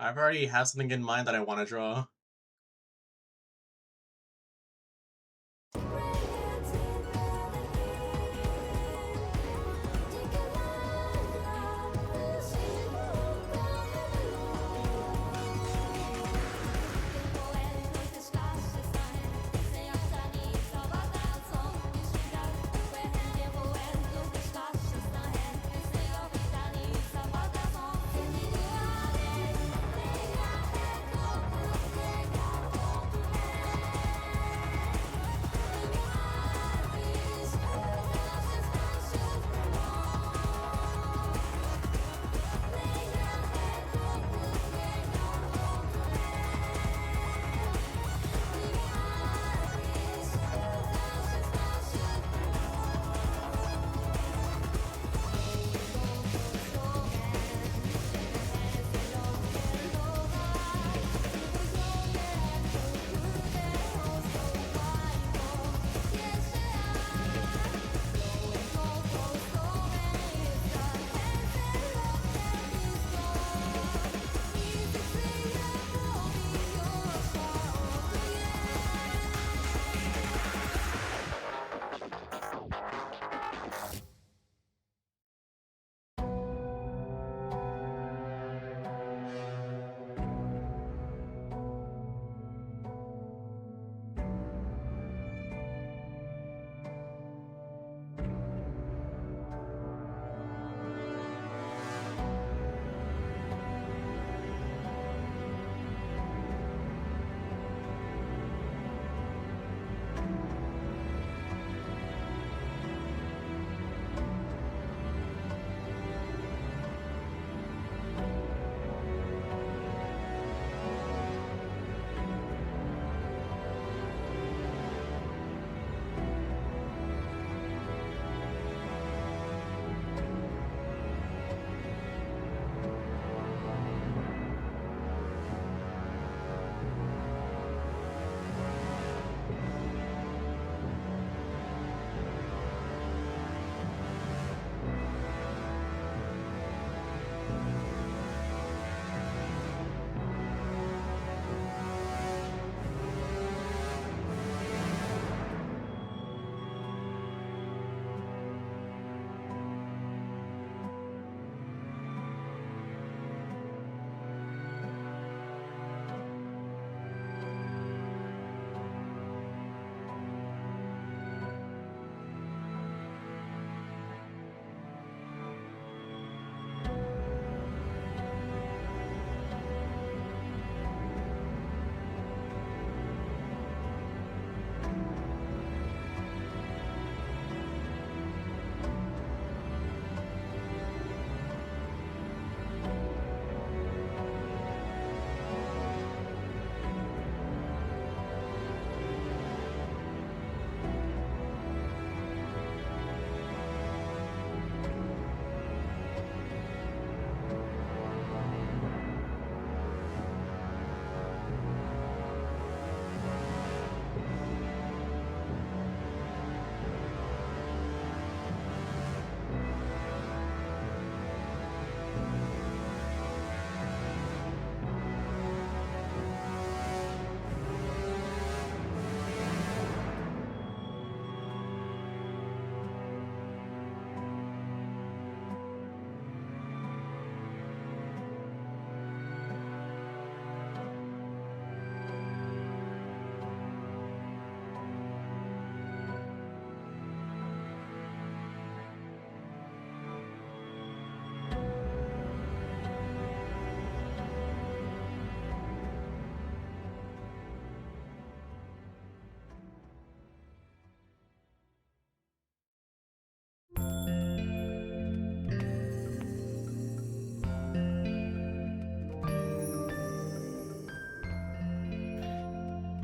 I've already have something in mind that I want to draw.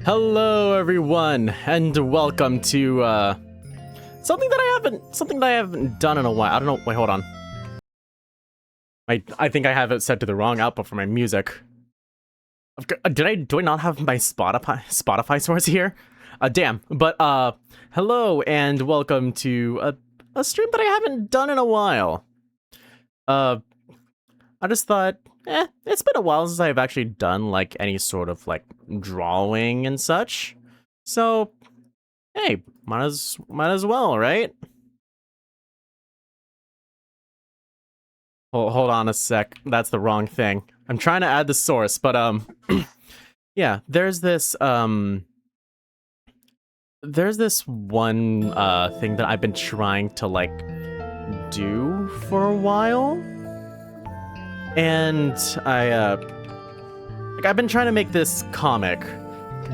Hello everyone, and welcome to something that I haven't done in a while. I don't know. Wait, hold on. I think I have it set to the wrong output for my music. Do I not have my Spotify source here? Damn. But hello and welcome to a stream that I haven't done in a while. I just thought it's been a while since I've actually done like any sort of like drawing and such. So, hey, might as well, right? Hold on a sec. That's the wrong thing. I'm trying to add the source, but yeah, there's this one thing that I've been trying to like do for a while. And I've been trying to make this comic,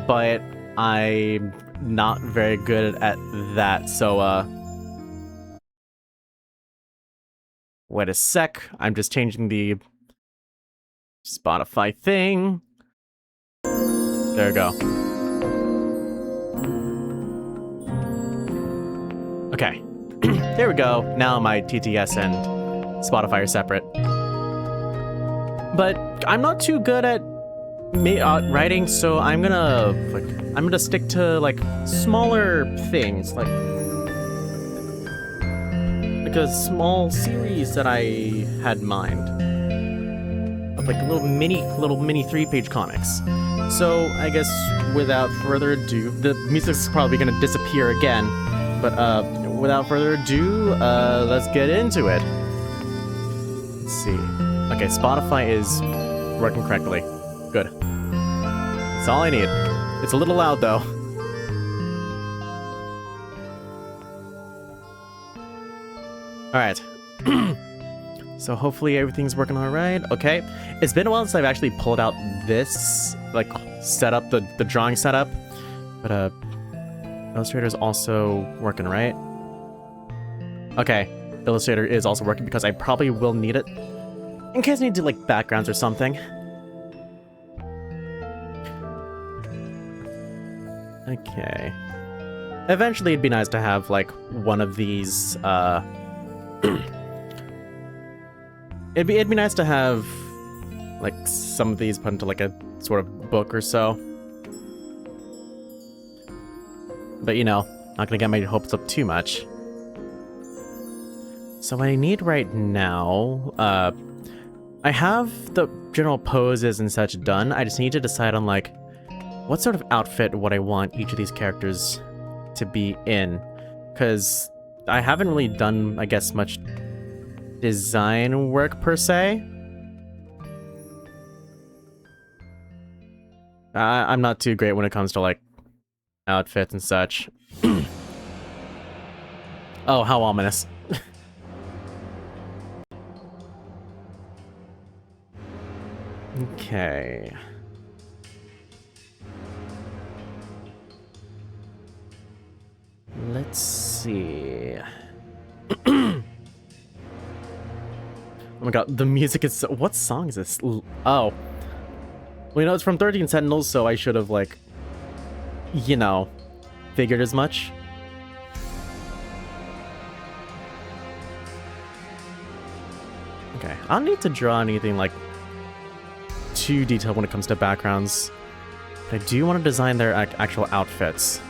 but I'm not very good at that. So wait a sec. I'm just changing the Spotify thing. There we go. Okay. There we go. Now my TTS and Spotify are separate. But I'm not too good at writing, so I'm gonna stick to like smaller things, like a small series that I had in mind of like little mini 3-page comics. So I guess without further ado, the music's probably gonna disappear again, but without further ado, let's get into it. Let's see. Okay, Spotify is working correctly. Good. That's all I need. It's a little loud though. Alright. So hopefully everything's working alright. Okay. It's been a while since I've actually pulled out this, like, setup, the drawing setup. But, Illustrator is also working, right? Okay. Illustrator is also working because I probably will need it in case I need to, like, backgrounds or something. Okay. Eventually it'd be nice to have, like, one of these, it'd be nice to have, like, some of these put into, like, a sort of book or so. But, you know, not gonna get my hopes up too much. So what I need right now, I have the general poses and such done. I just need to decide on, like, what sort of outfit would I want each of these characters to be in. Because I haven't really done, I guess, much design work per se. I'm not too great when it comes to, like, outfits and such. Oh, how ominous. Okay. Let's see. Oh my god, the music is so... What song is this? Oh. Well, you know, it's from 13 Sentinels, so I should have, like, you know, figured as much. Okay, I don't need to draw anything, like, too detailed when it comes to backgrounds. But I do want to design their actual outfits.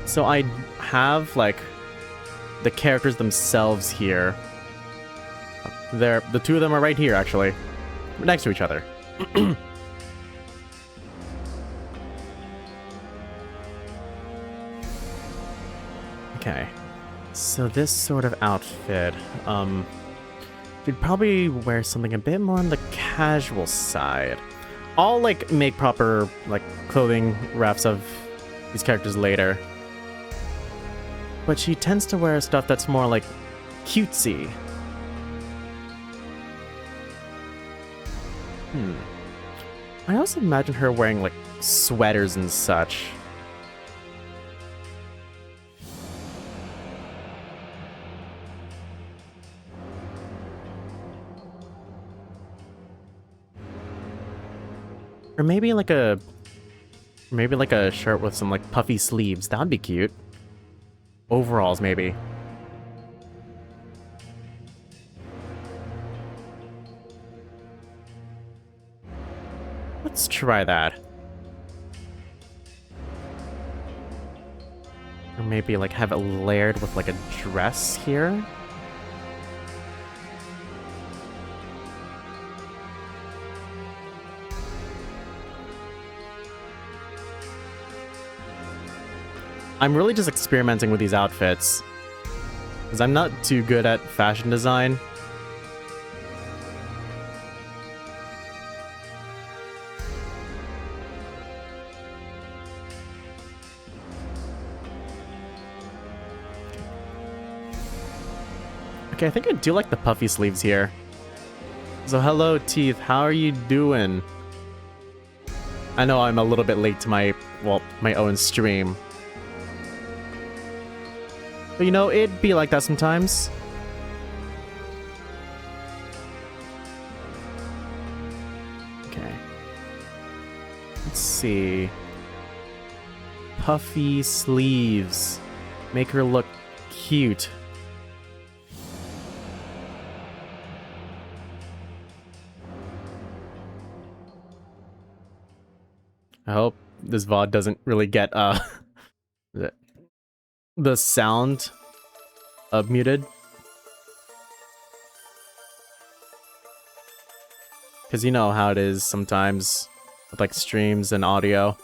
So I have, like, the characters themselves here. The two of them are right here, actually. Next to each other. Okay. So this sort of outfit, you'd probably wear something a bit more on the casual side. I'll, like, make proper, like, clothing wraps of these characters later. But she tends to wear stuff that's more, like, cutesy. I also imagine her wearing, like, sweaters and such. Or maybe like a shirt with some, like, puffy sleeves. That'd be cute. Overalls, maybe. Let's try that. Or maybe, like, have it layered with, like, a dress here. I'm really just experimenting with these outfits. Because I'm not too good at fashion design. Okay, I think I do like the puffy sleeves here. So hello, Teeth, how are you doing? I know I'm a little bit late to my own stream. But you know, it'd be like that sometimes. Okay. Let's see. Puffy sleeves. Make her look cute. I hope this VOD doesn't really get the sound muted. Because you know how it is sometimes with like streams and audio.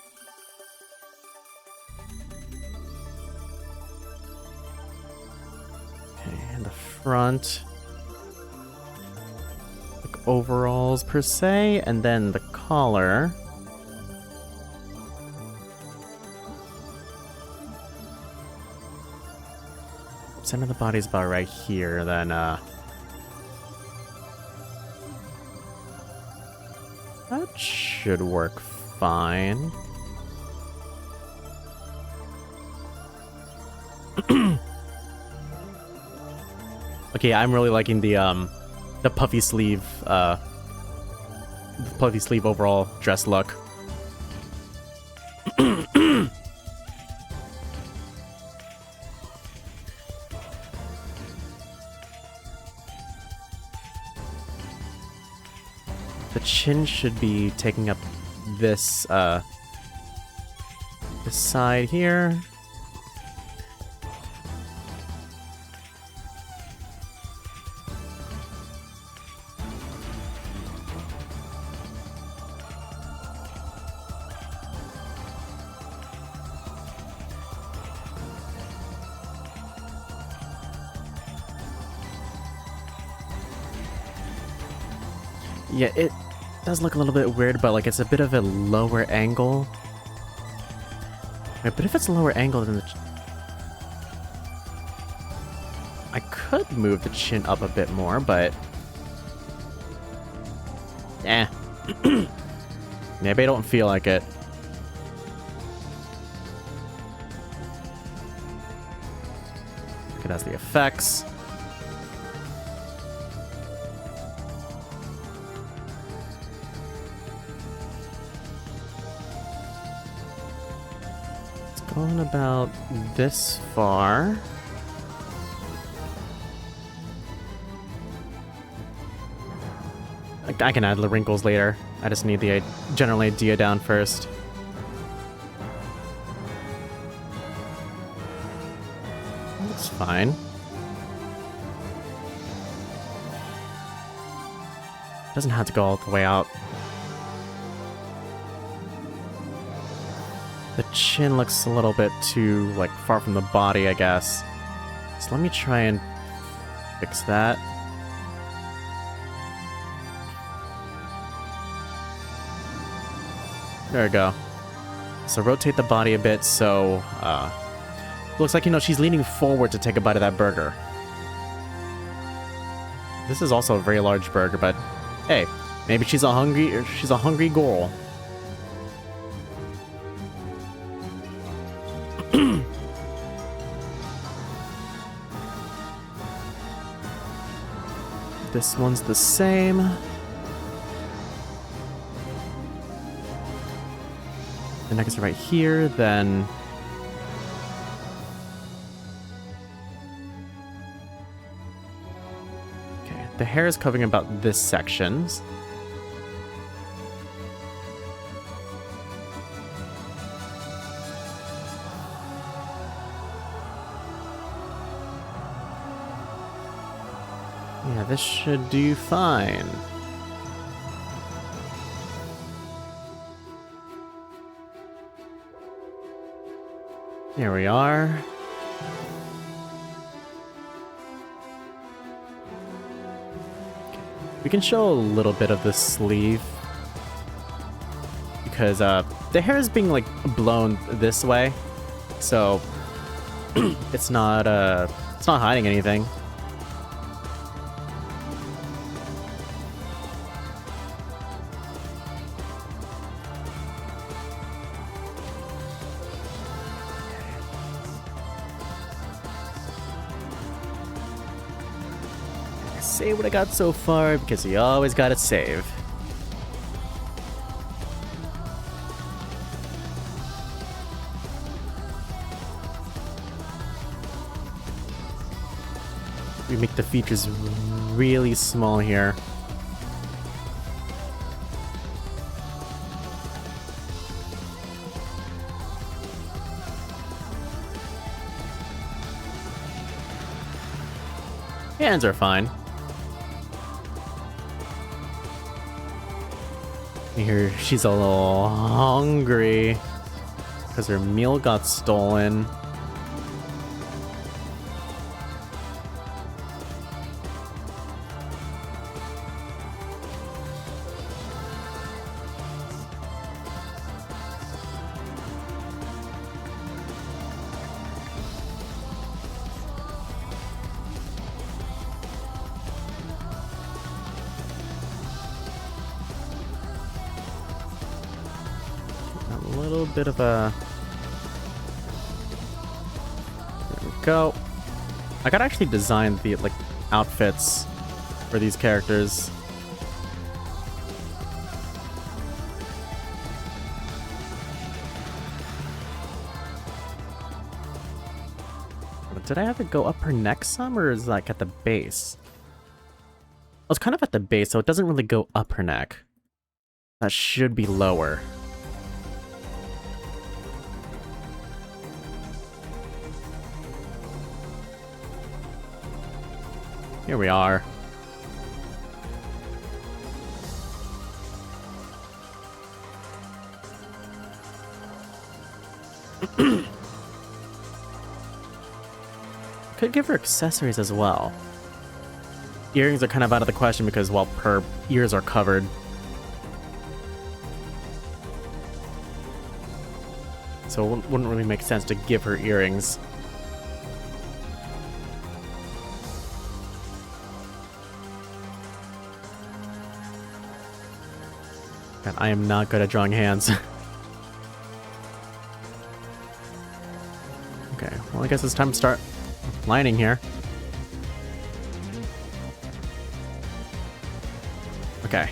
Okay, and the front. Like overalls per se, and then the collar. Center of the body's about right here, then that should work fine. Okay, I'm really liking the puffy sleeve overall dress look. The chin should be taking up this this side here. Yeah, it does look a little bit weird, but like it's a bit of a lower angle. Wait, but if it's a lower angle, then I could move the chin up a bit more, but maybe I don't feel like it. Okay, that's the effects. Going about this far. I can add the wrinkles later. I just need the general idea down first. Looks fine. Doesn't have to go all the way out. The chin looks a little bit too, like, far from the body, I guess. So let me try and fix that. There we go. So rotate the body a bit so, looks like, you know, she's leaning forward to take a bite of that burger. This is also a very large burger, but hey, maybe she's a hungry girl. This one's the same. The neck is right here, then... Okay, the hair is covering about this section. Yeah, this should do fine. Here we are. We can show a little bit of the sleeve because the hair is being like blown this way, so it's not hiding anything. Save what I got so far because you always gotta save. We make the features really small here. Hands are fine. Here, she's a little hungry because her meal got stolen. A little bit of a... There we go. I gotta actually design the, like, outfits for these characters. Did I have to go up her neck some, or is it, like, at the base? I was kind of at the base, so it doesn't really go up her neck. That should be lower. Here we are. Could give her accessories as well. Earrings are kind of out of the question because, well, her ears are covered. So it wouldn't really make sense to give her earrings. God, I am not good at drawing hands. Okay, well, I guess it's time to start lining here. Okay.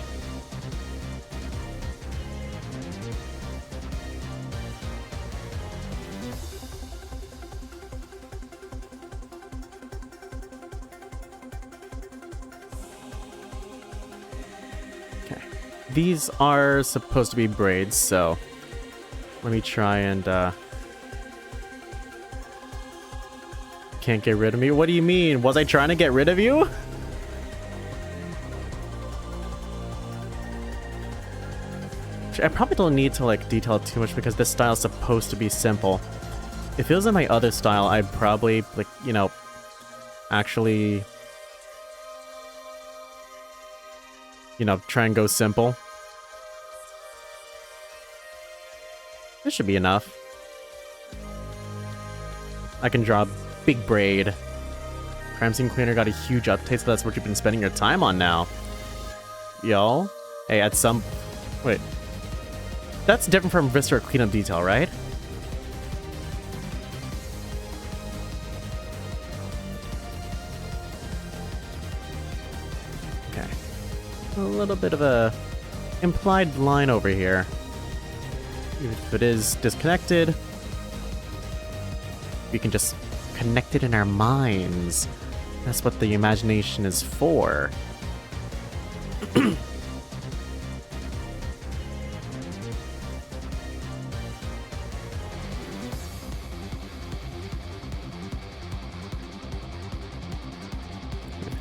Okay. These are supposed to be braids, so let me try and can't get rid of me. What do you mean? Was I trying to get rid of you? I probably don't need to like detail it too much because this style is supposed to be simple. If it was in my other style, I'd probably like, you know, actually, you know, try and go simple. This should be enough. I can draw big braid. Crime scene cleaner got a huge update, so that's what you've been spending your time on now. Yo. Hey, at some... Wait. That's different from Viscera cleanup detail, right? Okay. A little bit of a implied line over here. If it is disconnected, we can just connect it in our minds. That's what the imagination is for. It's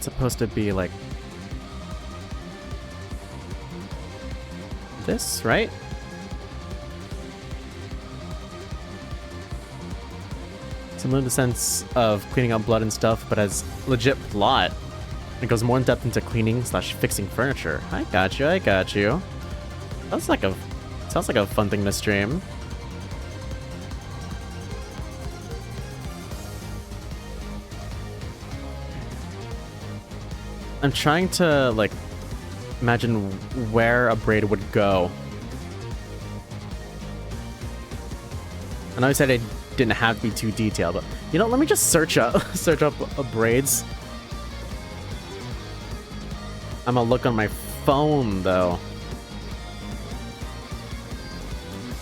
supposed to be like this, right? Similar in the sense of cleaning up blood and stuff, but has legit plot. It goes more in depth into cleaning slash fixing furniture. I got you, I got you. Sounds like a fun thing to stream. I'm trying to, like, imagine where a braid would go. I know I said it didn't have to be too detailed, but you know, let me just search up braids. I'm gonna look on my phone though.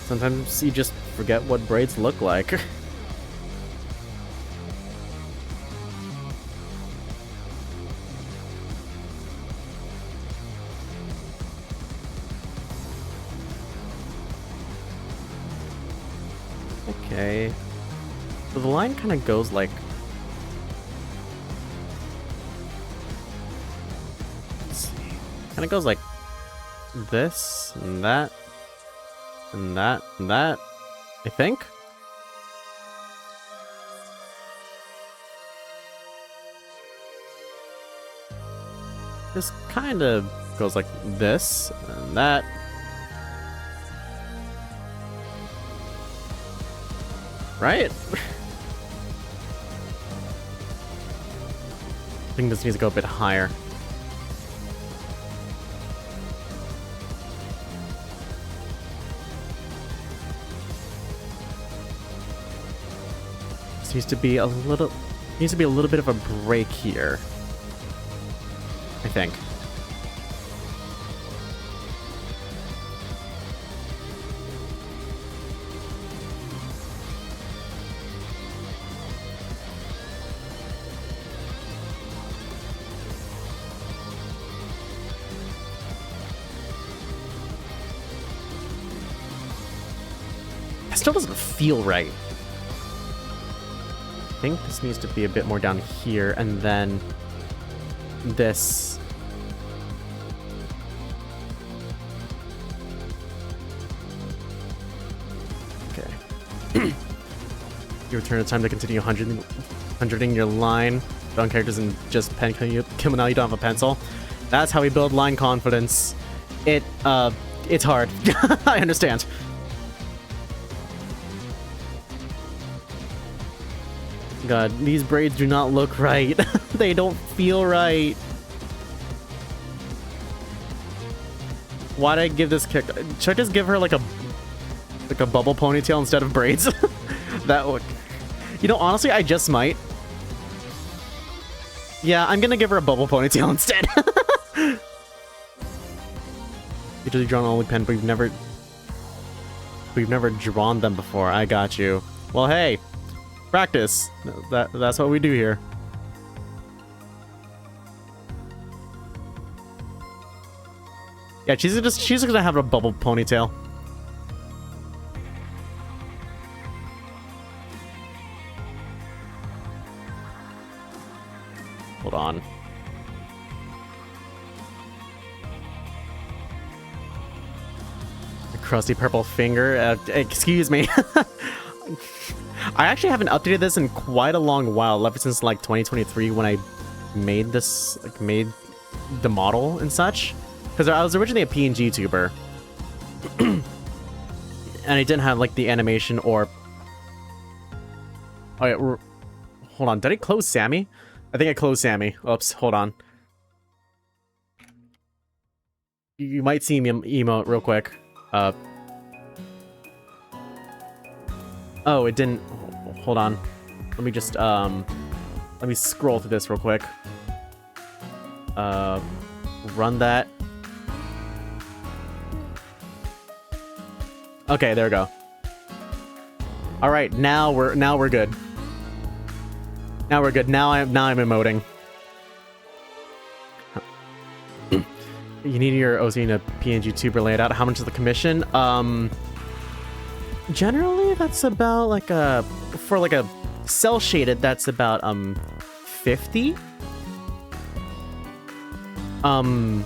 Sometimes you just forget what braids look like. Okay. So the line kind of goes like... Let's see. Kind of goes like this, and that, and that, and that, I think? This kind of goes like this, and that. Right? I think this needs to go a bit higher. This needs to be a little bit of a break here, I think. Still doesn't feel right. I think this needs to be a bit more down here, and then this. Okay. You return the time to continue hundreding your line. Drawing characters and just pen kill now you don't have a pencil. That's how we build line confidence. It's hard. I understand. God, these braids do not look right. They don't feel right. Why'd I give this kick? Should I just give her like a bubble ponytail instead of braids? That would... You know, honestly, I just might. Yeah, I'm gonna give her a bubble ponytail instead. Usually drawn only pen, but we've never drawn them before. I got you. Well, hey. Practice. That's what we do here. Yeah, she's gonna have a bubble ponytail. Hold on. The crusty purple finger. Excuse me. I actually haven't updated this in quite a long while, ever since like 2023 when I made this, like made the model and such. Because I was originally a PNG tuber. And I didn't have like the animation or... Oh yeah, hold on, did I close Sammy? I think I closed Sammy. Oops, hold on. You might see me emote real quick. Oh, it didn't... Hold on. Let me just, let me scroll through this real quick. Run that. Okay, there we go. Alright, now we're good. Now we're good. Now I'm emoting. You need your OC in a PNG tuber laid out. How much is the commission? Generally, that's about like a... For like a cell shaded, that's about 50. For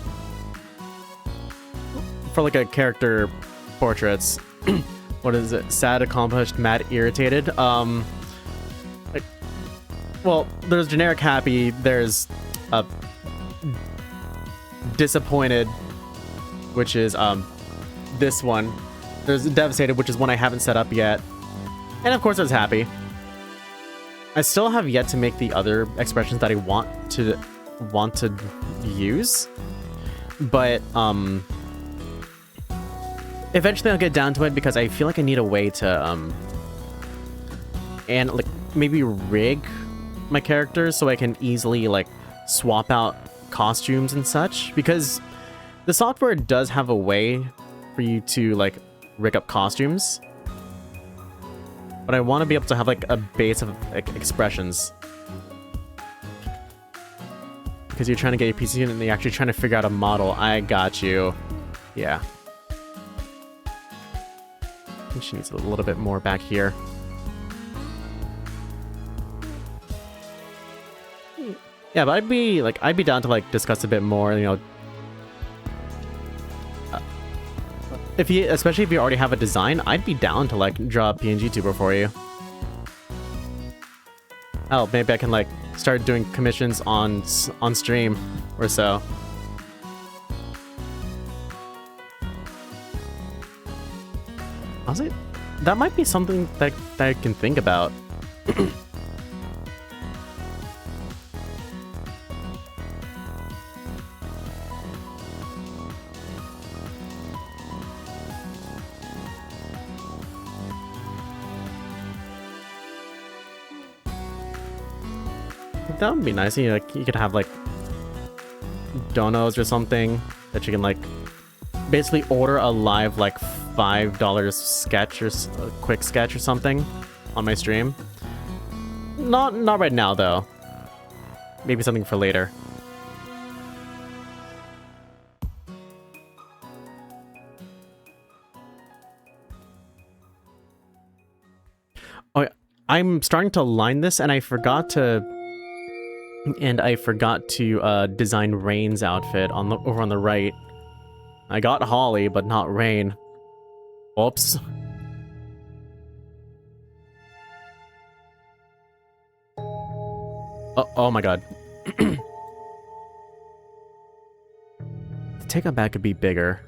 like a character portraits. What is it? Sad, accomplished, mad, irritated. well, there's generic happy, there's disappointed, which is this one. There's devastated, which is one I haven't set up yet. And of course there's happy. I still have yet to make the other expressions that I want to use. But eventually I'll get down to it because I feel like I need a way to and like maybe rig my characters so I can easily like swap out costumes and such, because the software does have a way for you to like rig up costumes, but I want to be able to have like a base of like, expressions, because you're trying to get your PC and you're actually trying to figure out a model. I got you. Yeah, I think she needs a little bit more back here. Yeah, but I'd be down to like discuss a bit more, you know. Especially if you already have a design, I'd be down to like draw a PNG tuber for you. Hell, maybe I can like start doing commissions on stream or so. Honestly, that might be something that I can think about. That would be nice. You know, like, you could have like donos or something that you can like basically order a live like $5 sketch or a quick sketch or something on my stream. Not right now though. Maybe something for later. Oh, yeah. I'm starting to line this, and I forgot to design Rain's outfit over on the right. I got Holly, but not Rain. Oops. Oh my god. The takeout bag could be bigger.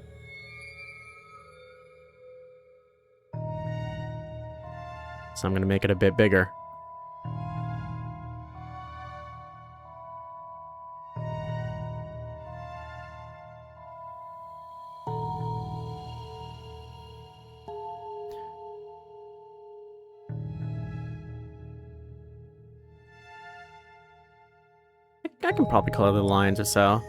So I'm gonna make it a bit bigger. I can probably color the lines or so.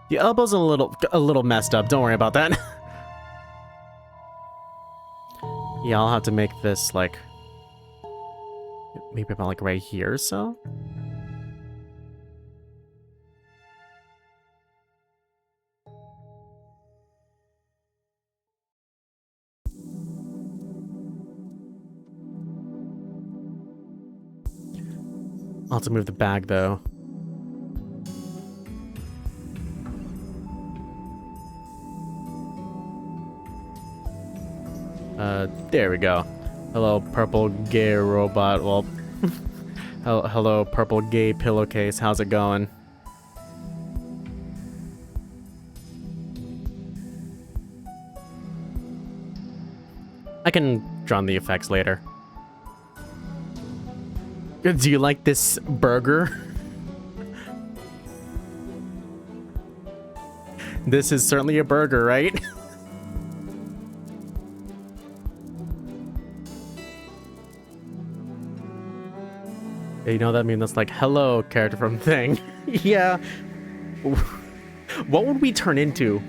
The elbow's a little messed up. Don't worry about that. Yeah, I'll have to make this like maybe about like right here or so. I'll have to move the bag though. There we go. Hello, purple gay robot. Well, hello, purple gay pillowcase. How's it going? I can draw on the effects later. Do you like this burger? This is certainly a burger, right? You know that meme that's like, hello, character from Thing. Yeah. What would we turn into?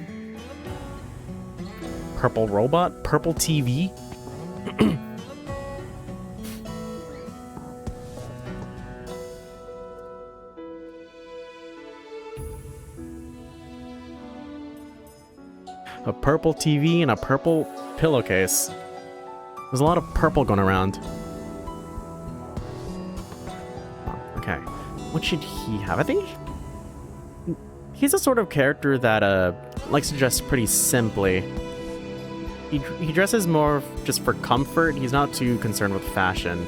Purple robot? Purple TV? A purple TV and a purple pillowcase. There's a lot of purple going around. Okay, What should he have? I think he's a sort of character that likes to dress pretty simply. He dresses more just for comfort. He's not too concerned with fashion.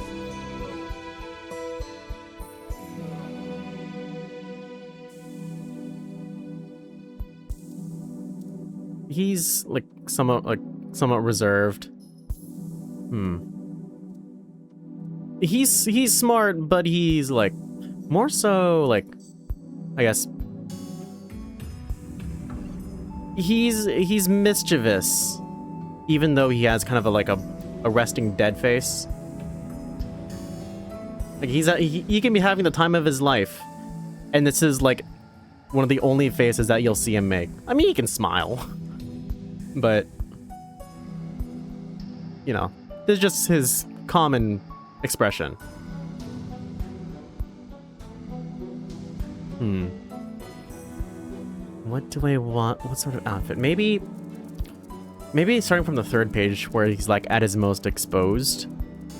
He's like somewhat reserved. He's smart, but he's like more so like, I guess he's mischievous, even though he has kind of a resting dead face. Like he can be having the time of his life, and this is like one of the only faces that you'll see him make. I mean, he can smile, but you know, this is just his common expression. What do I want? What sort of outfit? Maybe starting from the third page where he's like at his most exposed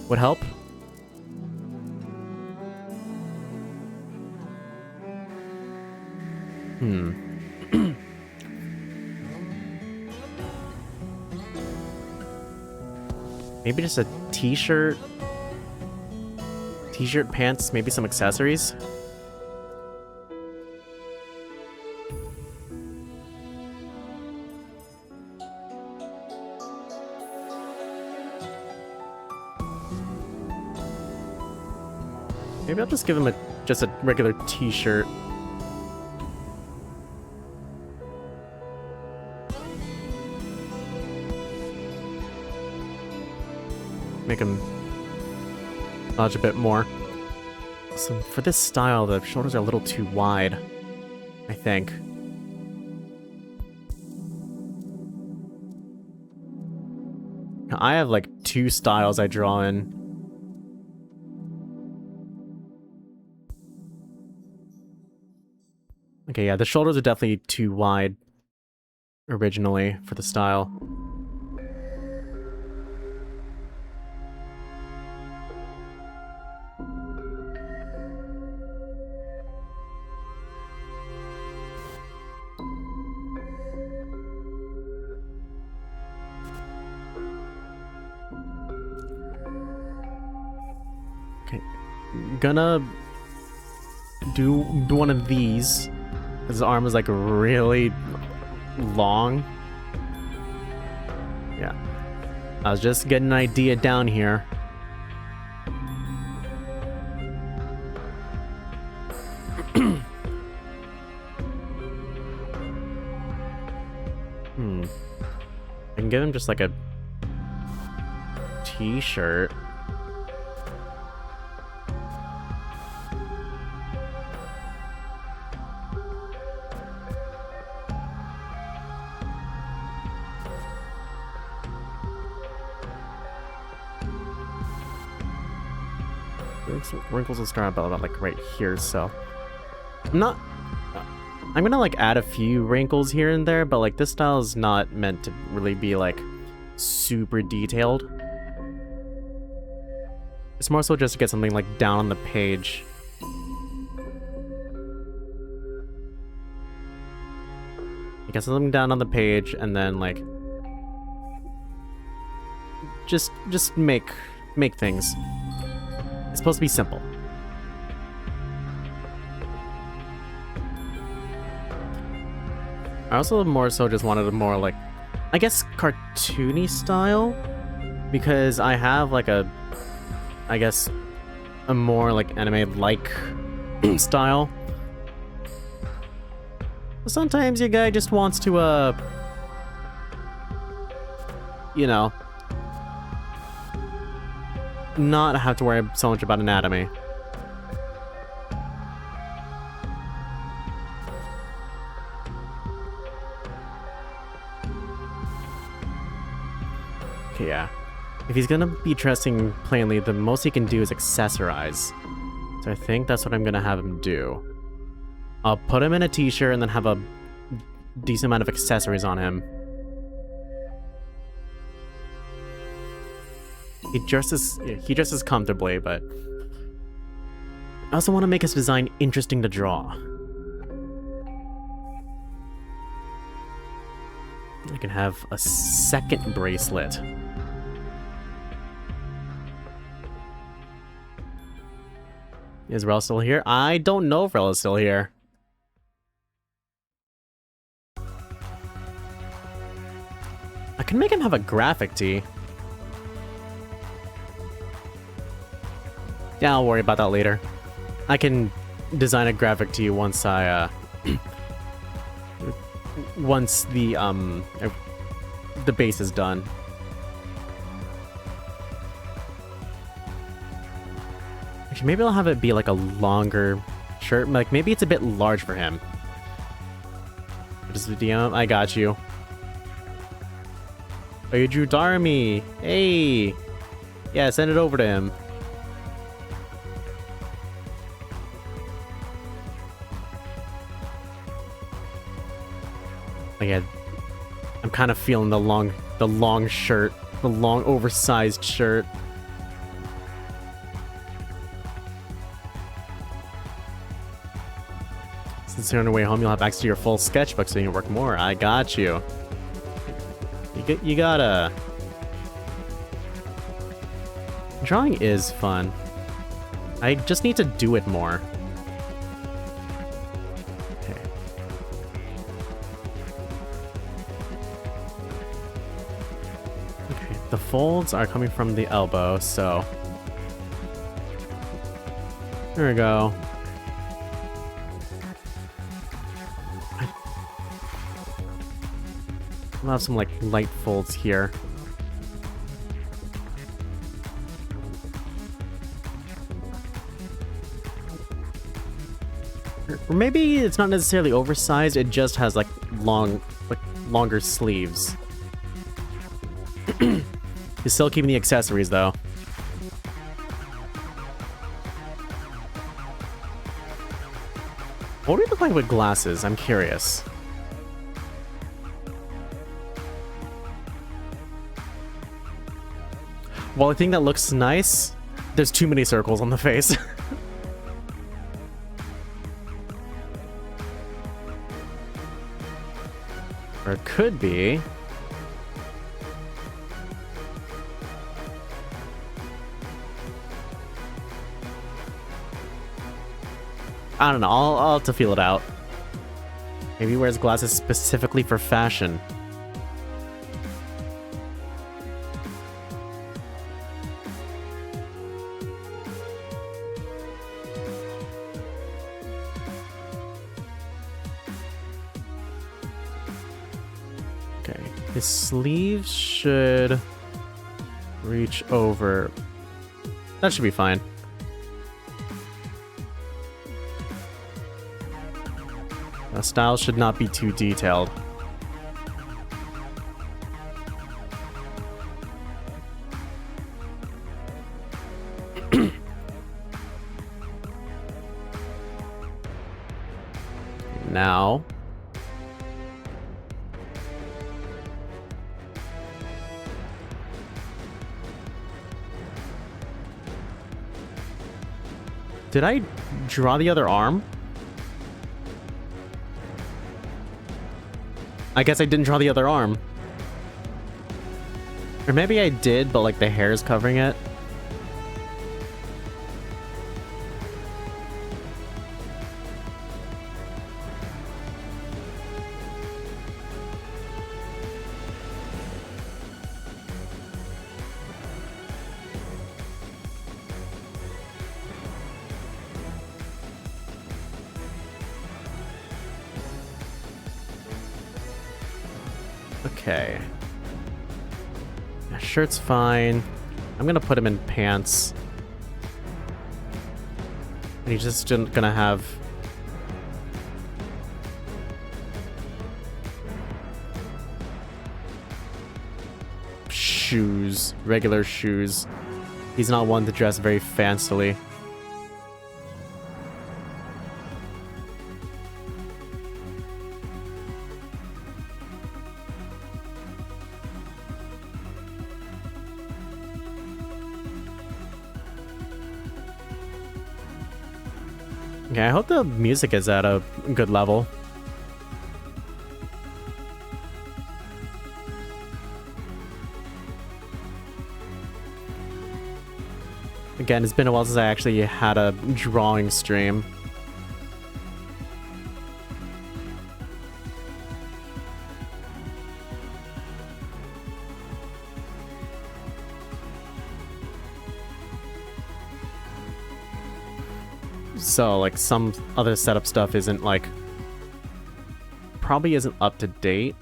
would help. Maybe just a t-shirt, pants, maybe some accessories. Maybe I'll just give him just a regular t-shirt. Make him dodge a bit more. So for this style, the shoulders are a little too wide, I think. Now, I have like 2 styles I draw in. Okay, yeah, the shoulders are definitely too wide originally for the style. Okay, gonna do one of these. His arm is like really long. Yeah, I was just getting an idea down here. I can give him just like a t-shirt. Wrinkles will start about like right here, so I'm gonna like add a few wrinkles here and there, but like this style is not meant to really be like super detailed. It's more so just to get something like down on the page. Get something down on the page and then like just make things. It's supposed to be simple. I also more so just wanted a more like, I guess, cartoony style, because I have like a, I guess, a more like anime-like style. Sometimes your guy just wants to, you know, not have to worry so much about anatomy. Okay, yeah. If he's gonna be dressing plainly, the most he can do is accessorize. So I think that's what I'm gonna have him do. I'll put him in a t-shirt and then have a decent amount of accessories on him. He dresses comfortably, but I also want to make his design interesting to draw. I can have a second bracelet. Is Rel still here? I don't know if Rel is still here. I can make him have a graphic tee. Yeah, I'll worry about that later. I can design a graphic tee once I, once the base is done. Actually, maybe I'll have it be like a longer shirt. Like, maybe it's a bit large for him. Just the DM. I got you. Oh, you drew Darmy. Hey. Yeah, send it over to him. Again, I'm kind of feeling the long shirt, the long oversized shirt. Since you're on your way home, you'll have access to your full sketchbook so you can work more. I got you. You gotta... Drawing is fun. I just need to do it more. Okay. Okay, the folds are coming from the elbow, so... There we go. I'll have some, like, light folds here. Or maybe it's not necessarily oversized, it just has, like, longer sleeves. He's still keeping the accessories, though. What would he look like with glasses? I'm curious. While I think that looks nice, there's too many circles on the face. Or it could be. I don't know, I'll have to feel it out. Maybe he wears glasses specifically for fashion. His sleeves should reach over. That should be fine. The style should not be too detailed. Now... Did I draw the other arm? I guess I didn't draw the other arm. Or maybe I did, but like the hair is covering it. Okay. Yeah, shirt's fine. I'm gonna put him in pants. And he's just gonna have... shoes. Regular shoes. He's not one to dress very fancily. Okay, I hope the music is at a good level. Again, it's been a while since I actually had a drawing stream. So, like, some other setup stuff isn't, like, probably isn't up to date.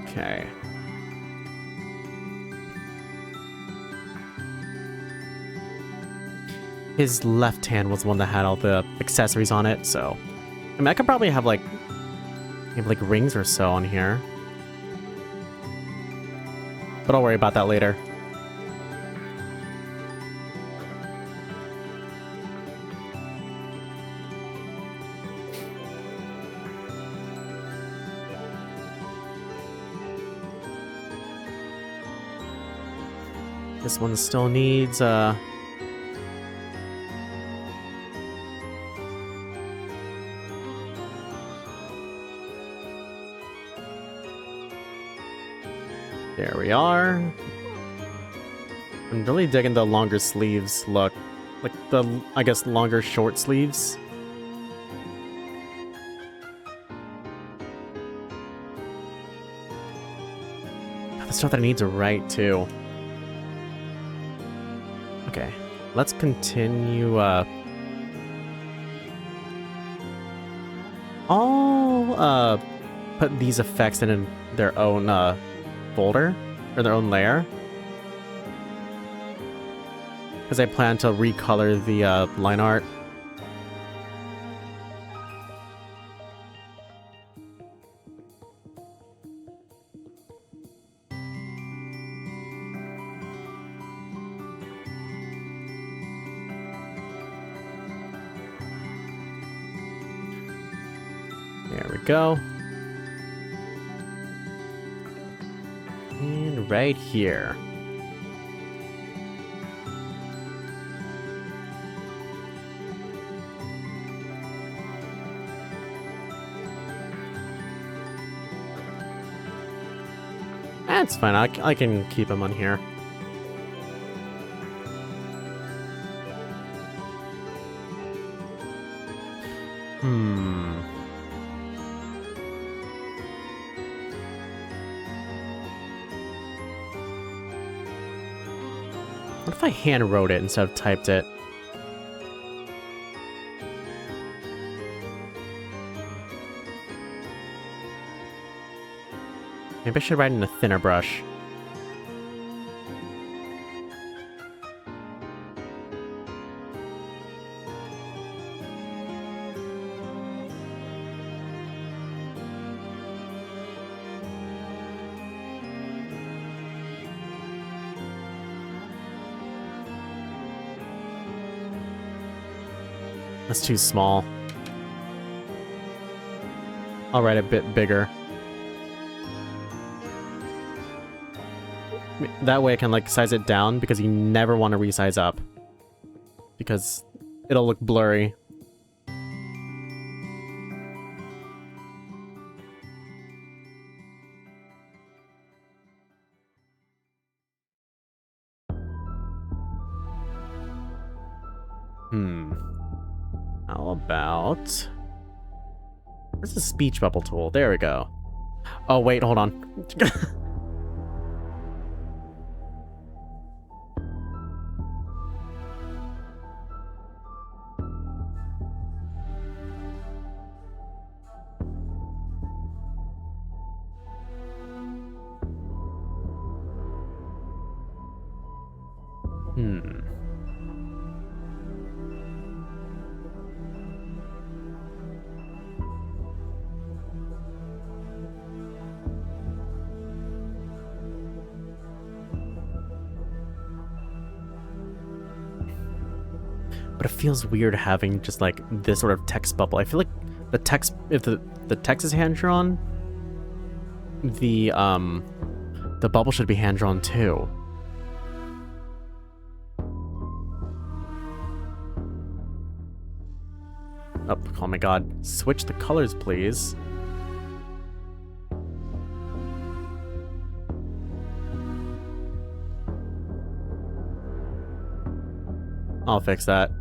Okay. His left hand was the one that had all the accessories on it, so... I mean, I could probably have, like... maybe, like, rings or so on here. But I'll worry about that later. This one still needs, there we are. I'm really digging the longer sleeves look. Like the, I guess, longer short sleeves. The stuff that I need to write, too. Okay, let's continue, I'll, put these effects in their own, folder, or their own layer. Because I plan to recolor the, line art. There we go. And right here. That's fine, I can keep him on here. What if I hand wrote it instead of typed it? Maybe I should write in a thinner brush. That's too small. I'll write a bit bigger. That way I can, like, size it down, because you never want to resize up. Because it'll look blurry. How about... Where's the speech bubble tool? There we go. Oh, wait, hold on. But it feels weird having just, like, this sort of text bubble. I feel like the text, if the text is hand drawn, the bubble should be hand drawn too. Oh my god. Switch the colors, please. I'll fix that.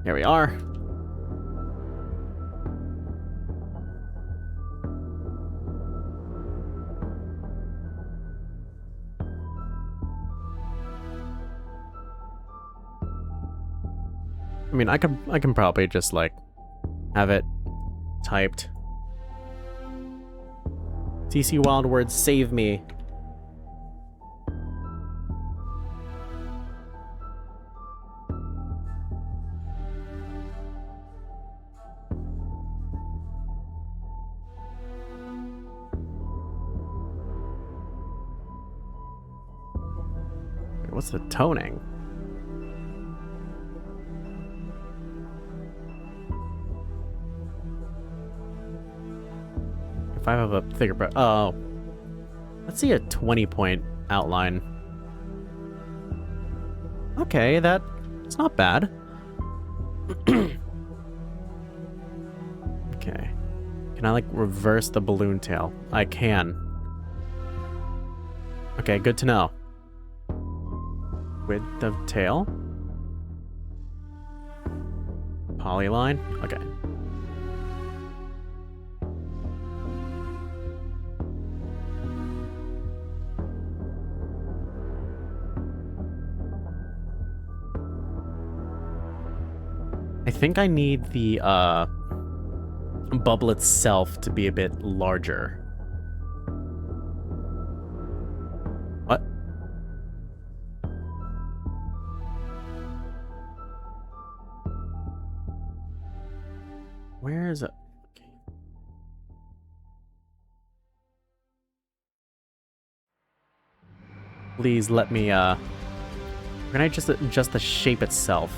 Here we are. I mean, I can probably just like have it typed. TC Wild Words, save me. What's the toning? If I have a thicker brush. Oh. Let's see a 20-point outline. Okay, it's not bad. Okay. Can I like reverse the balloon tail? I can. Okay, good to know. Width of tail. Polyline. Okay. I think I need the bubble itself to be a bit larger. What? Where is it? Okay. Please let me can I just adjust the shape itself?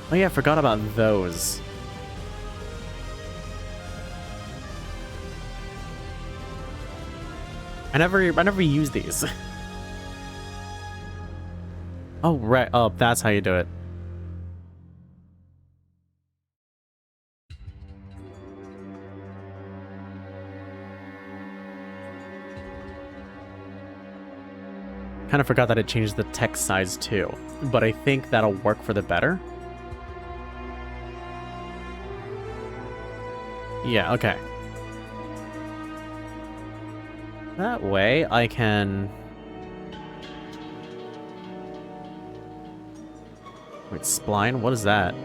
Oh yeah, I forgot about those. I never use these. Oh right, oh that's how you do it. Kind of forgot that it changed the text size too, but I think that'll work for the better. Yeah, okay. That way I can... Wait, spline? What is that?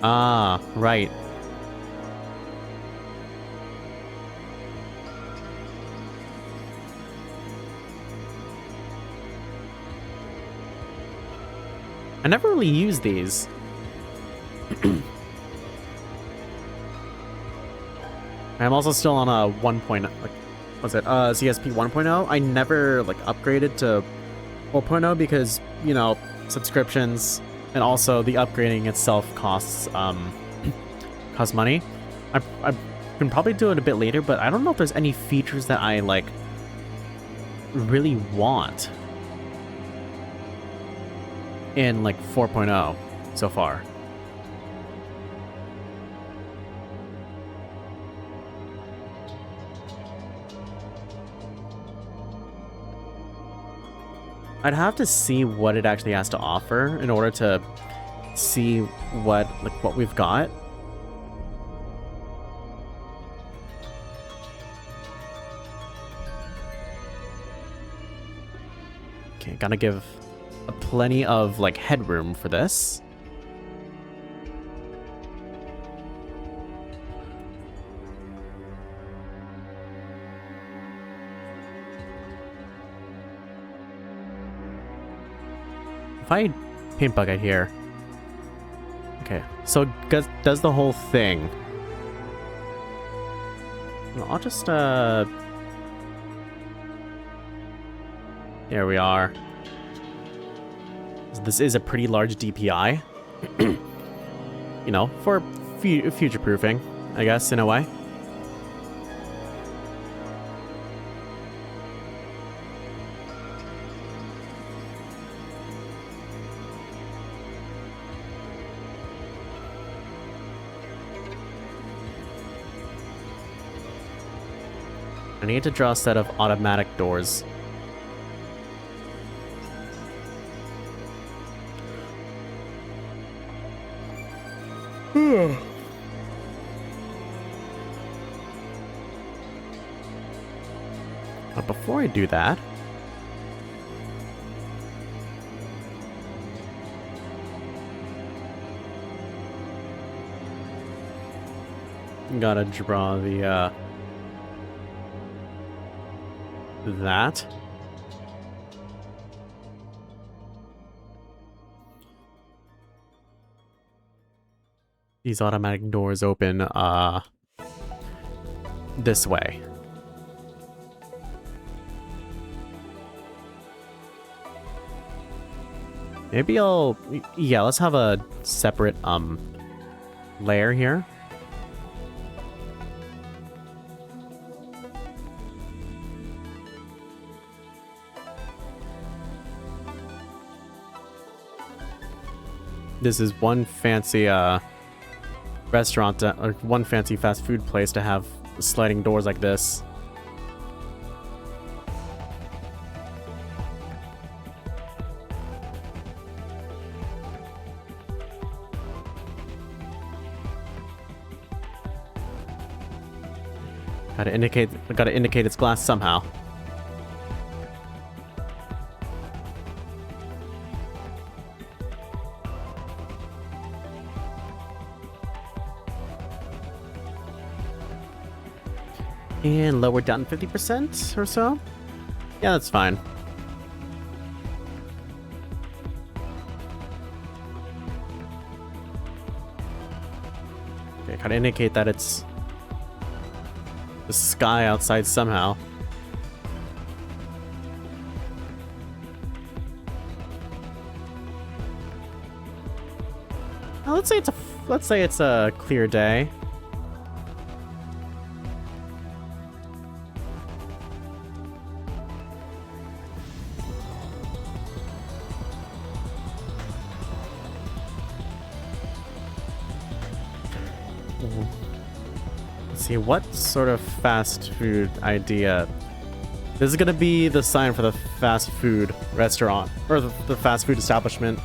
Ah, right. I never really used these. I'm also still on a 1.0, like, what's it, CSP 1.0. I never, like, upgraded to 4.0 because, you know, subscriptions, and also the upgrading itself costs money. I can probably do it a bit later, but I don't know if there's any features that I, like, really want in, like, 4.0 so far. I'd have to see what it actually has to offer in order to see what we've got. Okay, gotta give plenty of like headroom for this. If I paint bucket here. Okay, so does the whole thing I'll just, There we are. So this is a pretty large DPI. You know, for future-proofing, I guess, in a way. I need to draw a set of automatic doors. But before I do that, gotta draw the, that. These automatic doors open, this way. Maybe yeah, let's have a separate, layer here. This is one fancy, restaurant, or one fancy fast food place to have sliding doors like this. Gotta indicate it's glass somehow. And lower down 50% or so? Yeah, that's fine. Okay, gotta indicate that it's the sky outside somehow. Now, let's say it's a clear day. Let's see, what sort of fast food idea? This is gonna be the sign for the fast food restaurant, or the fast food establishment.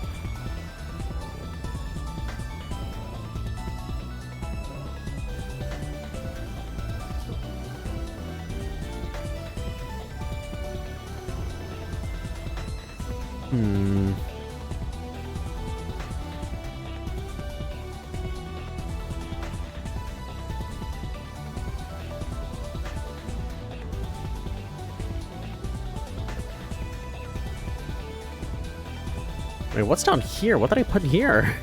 Wait, what's down here? What did I put here?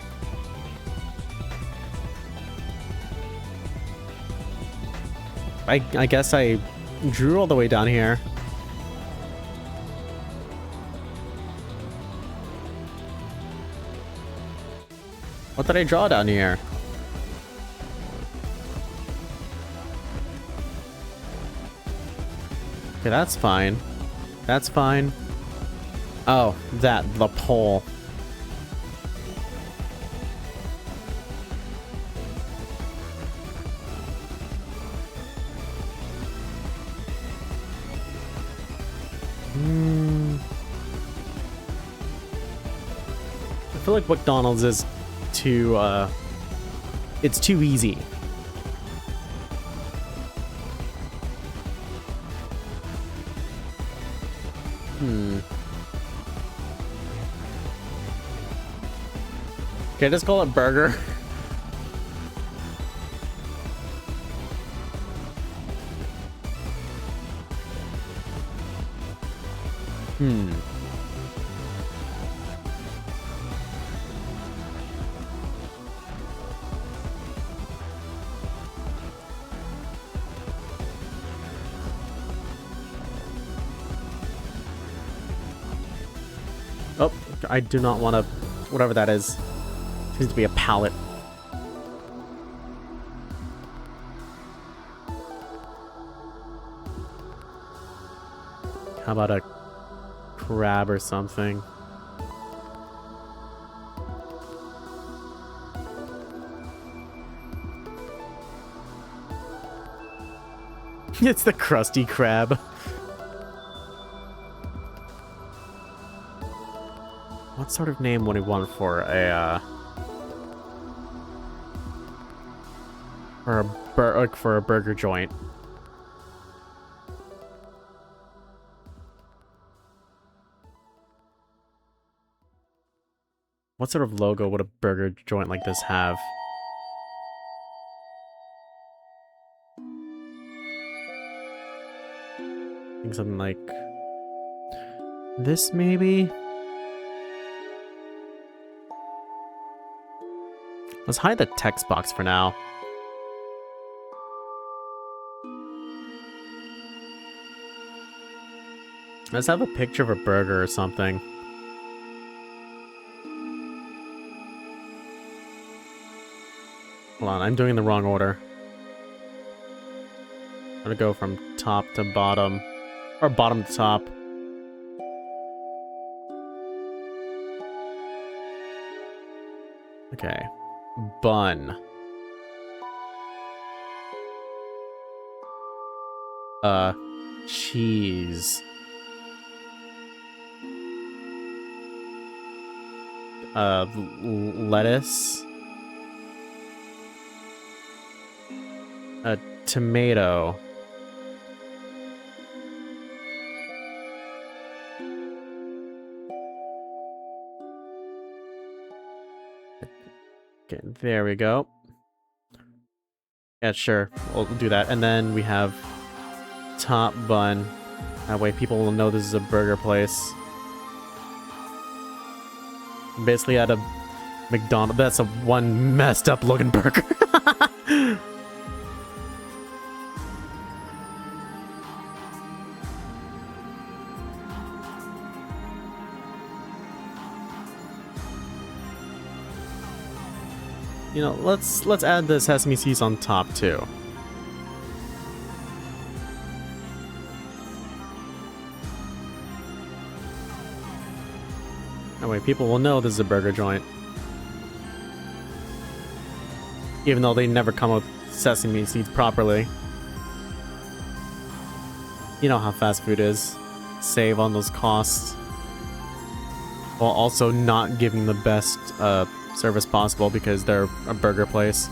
I guess I drew all the way down here. What did I draw down here? Okay, that's fine. That's fine. Oh, the pole. I feel like McDonald's is too, it's too easy. Okay, just call it burger. I do not want to... Whatever that is. Seems to be a pallet. How about a crab or something? It's the Krusty Krab. What sort of name would he want for a for a burger joint? What sort of logo would a burger joint like this have? I think something like this, maybe? Let's hide the text box for now. Let's have a picture of a burger or something. Hold on, I'm doing the wrong order. I'm gonna go from top to bottom. Or bottom to top. Okay. Bun. Cheese. Lettuce. A tomato. Okay, there we go. Yeah, sure. We'll do that. And then we have top bun. That way people will know this is a burger place. Basically at a McDonald's. That's a one messed up looking burger. You know, let's add the sesame seeds on top too. That way people will know this is a burger joint. Even though they never come with sesame seeds properly. You know how fast food is. Save on those costs. While also not giving the best service possible because they're a burger place.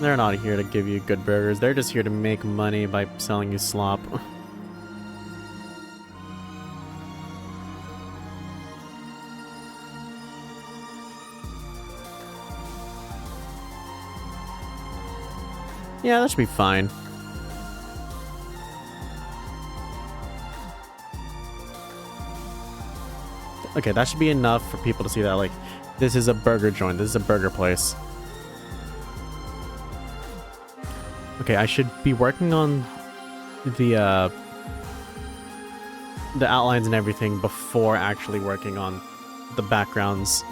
They're not here to give you good burgers. They're just here to make money by selling you slop. Yeah, that should be fine. Okay, that should be enough for people to see that, like, this is a burger joint. This is a burger place. Okay, I should be working on the outlines and everything before actually working on the backgrounds.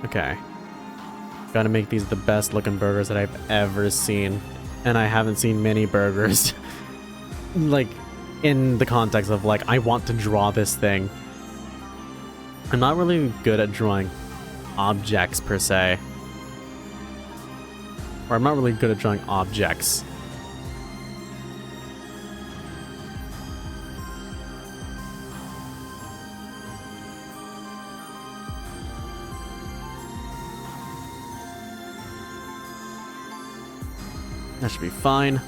Okay. Gotta make these the best looking burgers that I've ever seen. And I haven't seen many burgers. Like, in the context of, like, I want to draw this thing. I'm not really good at drawing objects, per se. Or I'm not really good at drawing objects. That should be fine.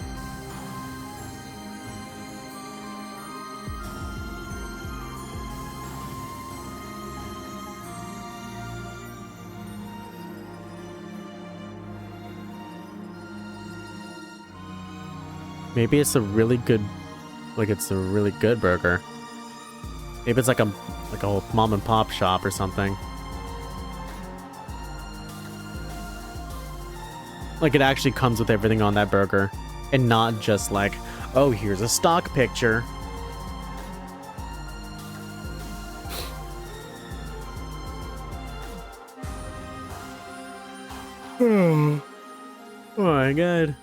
Maybe it's a really good like it's a really good burger. Maybe it's like a mom and pop shop or something. Like it actually comes with everything on that burger, and not just like, oh, here's a stock picture. Oh my god.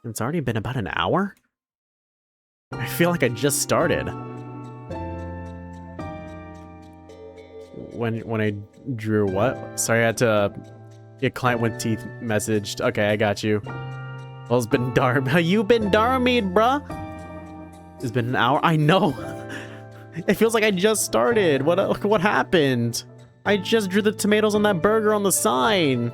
It's already been about an hour? I feel like I just started. When I drew what? Sorry, I had to get client with teeth messaged. Okay, I got you. Well, it's been you've been darmied, bruh. It's been an hour. I know. It feels like I just started. What happened? I just drew the tomatoes on that burger on the sign.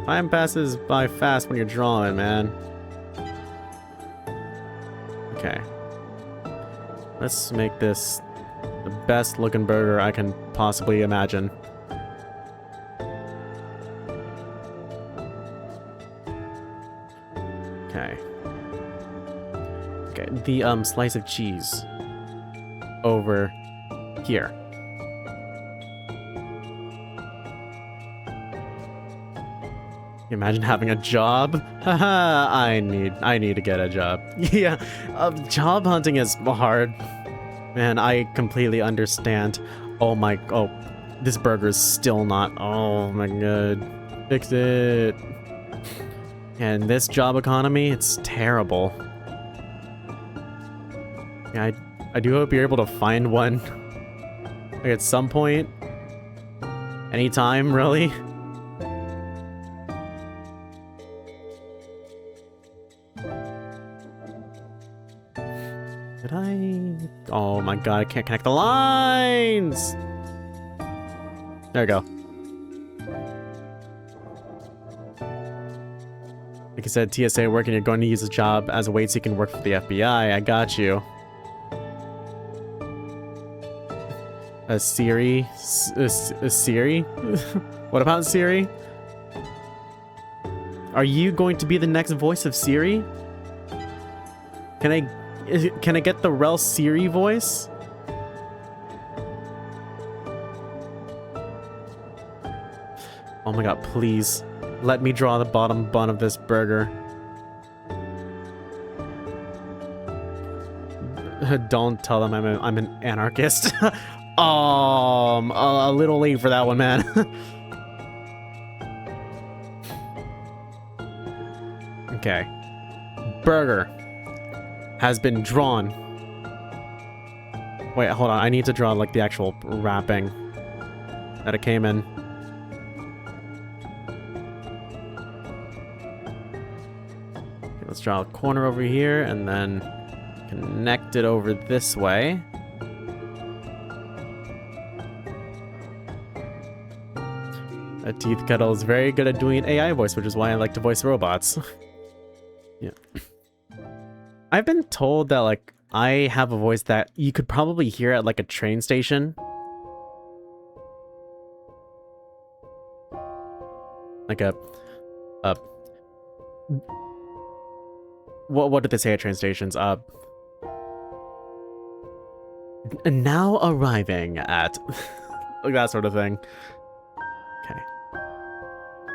Time passes by fast when you're drawing, man. Okay. Let's make this the best looking burger I can possibly imagine. Okay. Okay, the slice of cheese over here. Imagine having a job. Haha, I need to get a job. Yeah, job hunting is hard. Man, I completely understand. Oh, this burger is still not. Oh my god, fix it. And this job economy, it's terrible. Yeah, I do hope you're able to find one. Like at some point. Anytime, really. Did I? Oh my god, I can't connect the lines! There we go. Like I said, TSA work and you're going to use a job as a way so you can work for the FBI. I got you. A Siri? A Siri? What about Siri? Are you going to be the next voice of Siri? Can I get the Rel Siri voice? Oh my god, please. Let me draw the bottom bun of this burger. Don't tell them I'm an anarchist. A little late for that one, man. Okay. Burger has been drawn. Wait, hold on. I need to draw like the actual wrapping that it came in. Okay, let's draw a corner over here and then connect it over this way. A teeth kettle is very good at doing AI voice, which is why I like to voice robots. Yeah. I've been told that, like, I have a voice that you could probably hear at, like, a train station. Like what did they say at train stations? Now arriving at... like that sort of thing. Okay.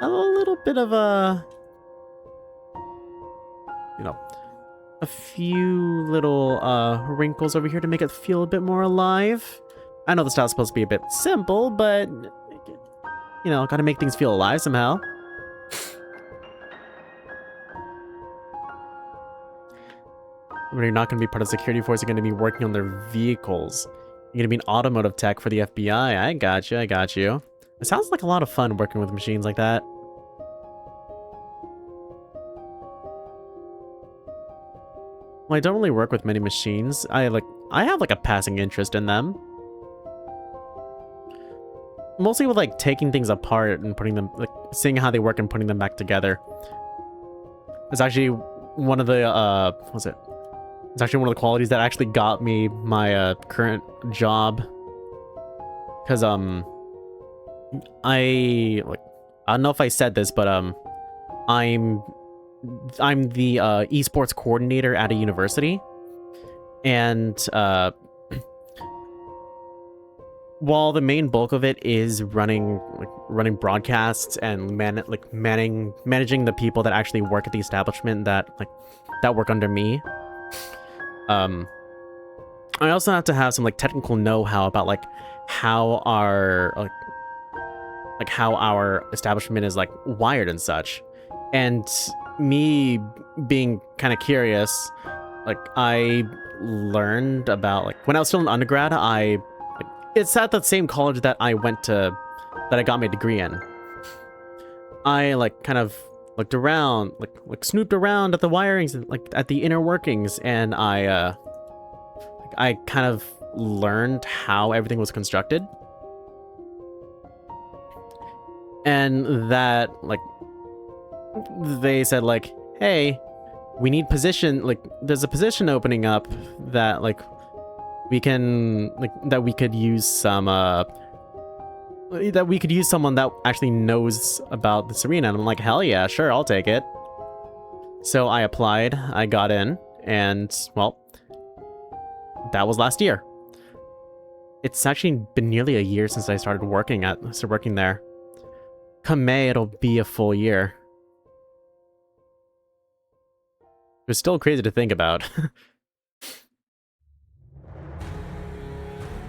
A little bit of a... you know... a few little wrinkles over here to make it feel a bit more alive. I know the style's supposed to be a bit simple, but you know, gotta make things feel alive somehow. When you're not gonna be part of the security force, you're gonna be working on their vehicles. You're gonna be an automotive tech for the FBI. I got you, I got you. It sounds like a lot of fun working with machines like that. Well, I don't really work with many machines. I have like a passing interest in them. Mostly with like taking things apart and putting them, like seeing how they work and putting them back together. It's actually one of the, what was it? It's actually one of the qualities that actually got me my current job because I like I don't know if I said this, but I'm the esports coordinator at a university, and while the main bulk of it is running broadcasts and managing the people that actually work at the establishment that work under me, I also have to have some like technical know-how about like how our how our establishment is like wired and such. And me being kind of curious, like I learned about like when I was still an undergrad, it's at the same college that I got my degree in. I like kind of looked around, like snooped around at the wirings and like at the inner workings, and I kind of learned how everything was constructed. And that, like, they said, like, hey, we need there's a position opening up that, like, that we could use someone that actually knows about this arena. And I'm like, hell yeah, sure, I'll take it. So I applied, I got in, and, well, that was last year. It's actually been nearly a year since I started working there. Come May, it'll be a full year. It's still crazy to think about.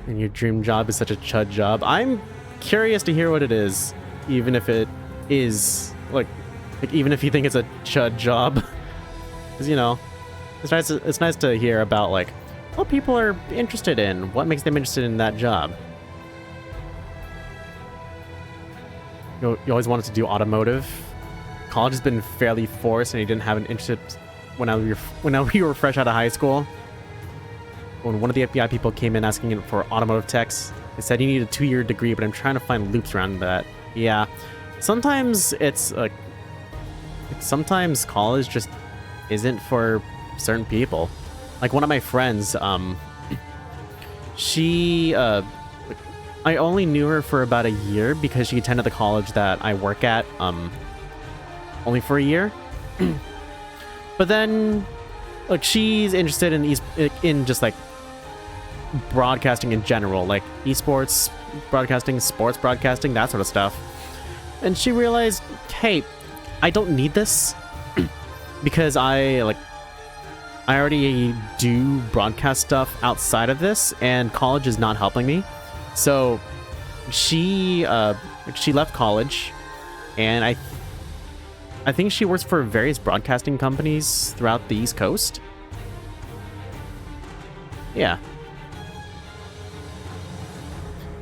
And your dream job is such a chud job. I'm curious to hear what it is, even if it is like even if you think it's a chud job, because you know, it's nice to hear about like what people are interested in, what makes them interested in that job. You always wanted to do automotive. College has been fairly forced, and you didn't have an interest whenever you were fresh out of high school. When one of the FBI people came in asking for automotive techs, they said you need a 2-year degree, but I'm trying to find loops around that. Yeah, sometimes it's like sometimes college just isn't for certain people. Like one of my friends, she I only knew her for about a year because she attended the college that I work at, only for a year. But then, like, she's interested in just like broadcasting in general, like esports broadcasting, sports broadcasting, that sort of stuff. And she realized, hey, I don't need this because I already do broadcast stuff outside of this, and college is not helping me. So she left college, and I think she works for various broadcasting companies throughout the East Coast. Yeah.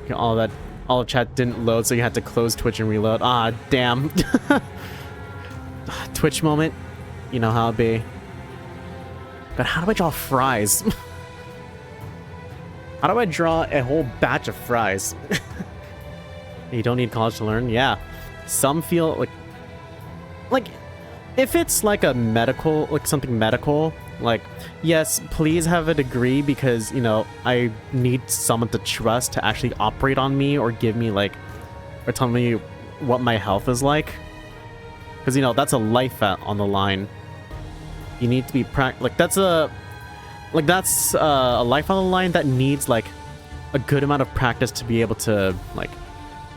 Okay, all of chat didn't load, so you had to close Twitch and reload. Ah, damn. Twitch moment. You know how it be. But how do I draw fries? How do I draw a whole batch of fries? You don't need college to learn? Yeah. Some feel like if it's like a medical, like something medical, like, yes, please have a degree because, you know, I need someone to trust to actually operate on me or give me or tell me what my health is like. Because, you know, that's a life on the line. You need to be that's a life on the line that needs like a good amount of practice to be able to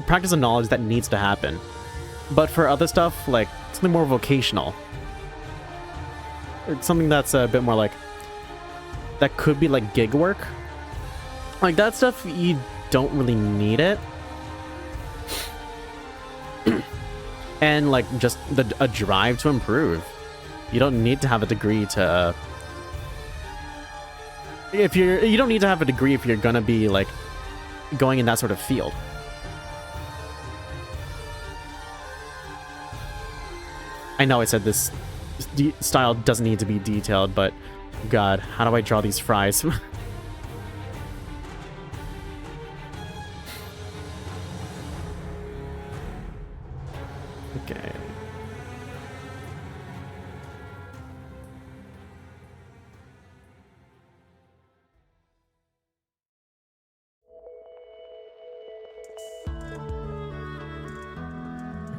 practice a knowledge that needs to happen. But for other stuff, like something more vocational, it's something that's a bit more that could be like gig work, like that stuff, you don't really need it. And like just a drive to improve. You don't need to have a degree to you don't need to have a degree if you're gonna be like going in that sort of field. I know I said this style doesn't need to be detailed, but God, how do I draw these fries? Okay.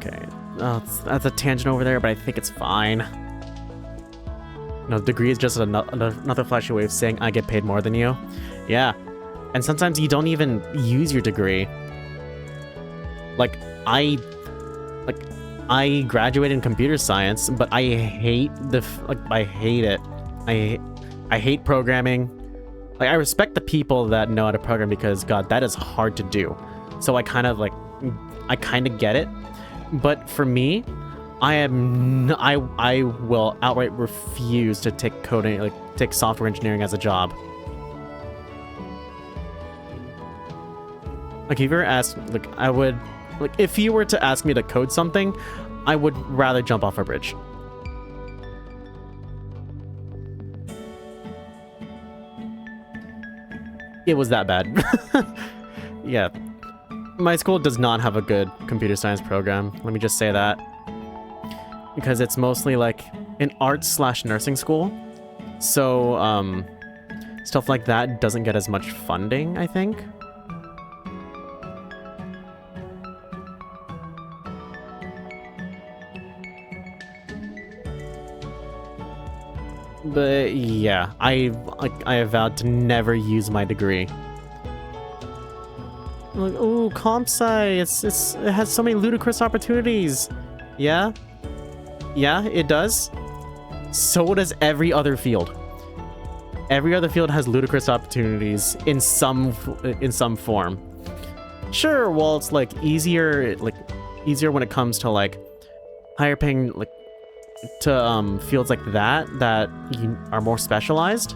Okay. That's a tangent over there, but I think it's fine. No, degree is just another flashy way of saying I get paid more than you. Yeah. And sometimes you don't even use your degree. Like, I graduated in computer science, but I hate I hate it. I hate programming. Like, I respect the people that know how to program because, God, that is hard to do. So I kind of get it. But for me, I will outright refuse to take coding, take software engineering as a job. Like, if you ever asked, if you were to ask me to code something, I would rather jump off a bridge. It was that bad. Yeah. My school does not have a good computer science program. Let me just say that. Because it's mostly like an arts/nursing school. So, stuff like that doesn't get as much funding, I think. But yeah, I have vowed to never use my degree. Like, oh, comp sci, it has so many ludicrous opportunities. Yeah, yeah, it does. So does every other field. Every other field has ludicrous opportunities in some form. Sure, well, it's easier when it comes to higher paying to fields like that are more specialized.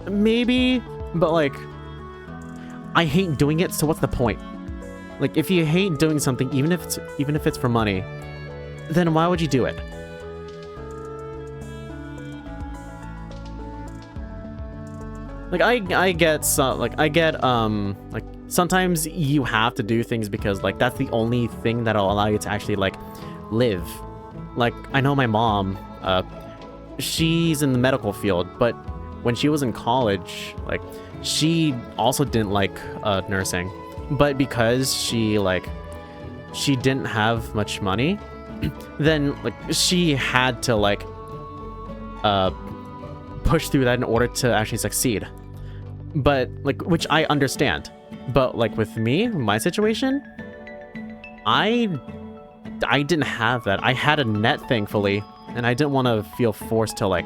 Maybe, but I hate doing it, so what's the point? If you hate doing something, even if it's for money, then why would you do it? I get sometimes you have to do things because that's the only thing that'll allow you to actually live. I know my mom, she's in the medical field, but when she was in college, she also didn't like nursing, but because she didn't have much money, then she had to push through that in order to actually succeed. But which I understand, but with me, my situation, I didn't have that. I had a net, thankfully, and I didn't want to feel forced to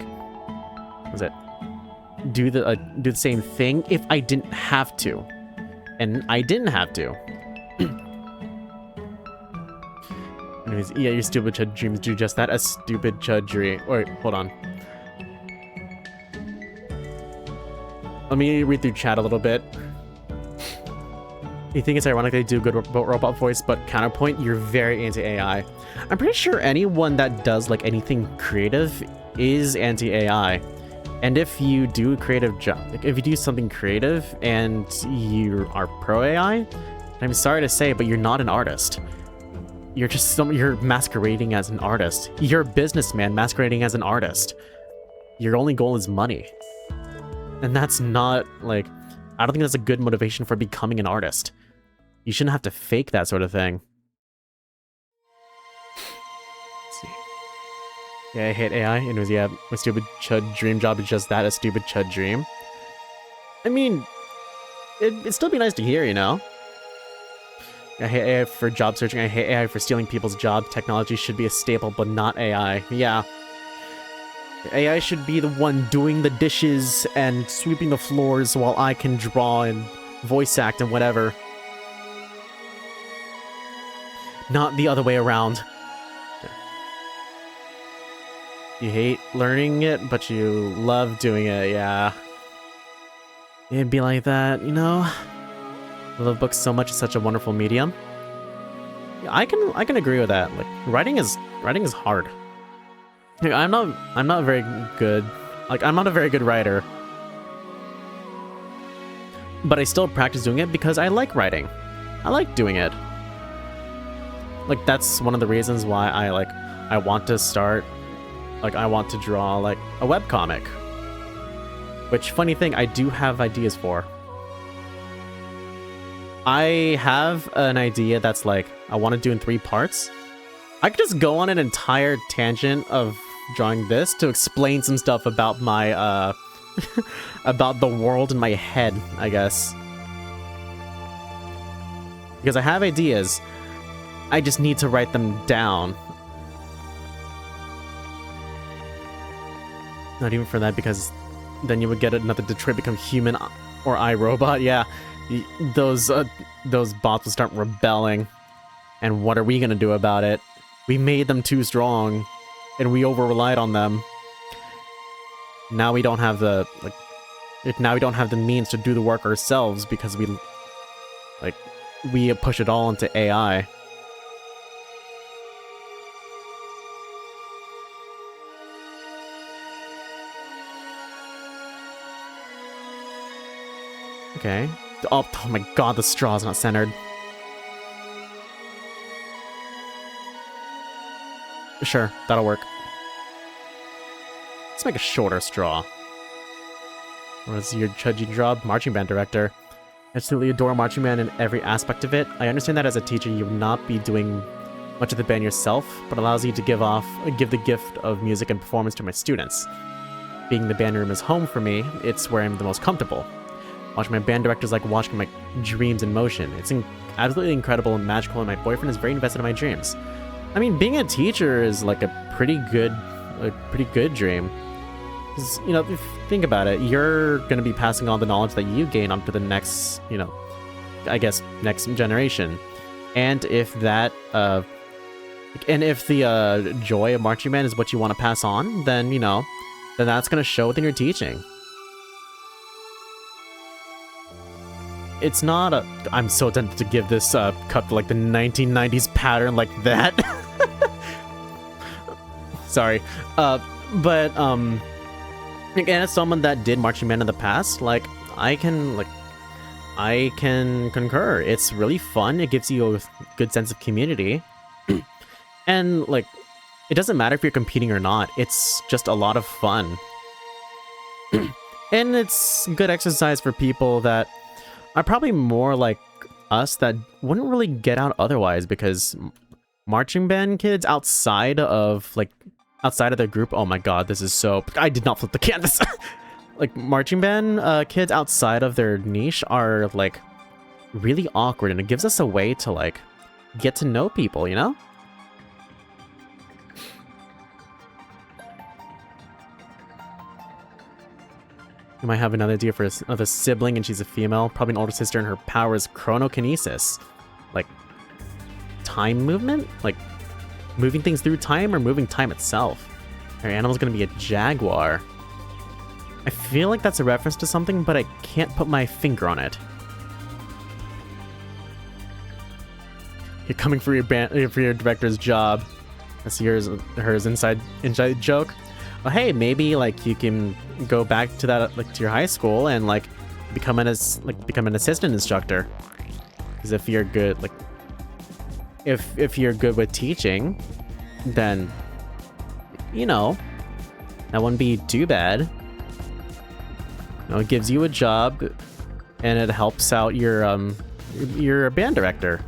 do the same thing if I didn't have to, and I didn't have to. Anyways, yeah, your stupid chud dreams do just that. A stupid chud dream. Wait, hold on. Let me read through chat a little bit. You think it's ironic they do good robot voice, but counterpoint, you're very anti-AI. I'm pretty sure anyone that does anything creative is anti-AI. And if you do a creative job, if you do something creative and you are pro-AI, I'm sorry to say, but you're not an artist. You're masquerading as an artist. You're a businessman masquerading as an artist. Your only goal is money. And that's not, I don't think that's a good motivation for becoming an artist. You shouldn't have to fake that sort of thing. Let's see. Yeah, I hate AI. Anyways, yeah, my stupid chud dream job is just that, a stupid chud dream. I mean, it'd still be nice to hear, you know? I hate AI for job searching. I hate AI for stealing people's jobs. Technology should be a staple, but not AI. Yeah. AI should be the one doing the dishes and sweeping the floors while I can draw and voice act and whatever. Not the other way around. You hate learning it, but you love doing it, yeah. It'd be like that, you know? I love books so much, it's such a wonderful medium. Yeah, I can agree with that. Writing is hard. I'm not very good. I'm not a very good writer. But I still practice doing it because I like writing. I like doing it. That's one of the reasons why I want to start, I want to draw, a webcomic. Which, funny thing, I do have ideas for. I have an idea that's like, I want to do in 3 parts. I could just go on an entire tangent of drawing this to explain some stuff about my, about the world in my head, I guess. Because I have ideas, I just need to write them down. Not even for that, because then you would get another Detroit Become Human or iRobot. Yeah, those bots will start rebelling. And what are we gonna do about it? We made them too strong, and we over-relied on them. Now we don't have the now we don't have the means to do the work ourselves because we push it all into AI. Okay. Oh my god, the straw's not centered. Sure, that'll work. Let's make a shorter straw. What's your judging job? Marching band director. I absolutely adore marching band in every aspect of it. I understand that as a teacher you would not be doing much of the band yourself, but allows you to give the gift of music and performance to my students. Being the band room is home for me, it's where I'm the most comfortable. Watching my band director is like watching my dreams in motion. It's absolutely incredible and magical, and my boyfriend is very invested in my dreams. I mean, being a teacher is like a pretty good dream. 'Cause, you know, if you think about it, you're going to be passing on the knowledge that you gain onto the next, you know, I guess, next generation. And if that, if the joy of marching band is what you want to pass on, then, you know, then that's going to show within your teaching. It's not a... I'm so tempted to give this cut like the 1990s pattern like that. Sorry. Again, as someone that did marching band in the past, I can concur. It's really fun. It gives you a good sense of community. And, it doesn't matter if you're competing or not. It's just a lot of fun. And it's good exercise for people that are probably more like us that wouldn't really get out otherwise, because marching band kids outside of their group, oh my god, this is so... I did not flip the canvas! Marching band kids outside of their niche are, really awkward, and it gives us a way to, get to know people, you know? You might have another idea for another sibling, and she's a female. Probably an older sister, and her power is chronokinesis. Time movement? Moving things through time, or moving time itself? Her animal's gonna be a jaguar. I feel like that's a reference to something, but I can't put my finger on it. You're coming for your director's job. That's hers inside joke. Well, hey, maybe you can go back to that to your high school and become an assistant instructor. Because if you're good if you're good with teaching, then you know that wouldn't be too bad. You know, it gives you a job, and it helps out your band director.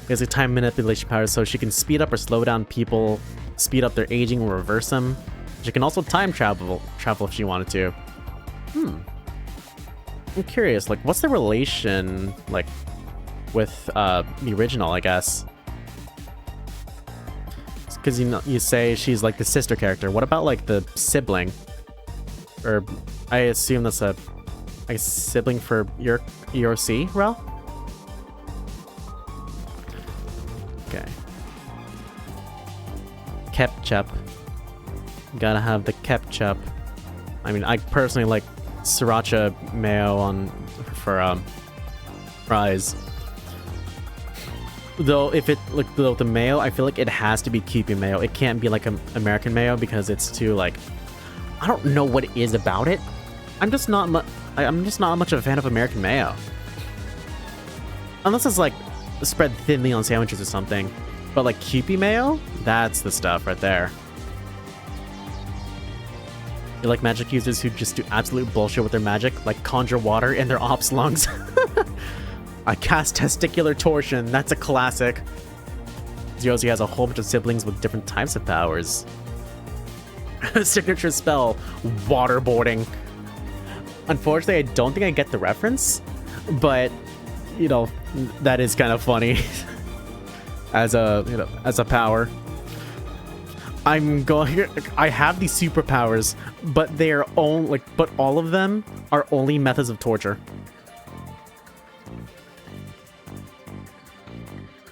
He has a time manipulation power, so she can speed up or slow down people, speed up their aging or reverse them. She can also time travel if she wanted to. I'm curious, what's the relation, with the original, I guess? Because you say she's the sister character. What about the sibling? Or I assume that's a sibling for your ERC, Rel? Okay. Ketchup. Gotta have the ketchup. I mean, I personally like sriracha mayo for fries. Though if it the mayo, I feel like it has to be Kewpie mayo. It can't be American mayo because it's too I don't know what it is about it. I'm just not much of a fan of American mayo. Unless it's spread thinly on sandwiches or something. But Kewpie mayo, that's the stuff right there. You like magic users who just do absolute bullshit with their magic, conjure water in their ops lungs. I cast Testicular Torsion. That's a classic. Zerozy has a whole bunch of siblings with different types of powers. Signature spell, waterboarding. Unfortunately, I don't think I get the reference, but you know, that is kind of funny as a power. I have these superpowers, but they are but all of them are only methods of torture.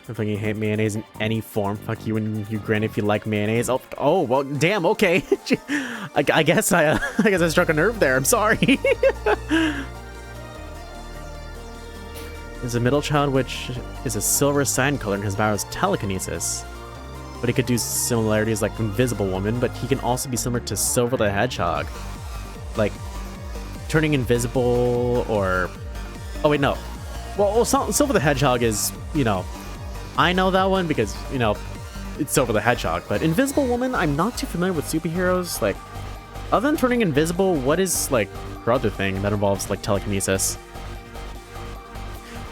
If you hate mayonnaise in any form, fuck you and you grin if you like mayonnaise. Oh well, damn. Okay, I guess I struck a nerve there. I'm sorry. There's a middle child which is a silver sign color and his power is telekinesis. But he could do similarities like Invisible Woman, but he can also be similar to Silver the Hedgehog. Like, turning invisible or... Oh wait, no. Well, Silver the Hedgehog is, you know... I know that one because, you know, it's Silver the Hedgehog. But Invisible Woman, I'm not too familiar with superheroes. Like, other than turning invisible, what is, like, her other thing that involves, like, telekinesis?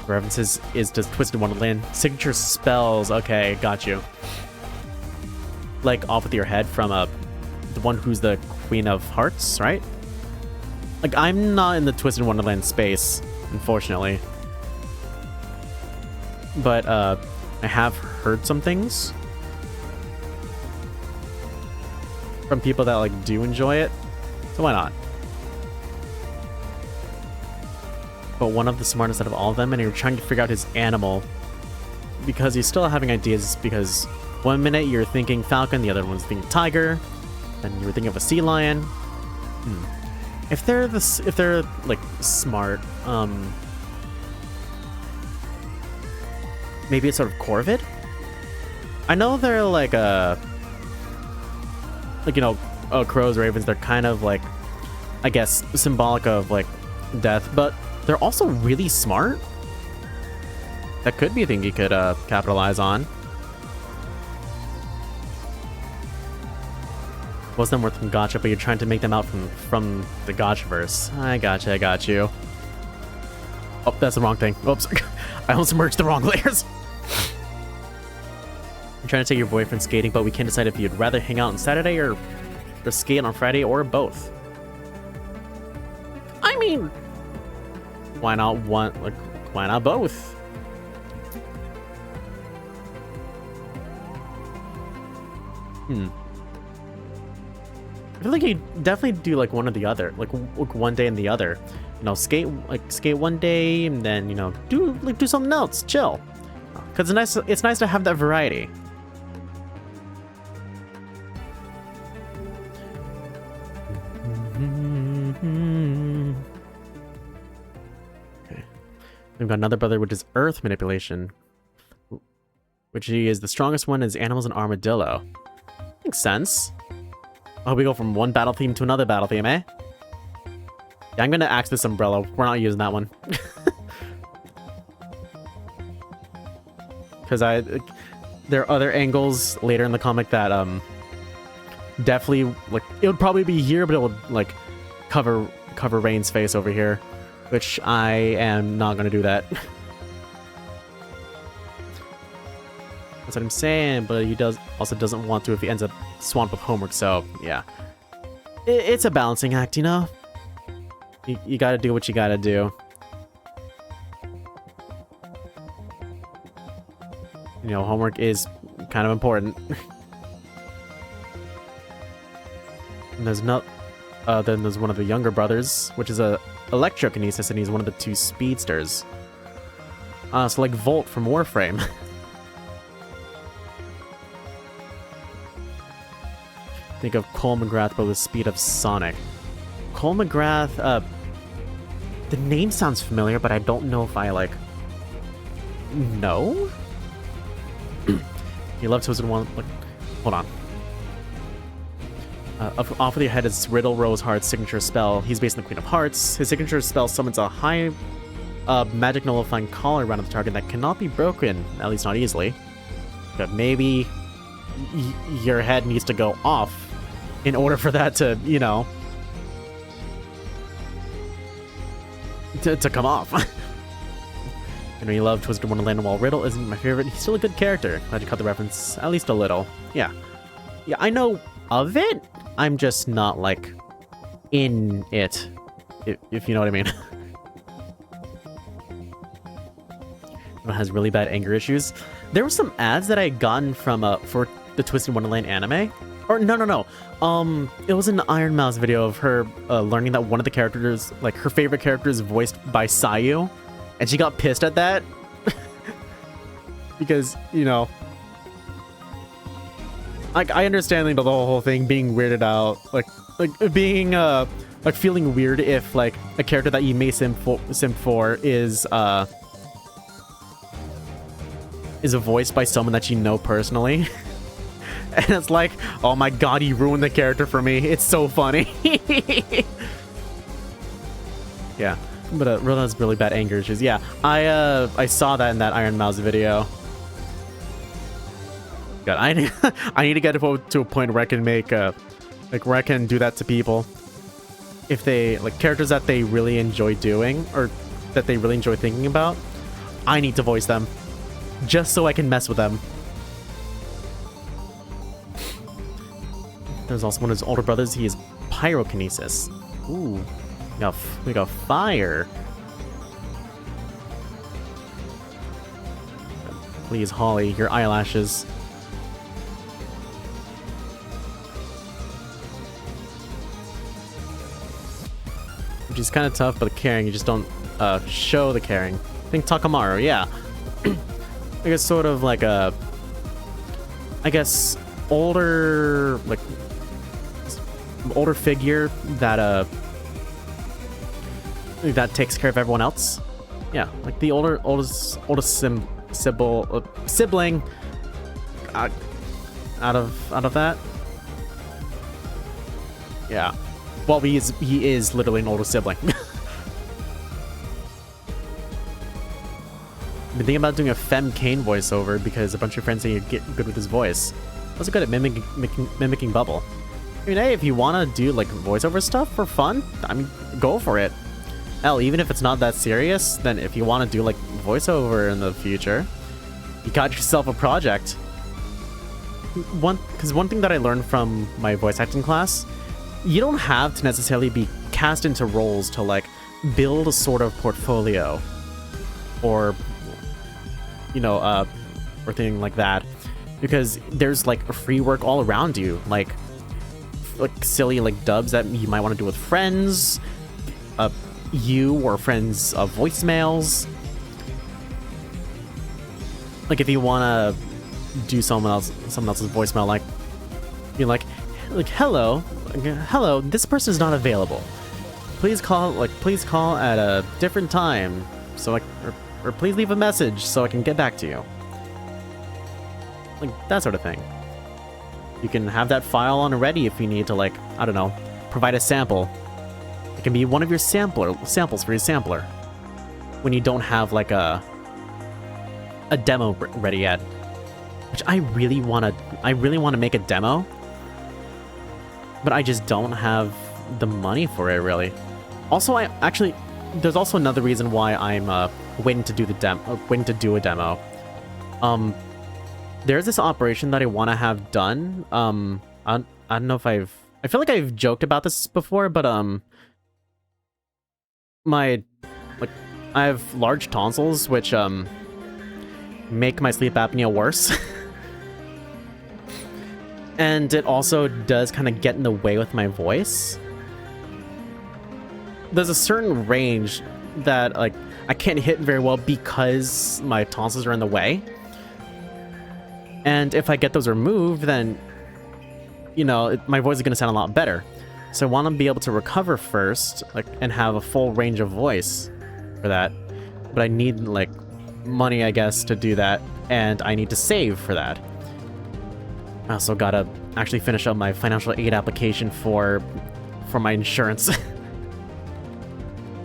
References is just Twisted Wonderland. Signature spells. Okay, got you. Like, off with your head from the one who's the Queen of Hearts, right? Like, I'm not in the Twisted Wonderland space, unfortunately. But, I have heard some things from people that, like, do enjoy it. So why not? But one of the smartest out of all of them, and you're trying to figure out his animal. Because he's still having ideas, because one minute you're thinking falcon, the other one's thinking tiger, and you were thinking of a sea lion. If they're like smart, maybe it's sort of corvid. I know they're like you know, crows, ravens. They're kind of like, I guess, symbolic of like death, but they're also really smart. That could be a thing you could capitalize on. Wasn't worth from Gotcha, but you're trying to make them out from the Gotchaverse. I gotcha, I got you. Oh, that's the wrong thing. Oops. I almost merged the wrong layers. I'm trying to take your boyfriend skating, but we can't decide if you'd rather hang out on Saturday or skate on Friday or both. I mean, why not one? Like, why not both? I feel like you definitely do like one or the other, like one day and the other. You know, skate one day and then, you know, do something else, chill. Cause it's nice to have that variety. Okay, we've got another brother, which is Earth manipulation, which he is the strongest one is animals and armadillo. Makes sense. Oh, we go from one battle theme to another battle theme, eh? Yeah, I'm gonna axe this umbrella. We're not using that one. Because there are other angles later in the comic that definitely, like, it would probably be here, but it would like cover Rain's face over here, which I am not gonna do that. That's what I'm saying, but he also doesn't want to if he ends up swamped with homework, so yeah. It's a balancing act, you know? You gotta do what you gotta do. You know, homework is kind of important. And there's then there's one of the younger brothers, which is a electrokinesis, and he's one of the two speedsters. So like Volt from Warframe. Think of Cole McGrath, but with the speed of Sonic. Cole McGrath, the name sounds familiar, but I don't know if I, like, know? He loves Twisted One. Like, hold on. Off of your head is Riddle Rose Heart's signature spell. He's based on the Queen of Hearts. His signature spell summons a high magic nullifying collar around the target that cannot be broken, at least not easily. But maybe your head needs to go off in order for that to, you know, to come off. You know, you love Twisted Wonderland, and while Riddle isn't my favorite, he's still a good character. Glad you caught the reference, at least a little. Yeah. Yeah, I know of it. I'm just not, like, in it, if you know what I mean. It has really bad anger issues. There were some ads that I had gotten from, for the Twisted Wonderland anime. Or, no. It was an Iron Mouse video of her learning that one of the characters, like, her favorite character is voiced by Sayu. And she got pissed at that. Because, you know, like, I understand, like, the whole thing, being weirded out, like being, like, feeling weird if, like, a character that you may simp for is voiced by someone that you know personally. And it's like, oh my god, you ruined the character for me. It's so funny. Yeah. But Riddle has really bad anger issues. Yeah, I saw that in that Iron Mouse video. God, I need to get to a point where I can make like where I can do that to people. If they like characters that they really enjoy doing or that they really enjoy thinking about, I need to voice them just so I can mess with them. There's also one of his older brothers. He is pyrokinesis. Ooh. We got fire. Please, Holly, your eyelashes. Which is kind of tough, but the caring, you just don't show the caring. I think Takamaru, yeah. I guess sort of like a... I guess older, like... older figure that, that takes care of everyone else. Yeah, like the oldest sibling out of that. Yeah. Well, he is literally an older sibling. Been thinking about doing a Fem Kane voiceover because a bunch of friends say you get good with his voice. Also good at mimicking Bubble. I mean, hey, if you want to do like voiceover stuff for fun, I mean, go for it. Hell, even if it's not that serious, then if you want to do like voiceover in the future, you got yourself a project. Because one thing that I learned from my voice acting class, you don't have to necessarily be cast into roles to like build a sort of portfolio or, you know, or thing like that, because there's like free work all around you, like silly like dubs that you might want to do with friends, you or friends' voicemails. Like if you want to do someone else's voicemail, like you're like hello, this person is not available. Please call at a different time, so or please leave a message so I can get back to you. Like that sort of thing. You can have that file on ready if you need to, like, I don't know, provide a sample. It can be one of your samples for your sampler when you don't have like a demo ready yet. Which I really want to make a demo, but I just don't have the money for it really. Also, there's also another reason why I'm waiting to do a demo. There's this operation that I want to have done. I don't know if I feel like I've joked about this before, but I have large tonsils, which make my sleep apnea worse. And it also does kind of get in the way with my voice. There's a certain range that like I can't hit very well because my tonsils are in the way. And if I get those removed, then, you know, my voice is going to sound a lot better. So I want to be able to recover first, like, and have a full range of voice for that. But I need, like, money, I guess, to do that, and I need to save for that. I also gotta actually finish up my financial aid application for my insurance.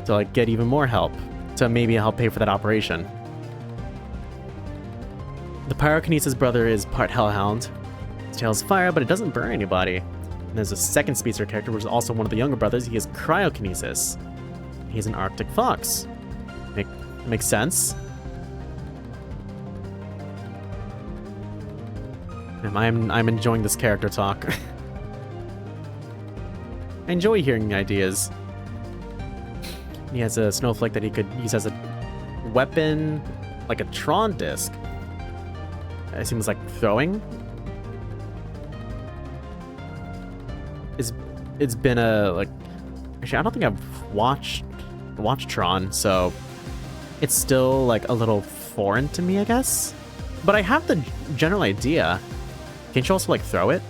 To, like, get even more help. To maybe help pay for that operation. The pyrokinesis brother is part hellhound. His tail is fire, but it doesn't burn anybody. And there's a second speedster character, which is also one of the younger brothers. He is cryokinesis. He's an Arctic fox. Makes sense. I'm enjoying this character talk. I enjoy hearing ideas. He has a snowflake that he could use as a weapon, like a Tron disc. It seems like throwing. It's been a like. Actually, I don't think I've watched Tron, so it's still like a little foreign to me, I guess. But I have the general idea. Can't you also like throw it?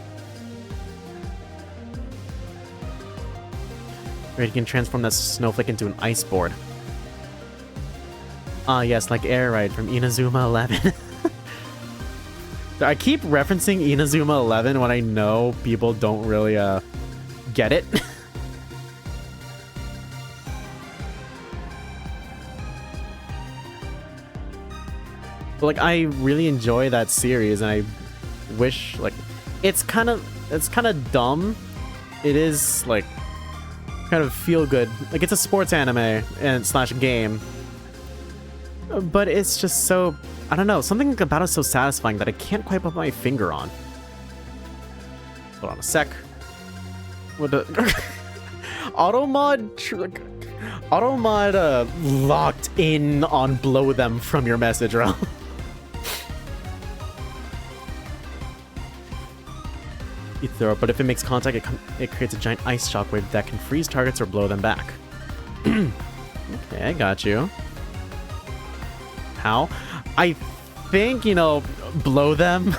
Or you can transform that snowflake into an ice board. Ah, yes, like Air Ride from Inazuma 11. I keep referencing Inazuma 11 when I know people don't really get it. But, like, I really enjoy that series, and I wish, like, it's kind of dumb. It is like kind of feel good. Like, it's a sports anime and slash game, but it's just so, I don't know, something about it is so satisfying that I can't quite put my finger on. Hold on a sec. What the Automod locked in on blow them from your message realm. You throw it, but if it makes contact, it creates a giant ice shockwave that can freeze targets or blow them back. Okay, I got you. How? I think, you know, blow them.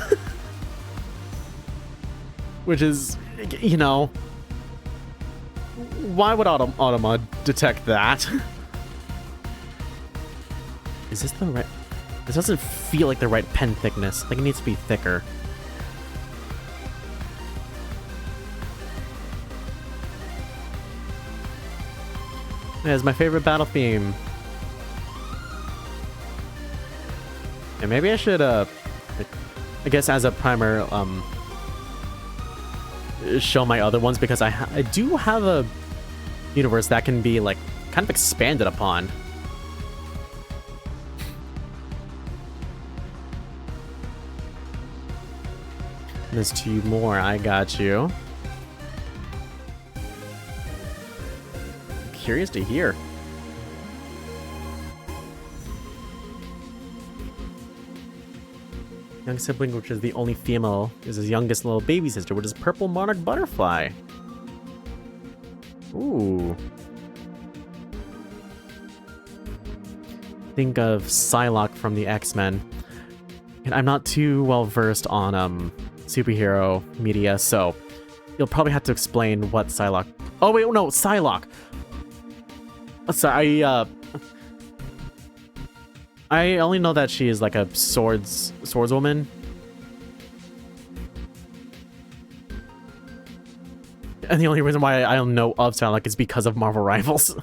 Which is, you know, why would Automod detect that? Is this the right... This doesn't feel like the right pen thickness. Like, it needs to be thicker. It's my favorite battle theme. And maybe I should, I guess as a primer, show my other ones, because I do have a universe that can be, like, kind of expanded upon. There's 2 more, I got you. Curious to hear. Young sibling, which is the only female, is his youngest little baby sister, which is Purple Monarch Butterfly. Ooh. Think of Psylocke from the X-Men. And I'm not too well versed on superhero media, so you'll probably have to explain what Psylocke... Oh wait, no, Psylocke! Sorry, I only know that she is like a swordswoman. And the only reason why I don't know of Psylocke is because of Marvel Rivals.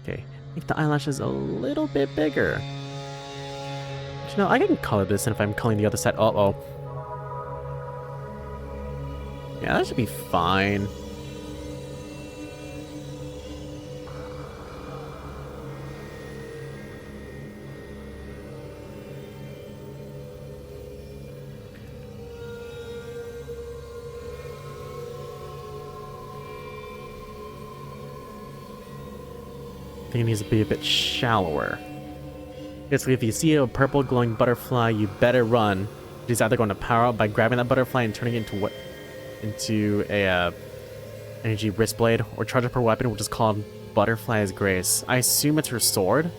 Okay, make the eyelashes a little bit bigger. But, you know, I can color this, and if I'm coloring the other side... Uh-oh. Yeah, that should be fine. I think it needs to be a bit shallower. Basically, if you see a purple glowing butterfly, you better run. It's either going to power up by grabbing that butterfly and turning it into a energy wrist blade, or charge up her weapon, which is called Butterfly's Grace. I assume it's her sword.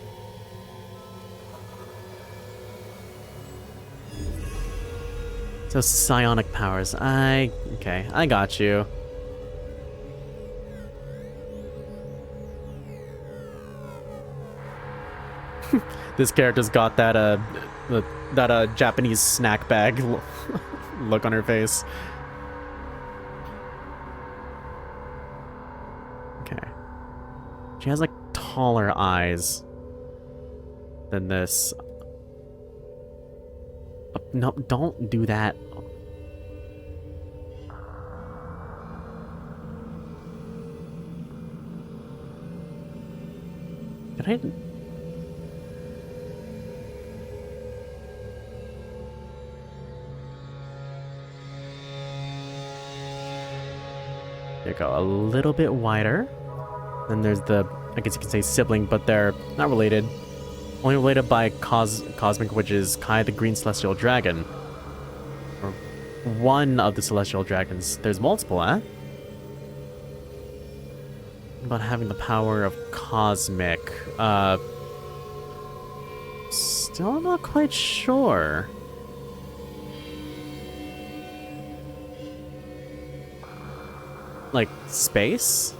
So psionic powers. Okay, I got you. This character's got that Japanese snack bag look on her face. Okay. She has like taller eyes than this. No, don't do that. Did I... There you go, a little bit wider. Then there's the, I guess you can say sibling, but they're not related. Only related by Cosmic, which is Kai the Green Celestial Dragon. Or one of the Celestial Dragons. There's multiple, eh? About having the power of Cosmic. Still not quite sure. Like, space?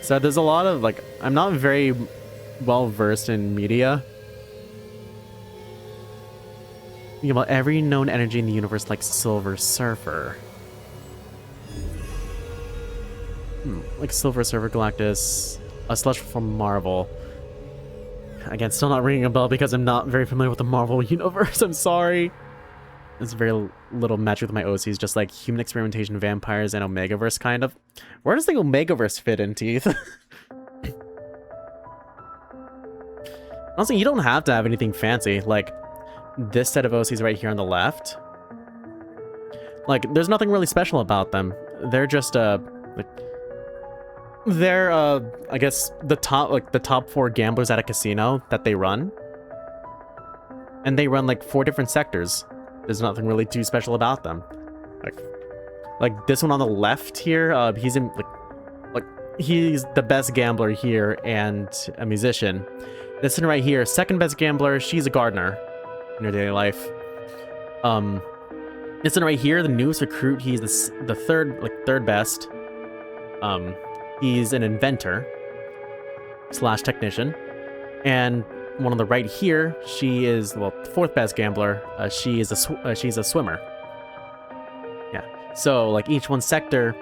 So there's a lot of, like, I'm not very well versed in media. Think about every known energy in the universe like Silver Surfer. Like Silver Surfer, Galactus, a Celestial from Marvel. Again, still not ringing a bell because I'm not very familiar with the Marvel universe. I'm sorry. It's very little match with my OCs, just like human experimentation, vampires, and Omegaverse, kind of. Where does the Omegaverse fit in, Teeth? Honestly, you don't have to have anything fancy. Like, this set of OCs right here on the left. Like, there's nothing really special about them. They're just, like... They're, I guess, the top 4 gamblers at a casino that they run. And they run, like, 4 different sectors. There's nothing really too special about them. Like this one on the left here, he's in, like, he's the best gambler here and a musician. This one right here, second best gambler, she's a gardener in her daily life. This one right here, the newest recruit, he's the third best. He's an inventor / technician. And one on the right here, she is, well, the 4th best gambler. She's a swimmer. Yeah. So like each one sector,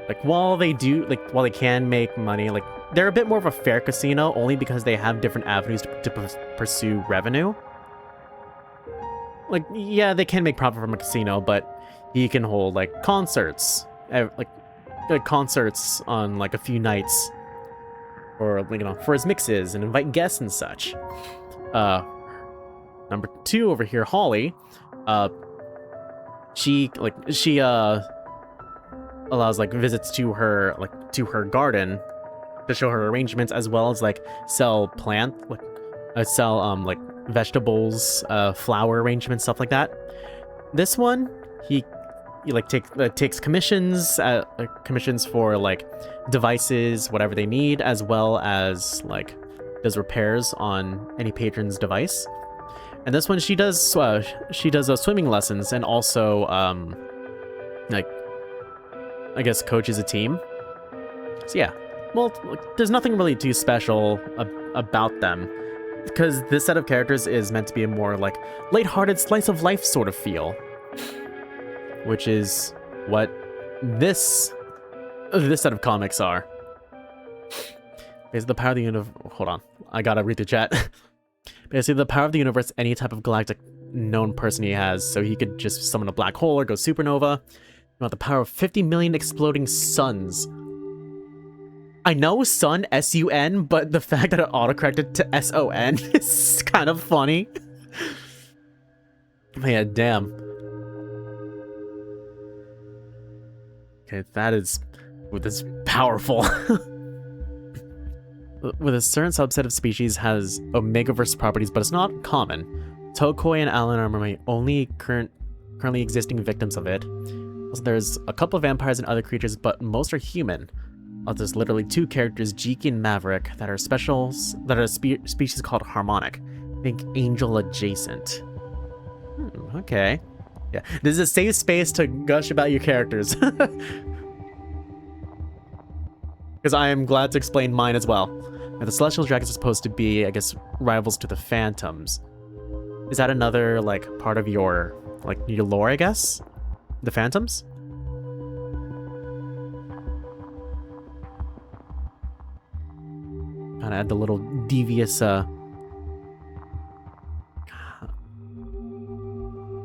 like while they can make money, like they're a bit more of a fair casino only because they have different avenues to pursue revenue. Like, yeah, they can make profit from a casino, but he can hold like concerts, like concerts on like a few nights. Or, you know, for his mixes and invite guests and such. Number 2 over here, Holly. She allows like visits to her garden to show her arrangements, as well as like sell vegetables, flower arrangements, stuff like that. This one, he like takes commissions for like devices, whatever they need, as well as like does repairs on any patron's device. And this one, she does swimming lessons and also like I guess coaches a team. So yeah, well, there's nothing really too special about them because this set of characters is meant to be a more like lighthearted slice of life sort of feel. Which is what this set of comics are. Basically, the power of the universe. Hold on, I gotta read the chat. Basically, the power of the universe, any type of galactic known person he has, so he could just summon a black hole or go supernova. About the power of 50 million exploding suns. I know sun, S-U-N, but the fact that it autocorrected to S-O-N is kind of funny. Man, damn. Okay, this is powerful. With a certain subset of species has Omegaverse properties, but it's not common. Tokoi and Alan are my only currently existing victims of it. Also, there's a couple of vampires and other creatures, but most are human. There's literally 2 characters, Jeeki and Maverick, that are species called harmonic. Think angel adjacent. Okay. Yeah, this is a safe space to gush about your characters. Because I am glad to explain mine as well. Now, the Celestial Dragons are supposed to be, I guess, rivals to the Phantoms. Is that another, like, part of your lore, I guess? The Phantoms? Kind of add the little devious,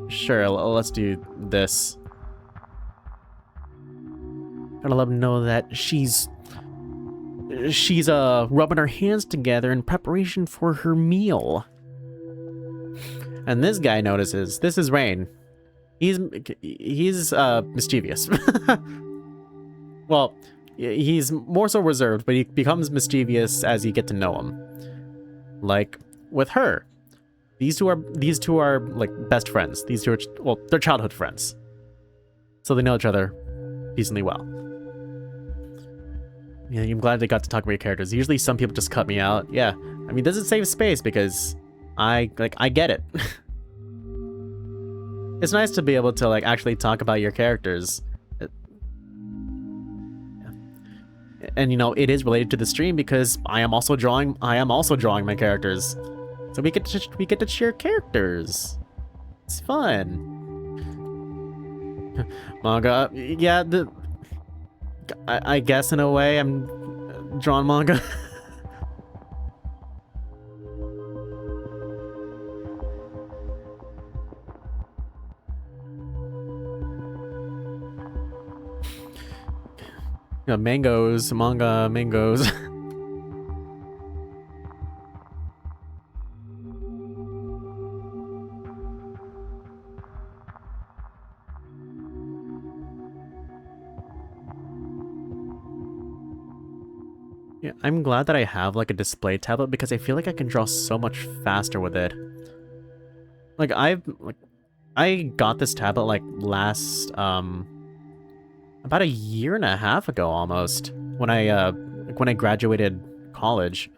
Sure, let's do this. Gotta let them know that she's rubbing her hands together in preparation for her meal. And this guy notices, this is Rain. He's mischievous. Well, he's more so reserved, but he becomes mischievous as you get to know him. Like with her, these two are like best friends. These two are, well, they're childhood friends, so they know each other decently well. Yeah, I'm glad they got to talk about your characters. Usually, some people just cut me out. Yeah, I mean, this is safe space because I get it. It's nice to be able to like actually talk about your characters. And you know, it is related to the stream because I am also drawing my characters. So we get to share characters. It's fun. Manga, yeah, I guess in a way I'm drawing manga. You know, mangoes, manga, mangoes. Yeah, I'm glad that I have like a display tablet because I feel like I can draw so much faster with it. Like I got this tablet like last about a year and a half ago almost when I graduated college.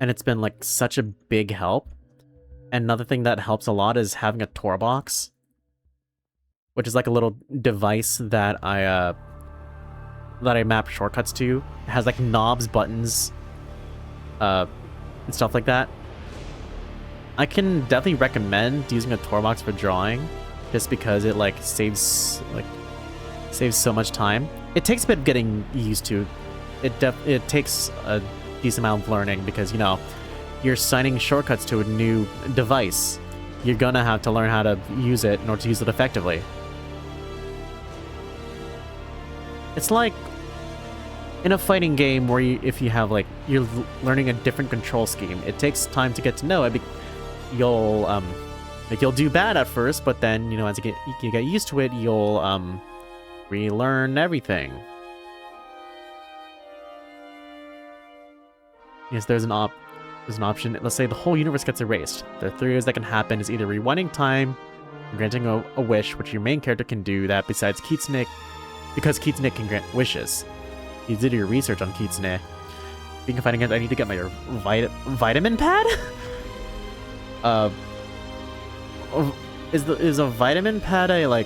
And it's been like such a big help. And another thing that helps a lot is having a Tor box, which is like a little device that I map shortcuts to. It has like knobs, buttons, and stuff like that. I can definitely recommend using a Tor box for drawing, just because it like saves so much time. It takes a bit of getting used to. It takes a decent amount of learning because, you know, you're signing shortcuts to a new device. You're gonna have to learn how to use it in order to use it effectively. It's like in a fighting game where if you have like, you're learning a different control scheme, it takes time to get to know it. You'll do bad at first, but then, you know, as you get used to it, you'll relearn everything. Yes, there's an option. Let's say the whole universe gets erased. There are three ways that can happen: is either rewinding time, or granting a wish, which your main character can do that besides Kitsune, because Kitsune can grant wishes. You did your research on Kitsune. Being a fighting against, I need to get my vitamin pad? Is a vitamin pad a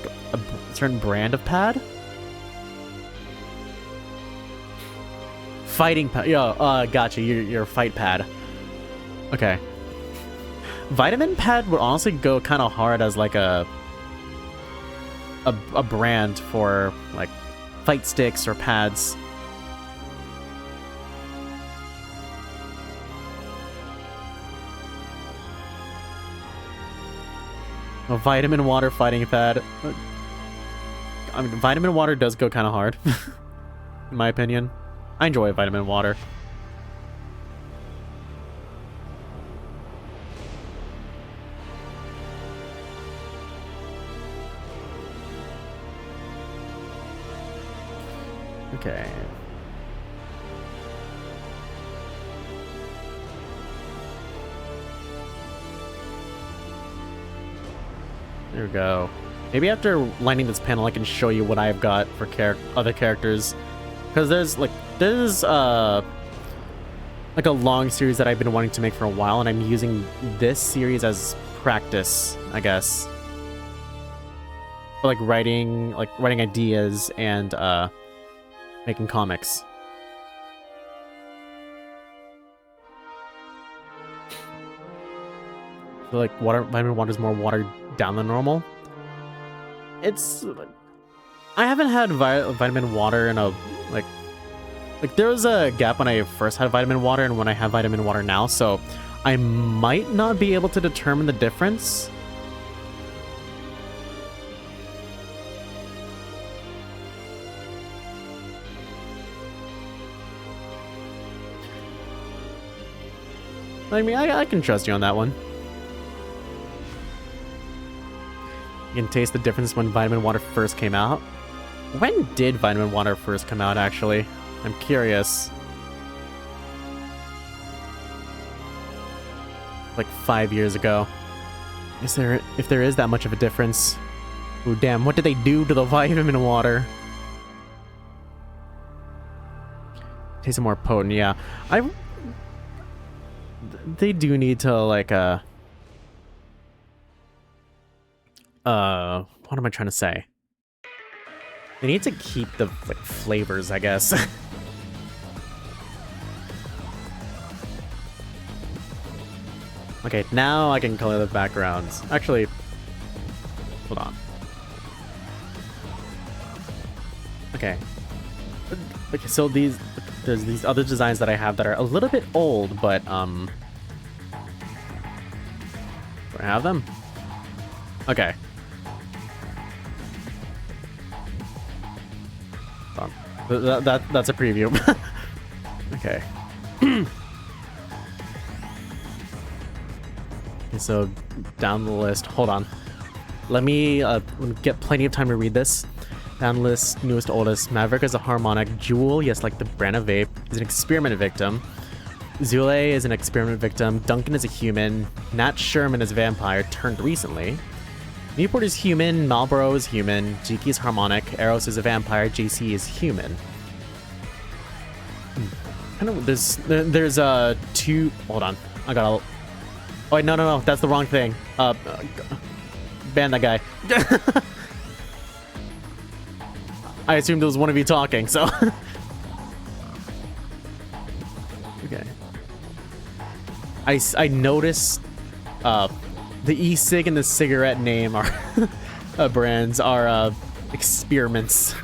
certain brand of pad? Fighting pad. Yo, gotcha. Your fight pad. Okay. Vitamin pad would honestly go kind of hard as like a brand for like fight sticks or pads. A vitamin water fighting pad. I mean, vitamin water does go kind of hard, in my opinion. I enjoy vitamin water. Okay. There we go. Maybe after lining this panel, I can show you what I've got for other characters. Because there's like a long series that I've been wanting to make for a while, and I'm using this series as practice, I guess. For like writing ideas and making comics. I feel like vitamin water is more watered down than normal. I haven't had vitamin water in a like there was a gap when I first had vitamin water and when I have vitamin water now, so I might not be able to determine the difference. I mean, I can trust you on that one. You can taste the difference when vitamin water first came out. When did vitamin water first come out, actually? I'm curious. Like 5 years ago. If there is that much of a difference. Ooh, damn, what did they do to the vitamin water? Tastes more potent, yeah. They do need to, like, what am I trying to say? They need to keep the, like, flavors, I guess. Okay, now I can color the backgrounds. Actually, hold on. Okay. Okay, so there's these other designs that I have that are a little bit old, but, do I have them? Okay. Hold on. That's a preview. Okay. Okay, so down the list, hold on. Let me get plenty of time to read this. Down the list, newest to oldest. Maverick is a harmonic. Jewel, yes, like the brand of vape, is an experiment victim. Zule is an experiment victim. Duncan is a human. Nat Sherman is a vampire, turned recently. Newport is human. Marlboro is human. Jiki is harmonic. Eros is a vampire. JC is human. Kind of, there's two. Hold on, I gotta. Oh wait, no, that's the wrong thing. Ban that guy. I assumed it was one of you talking, so. Okay. I noticed the e-cig and the cigarette name are brands are experiments.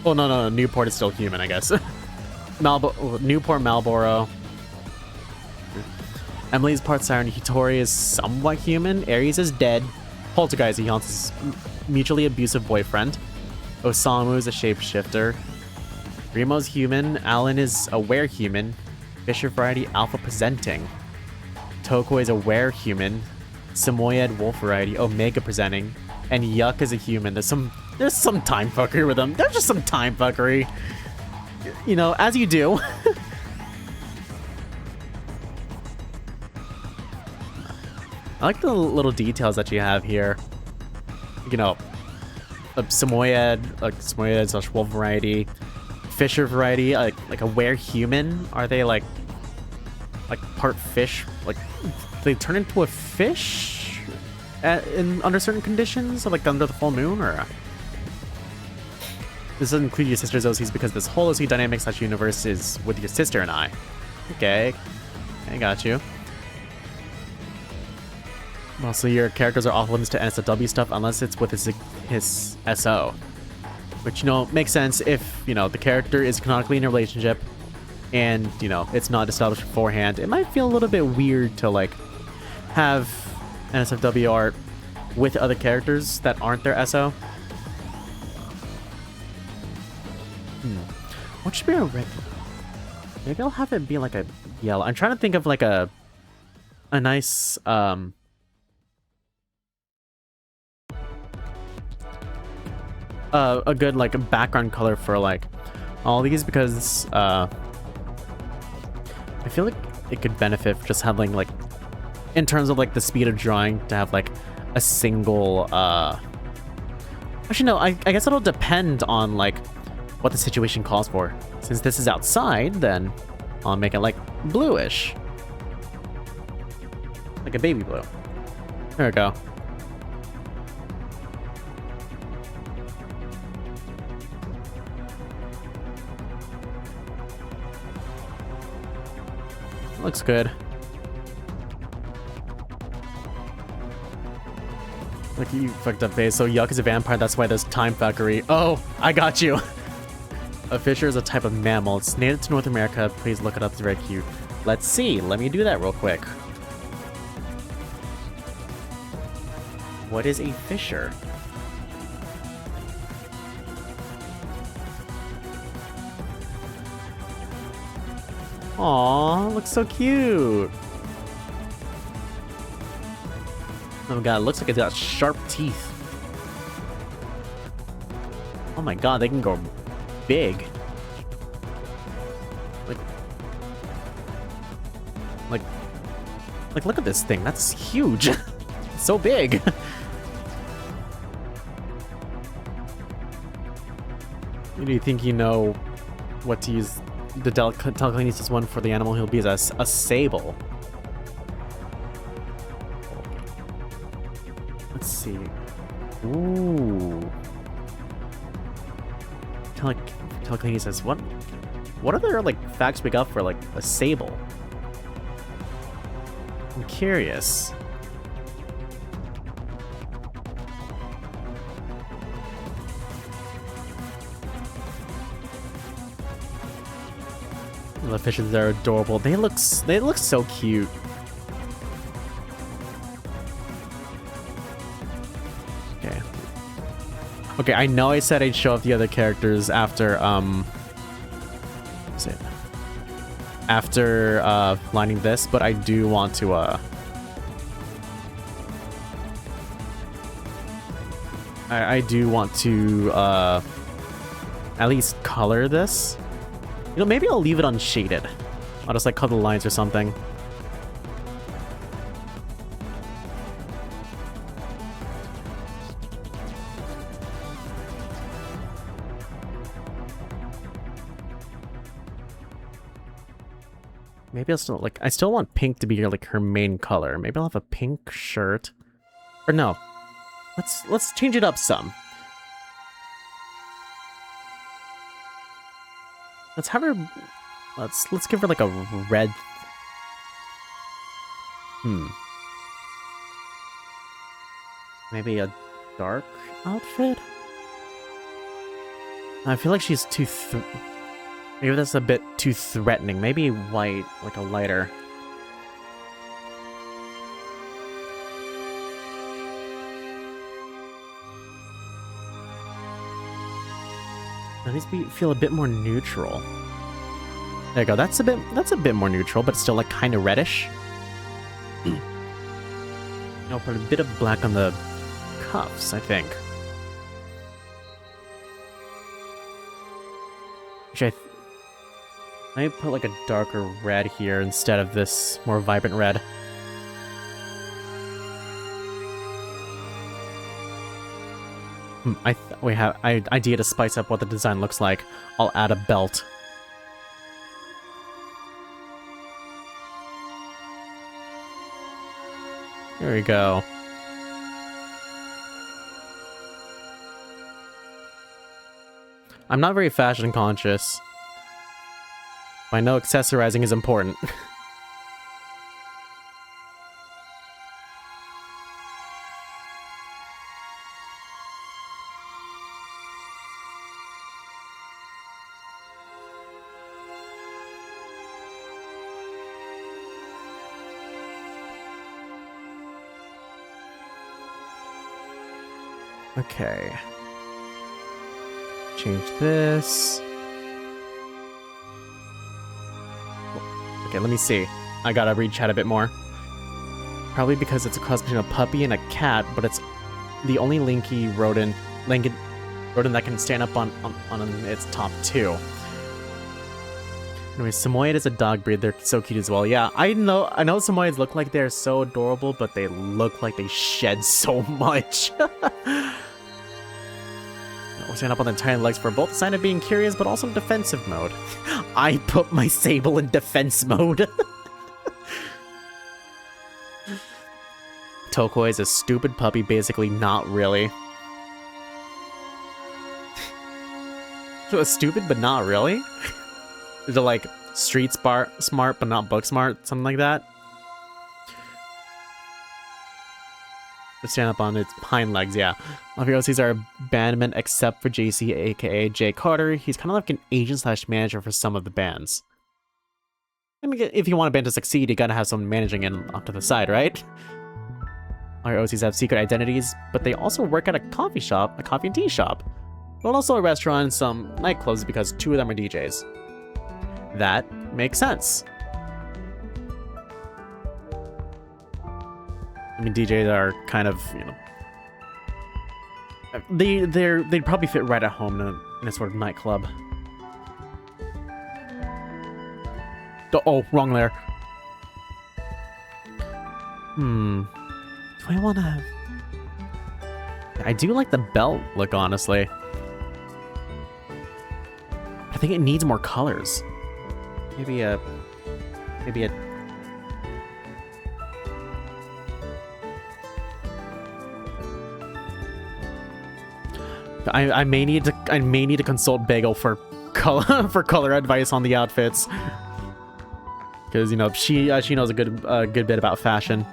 Oh no, Newport is still human, I guess. Newport Marlboro. Emily's part siren. Hitori is somewhat human. Aries is dead. Poltergeist, Eonce's mutually abusive boyfriend. Osamu is a shapeshifter. Remo's human. Alan is a were-human. Fisher variety alpha presenting. Toko is a were-human. Samoyed wolf variety omega presenting. And Yuck is a human. There's some time fuckery with them. There's just some time fuckery. You know, as you do. I like the little details that you have here. You know, Samoyed, like Samoyed / wolf variety, Fisher variety, like a were-human. Are they like part fish? Like they turn into a fish under certain conditions, like under the full moon, or? This doesn't include your sister's OCs because this whole OC dynamic / universe is with your sister and I. Okay, I got you. Mostly your characters are off limits to NSFW stuff unless it's with his SO. Which, you know, makes sense if, you know, the character is canonically in a relationship and, you know, it's not established beforehand. It might feel a little bit weird to, like, have NSFW art with other characters that aren't their SO. What should be a regular? Maybe I'll have it be like a yellow. I'm trying to think of like a nice a good like background color for like all these, because I feel like it could benefit just having like, in terms of like the speed of drawing, to have like a single actually no, I guess it'll depend on like what the situation calls for. Since this is outside, then I'll make it like bluish. Like a baby blue. There we go. Looks good. Like you fucked up face. So Yuck is a vampire, that's why there's time fuckery. Oh, I got you. A fisher is a type of mammal. It's native to North America. Please look it up. It's very cute. Let's see. Let me do that real quick. What is a fisher? Aww, looks so cute. Oh god, it looks like it's got sharp teeth. Oh my god, they can go big. Like, look at this thing. That's huge. It's so big. Do you think you know what to use the telekinesis one for the animal he'll be as a sable? Let's see. Ooh. Telekinesis. What other like facts we got for like a sable? I'm curious. The fishes are adorable. They look so cute. Okay. Okay, I know I said I'd show off the other characters after what's it? After lining this, but I do want to I do want to at least color this. You know, maybe I'll leave it unshaded. I'll just like cut the lines or something. Maybe I'll still like, I still want pink to be like her main color. Maybe I'll have a pink shirt. Or no. Let's change it up some. Let's have her, let's give her like a red. Maybe a dark outfit? I feel like she's too maybe that's a bit too threatening. Maybe white, like a lighter. At least feel a bit more neutral. There you go. That's a bit more neutral, but still like kind of reddish. I'll put a bit of black on the cuffs, I think. Which I might put like a darker red here instead of this more vibrant red. We have idea to spice up what the design looks like. I'll add a belt. There we go. I'm not very fashion conscious. I know accessorizing is important. Okay. Change this. Okay, let me see. I gotta read chat a bit more. Probably because it's a cross between a puppy and a cat, but it's the only Linky rodent that can stand up on its top two. Anyway, Samoyed is a dog breed. They're so cute as well. Yeah, I know Samoyeds look like they're so adorable, but they look like they shed so much. We'll stand up on their tiny legs for both a sign of being curious, but also in defensive mode. I put my sable in defense mode. Tokoi is a stupid puppy, basically not really. So it's stupid, but not really? Is it like street smart, but not book smart? Something like that? To stand up on its hind legs, yeah. Mafiosis are bandmen except for JC, aka Jay Carter. He's kind of like an agent slash manager for some of the bands. I mean, if you want a band to succeed, you gotta have someone managing it off to the side, right? Our OCs have secret identities, but they also work at a coffee shop, a coffee and tea shop. But also a restaurant and some nightclubs because 2 of them are DJs. That makes sense. I mean, DJs are kind of, you know, they'd probably fit right at home in a sort of nightclub. Oh, wrong layer. Do I want to have... I do like the belt look, honestly. I think it needs more colors. Maybe a... I may need to consult Bagel for color advice on the outfits. Because, you know, she knows a good bit about fashion.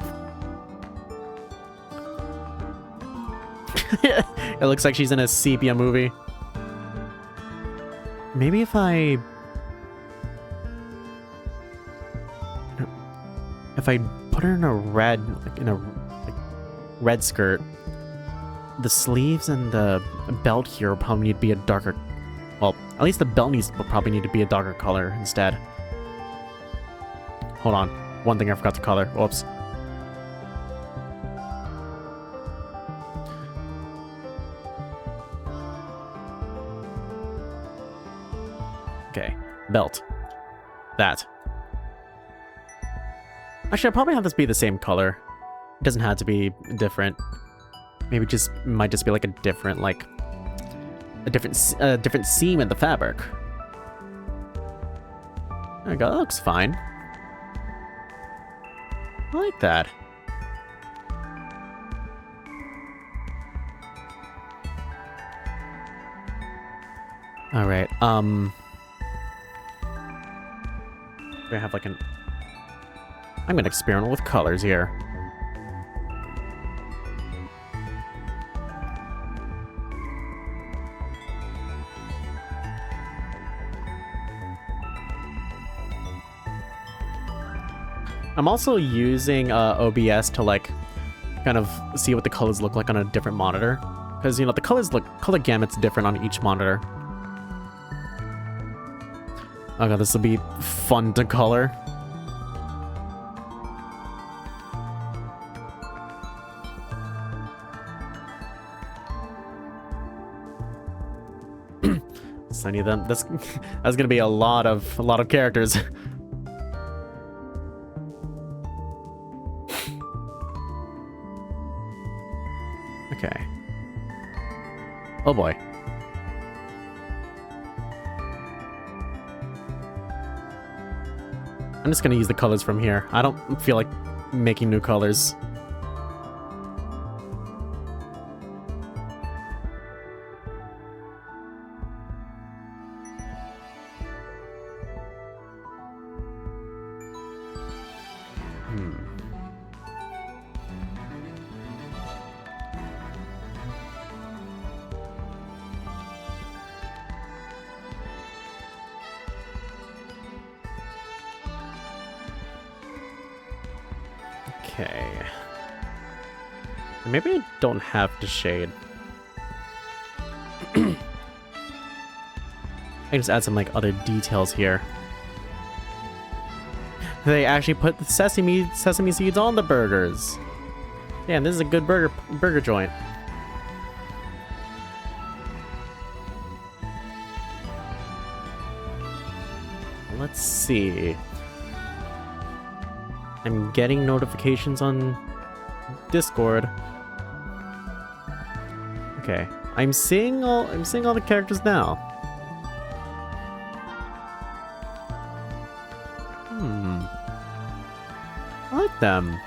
It looks like she's in a sepia movie. Maybe if I put her in a red, red skirt, the sleeves and the belt here will probably need to be a darker. Well, at least the belt will probably need to be a darker color instead. Hold on. One thing I forgot to color. Whoops. Okay. Belt. That. Actually, I'll probably have this be the same color. It doesn't have to be different. Maybe might just be like a different different seam in the fabric. There we go. That looks fine. I like that. All right. We have like I'm gonna experiment with colors here. I'm also using OBS to like kind of see what the colors look like on a different monitor, because you know the color gamut's different on each monitor. Oh god, this will be fun to color. So I need them. That's gonna be a lot of characters. Okay. Oh boy. I'm just gonna use the colors from here. I don't feel like making new colors. Okay. Maybe I don't have to shade. I just add some like other details here. They actually put the sesame seeds on the burgers. Yeah, this is a good burger joint. Let's see. I'm getting notifications on Discord. Okay, I'm seeing all the characters now. I like them.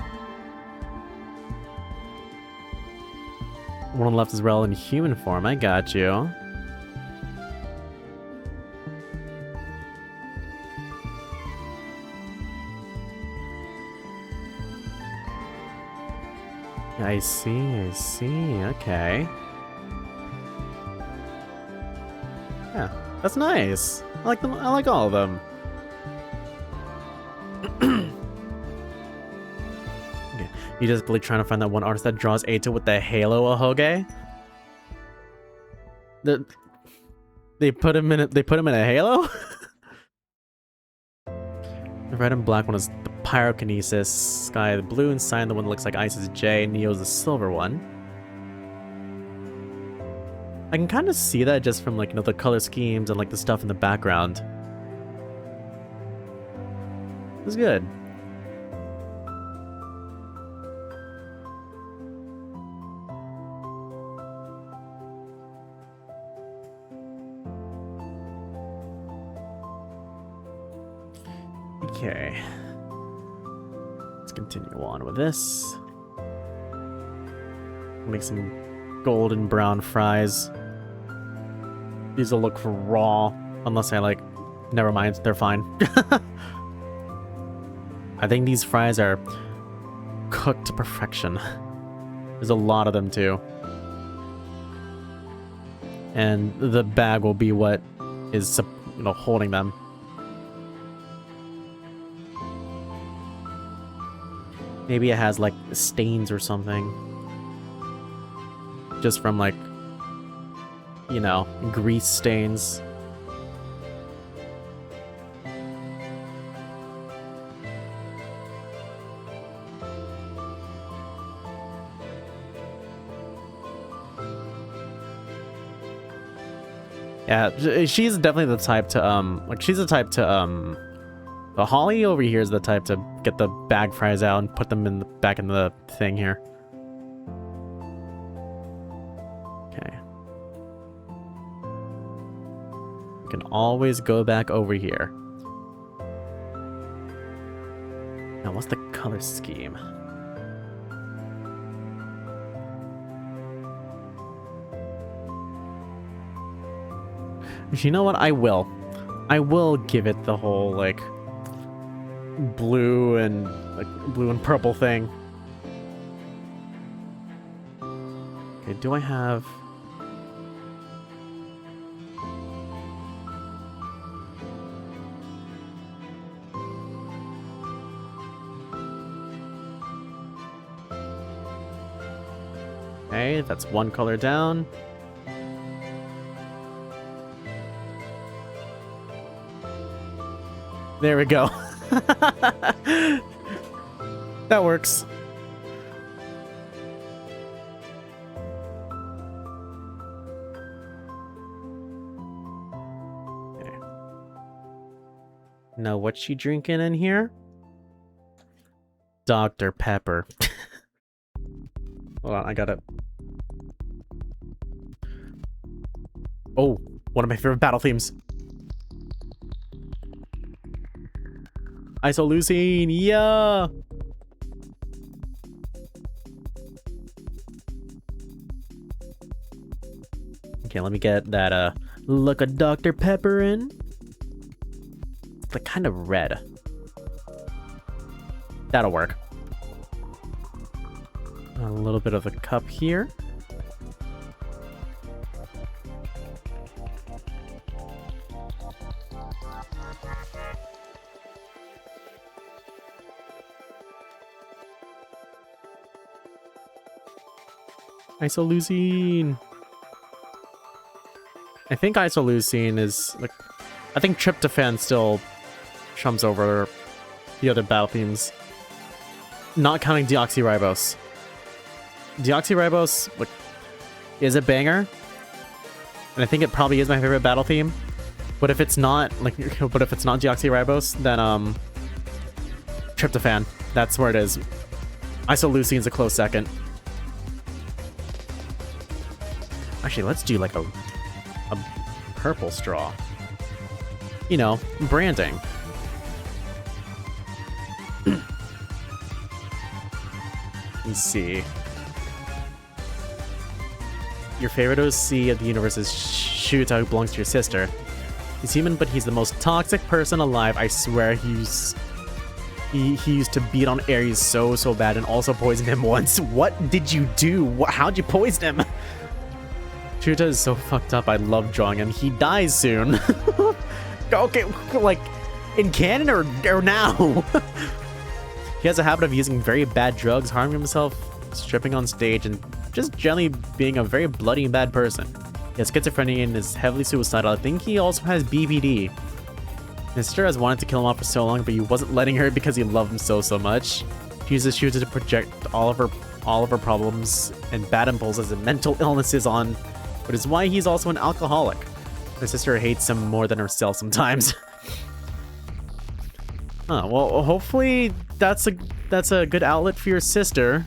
One on the left is Rel in human form. I got you. I see, okay. Yeah, that's nice. I like them, I like all of them. Okay. You just really trying to find that one artist that draws Eita with the halo ahoge? They put him in a halo? The red and black one is the pyrokinesis. Sky the blue, and Cyan the one that looks like ice is J, Neo's the silver one. I can kind of see that just from like, you know, the color schemes and like the stuff in the background. It's good. Okay. Let's continue on with this. Make some golden brown fries. These will look raw, unless I like... Never mind, they're fine. I think these fries are cooked to perfection. There's a lot of them too. And the bag will be what is, you know, holding them. Maybe it has like stains or something. Just from like, you know, grease stains. Yeah, she's definitely the type to, like, she's the type to, the Holly over here is the type to get the bag fries out and put them in back in the thing here. Okay. We can always go back over here. Now, what's the color scheme? You know what? I will give it the whole, like, blue and purple thing. Okay, do I have... Okay, that's one color down. There we go. That works. Okay. Now, what's she drinking in here? Dr. Pepper. Hold on, I got it. Oh, one of my favorite battle themes. Isoleucine, yeah! Okay, let me get that, look of Dr. Pepper in. It's like kind of red. That'll work. A little bit of the cup here. Isoleucine. I think isoleucine is like, I think tryptophan still trumps over the other battle themes. Not counting deoxyribose. Deoxyribose, like, is a banger, and I think it probably is my favorite battle theme. But if it's not, like, but if it's not deoxyribose, then tryptophan. That's where it is. Isoleucine's a close second. Actually, let's do like a purple straw. You know, branding. Let me see. Your favorite OC of the universe is Shuta, who belongs to your sister. He's human, but he's the most toxic person alive. I swear he used to beat on Ares so bad and also poisoned him once. What did you do? How'd you poison him? Shuta is so fucked up. I love drawing him. He dies soon. Okay, like, in canon or now? He has a habit of using very bad drugs, harming himself, stripping on stage, and just generally being a very bloody and bad person. He has schizophrenia and is heavily suicidal. I think he also has BPD. His sister has wanted to kill him off for so long, but he wasn't letting her because he loved him so much. She uses Shuja to project all of her problems and bad impulses and mental illnesses on, which is why he's also an alcoholic. His sister hates him more than herself sometimes. Well, hopefully that's a good outlet for your sister.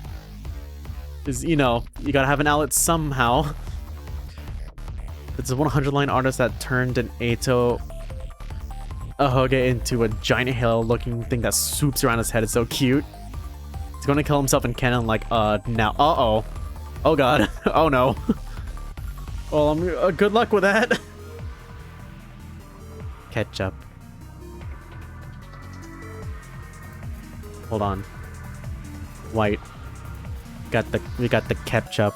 Because, you know, you gotta have an outlet somehow. It's a 100-line artist that turned an Eito Ahoge into a giant halo-looking thing that swoops around his head. It's so cute. He's gonna kill himself in canon like, now. Uh-oh. Oh, God. Oh, no. Well, good luck with that. Ketchup. Hold on. White. We got the ketchup.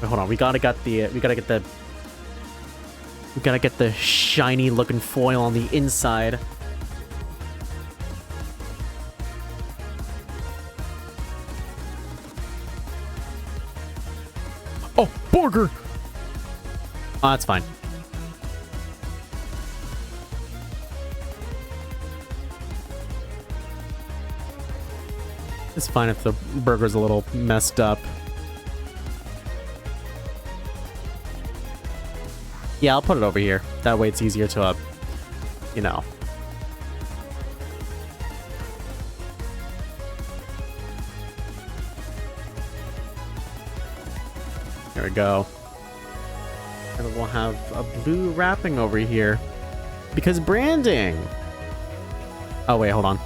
Wait, hold on. We gotta get the shiny looking foil on the inside. Oh, burger! Oh, that's fine. It's fine if the burger's a little messed up. Yeah, I'll put it over here. That way it's easier to, you know. There we go. And we'll have a blue wrapping over here. Because branding! Oh, wait, hold on.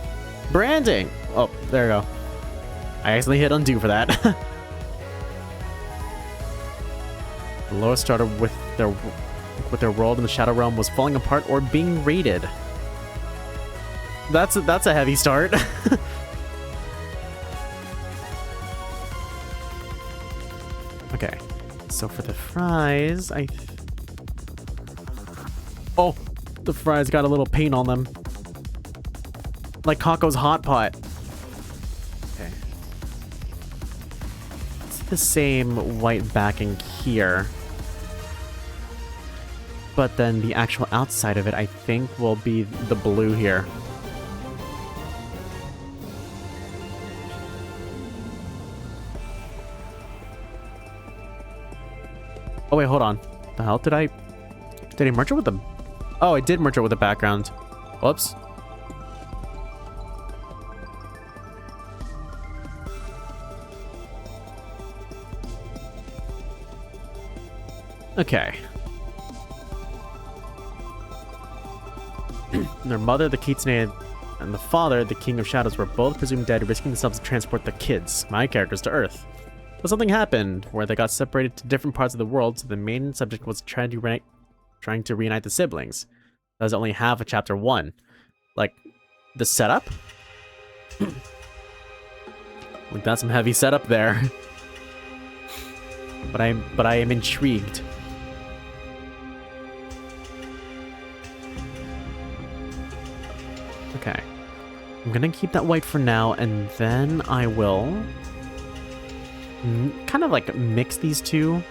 Branding! Oh, there we go. I accidentally hit undo for that. The lowest started with their world in the Shadow Realm was falling apart or being raided. That's a heavy start. Okay, so for the fries, oh, the fries got a little paint on them, like Kako's hot pot. Okay, it's the same white backing here. But then the actual outside of it, I think, will be the blue here. Oh, wait, hold on. The hell did I merge it with the... Oh, I did merge it with the background. Whoops. Okay. Their mother, the Kitsune, and the father, the King of Shadows, were both presumed dead, risking themselves to transport the kids, my characters, to Earth. But something happened, where they got separated to different parts of the world, so the main subject was trying to reunite the siblings. That was only half of chapter 1. Like, the setup? Like, that's some heavy setup there. But I am intrigued. Okay. I'm gonna keep that white for now, and then I will kind of like mix these two.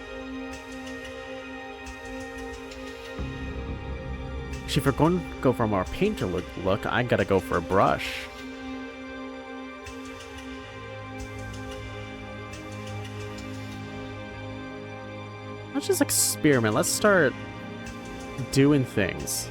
Actually, if we're going to go for a more painter look, I gotta go for a brush. Let's just experiment. Let's start doing things.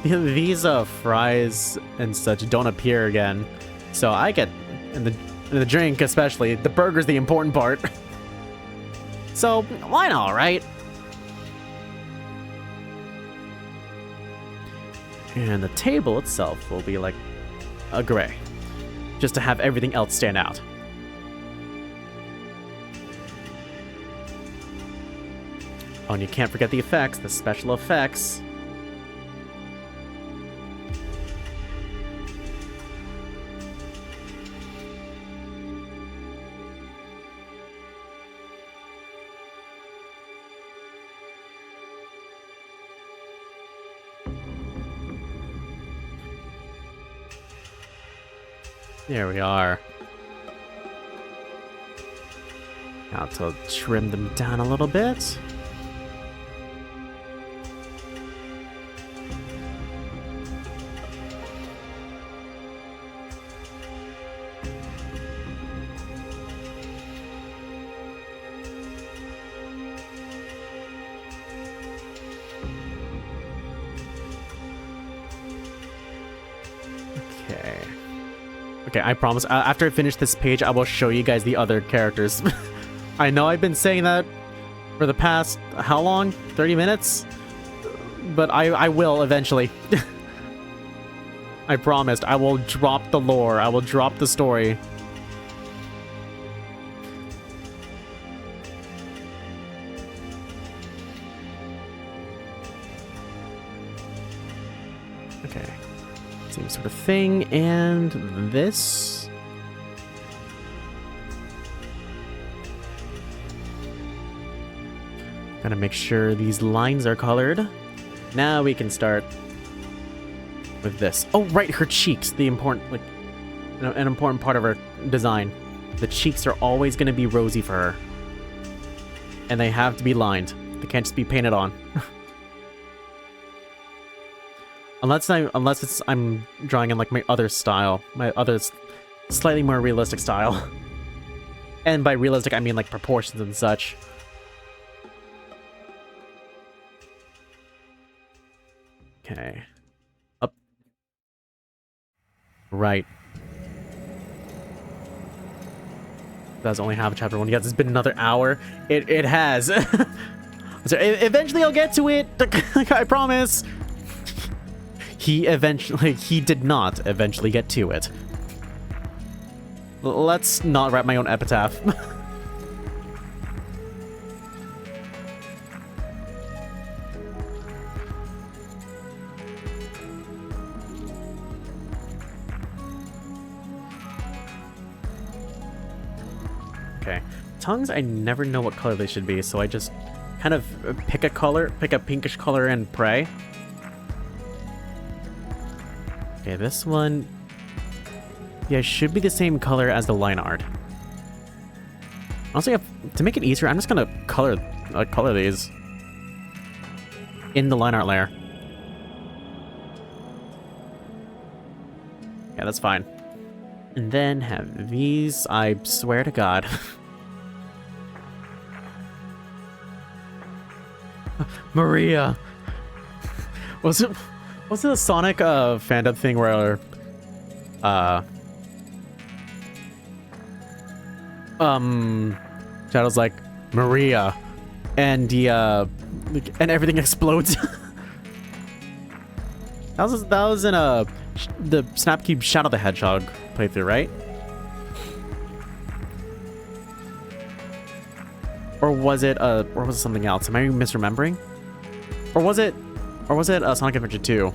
These fries and such don't appear again, so I get in the drink especially. The burger's the important part, so why not, right? And the table itself will be like a gray, just to have everything else stand out. Oh, and you can't forget the effects, the special effects. There we are. Now to trim them down a little bit. Okay, I promise. After I finish this page, I will show you guys the other characters. I know I've been saying that for the past, how long? 30 minutes? But I will eventually. I promised. I will drop the lore. I will drop the story. Okay. Same sort of thing, and this. Gotta make sure these lines are colored. Now we can start with this. Oh, right, her cheeks, the important, like, an important part of her design. The cheeks are always gonna be rosy for her. And they have to be lined. They can't just be painted on. Unless I'm drawing in like my other style, my other slightly more realistic style. And by realistic, I mean like proportions and such. Okay. Up. Right. That's only half of chapter 1. Yes, it's been another hour. It has. So eventually I'll get to it. I promise. He did not eventually get to it. Let's not write my own epitaph. Okay. Tongues, I never know what color they should be, so I just kind of pick a pinkish color and pray. Okay, this one, yeah, should be the same color as the line art. Also, to make it easier, I'm just gonna color these in the line art layer. Yeah, that's fine. And then have these, I swear to God. Maria! Was it a Sonic fandom thing where Shadow's like Maria and and everything explodes? that was in the Snapcube Shadow the Hedgehog playthrough, right? Or was it something else? Am I misremembering? Or was it Sonic Adventure 2?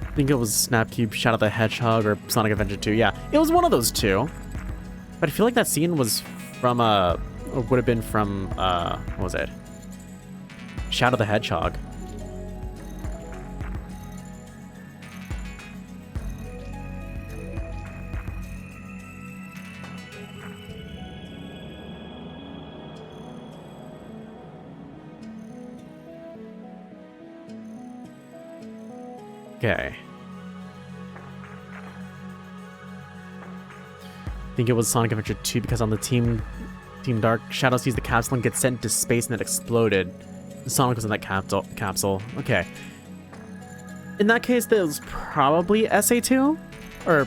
I think it was Snapcube Shadow the Hedgehog or Sonic Adventure 2. Yeah, it was one of those two. But I feel like that scene was from or would have been from what was it? Shadow the Hedgehog. Okay. I think it was Sonic Adventure 2 because on the Team Dark, Shadow sees the capsule and gets sent into space and it exploded. Sonic was in that capsule. Okay. In that case, that was probably SA2? Or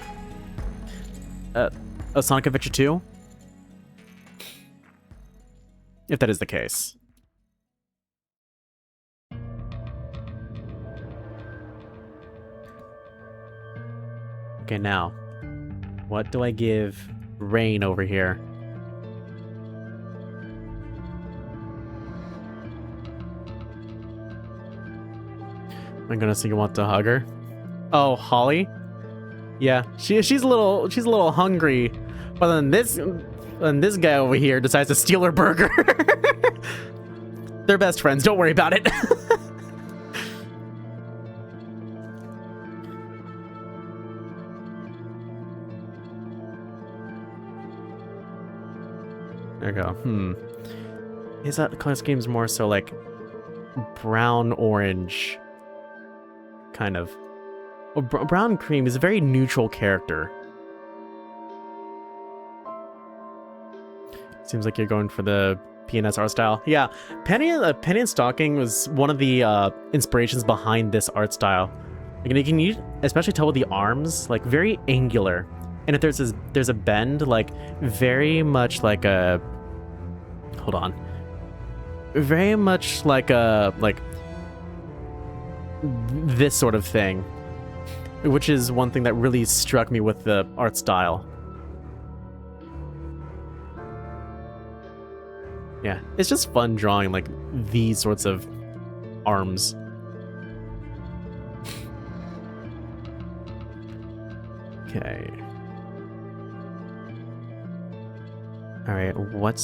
a Sonic Adventure 2? If that is the case. Okay, now, what do I give Rain over here? I'm gonna say you want to hug her. Oh, Holly? Yeah, she's a little hungry, but then this guy over here decides to steal her burger. They're best friends. Don't worry about it. There you go. Is that color scheme's more so like brown orange, kind of. Well, brown cream is a very neutral character. Seems like you're going for the PNS art style. Yeah, Penny and Stocking was one of the inspirations behind this art style. Like, you can especially tell with the arms, like very angular. And if there's a bend, like very much like a, hold on, very much like a this sort of thing, which is one thing that really struck me with the art style. Yeah, it's just fun drawing like these sorts of arms. Okay. All right, what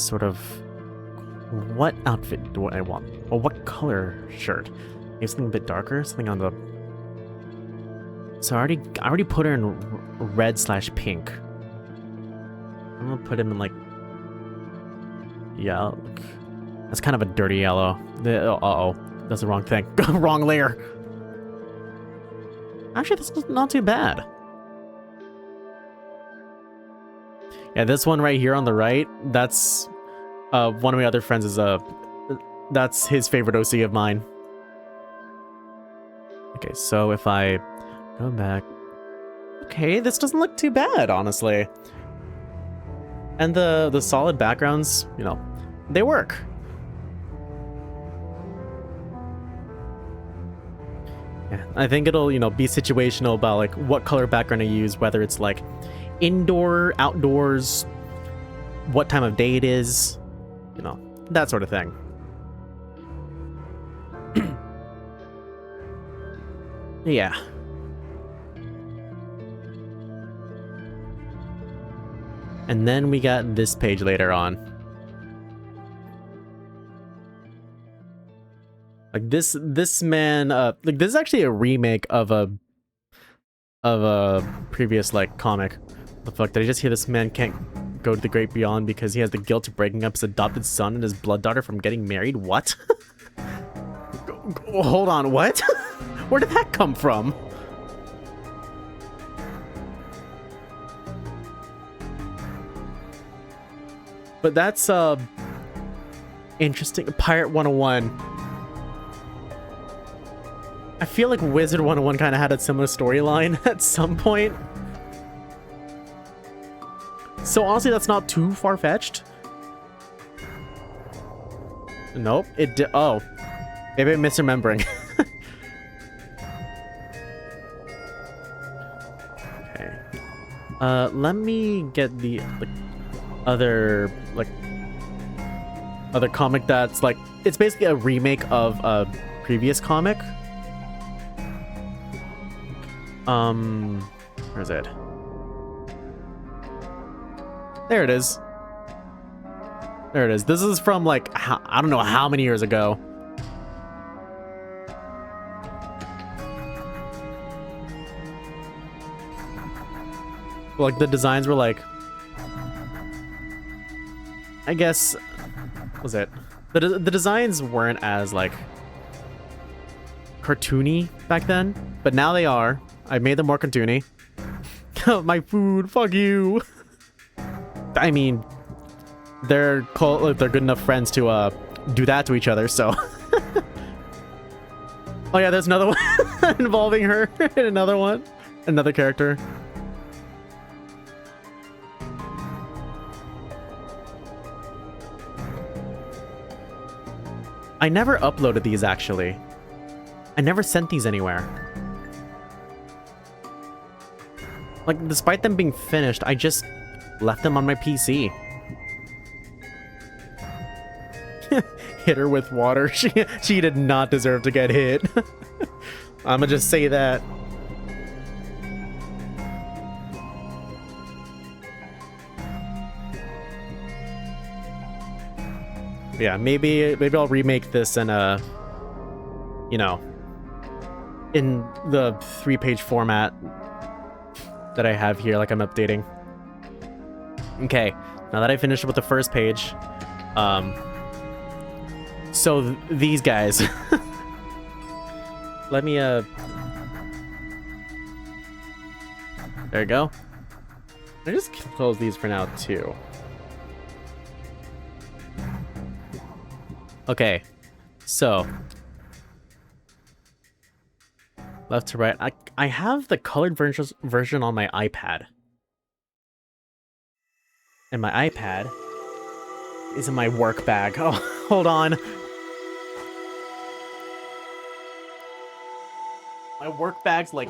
outfit do I want? Well, what shirt? Maybe something a bit darker, something on the... So I already put her in red/pink. I'm gonna put him in like... Yeah, that's kind of a dirty yellow. Uh-oh, that's the wrong thing. Wrong layer. Actually, this is not too bad. Yeah, this one right here on the right, that's one of my other friends is that's his favorite OC of mine. Okay, so if I go back, okay, this doesn't look too bad, honestly. And the solid backgrounds, you know, they work. Yeah, I think it'll, you know, be situational about like what color background I use, whether it's like indoor, outdoors, what time of day it is, you know, that sort of thing. Yeah. And then we got this page later on. Like this man, like this is actually a remake of a previous like comic. The fuck, did I just hear this man can't go to the great beyond because he has the guilt of breaking up his adopted son and his blood daughter from getting married? What? Hold on, what? Where did that come from? But that's interesting. Pirate 101. I feel like Wizard 101 kind of had a similar storyline at some point. So honestly, that's not too far-fetched. Nope, it did. Oh, maybe I'm misremembering. Okay. Let me get the other comic that's like, it's basically a remake of a previous comic. Where is it? There it is. There it is. This is from like, I don't know how many years ago. Like the designs were like, I guess, what was it? The designs weren't as like cartoony back then, but now they are. I made them more cartoony. My food, fuck you. I mean, they're good enough friends to do that to each other, so. Oh yeah, there's another one involving her in another character. I never uploaded these, actually. I never sent these anywhere. Like, despite them being finished, I just left them on my PC. Hit her with water. She did not deserve to get hit. I'ma just say that. Yeah, maybe I'll remake this in a, you know, in the 3-page format that I have here, like I'm updating. Okay, now that I finished with the first page, Um, so these guys, let me, there you go. I just close these for now, too. Okay, so left to right. I have the colored version on my iPad. And my iPad is in my work bag. Oh, hold on. My work bag's like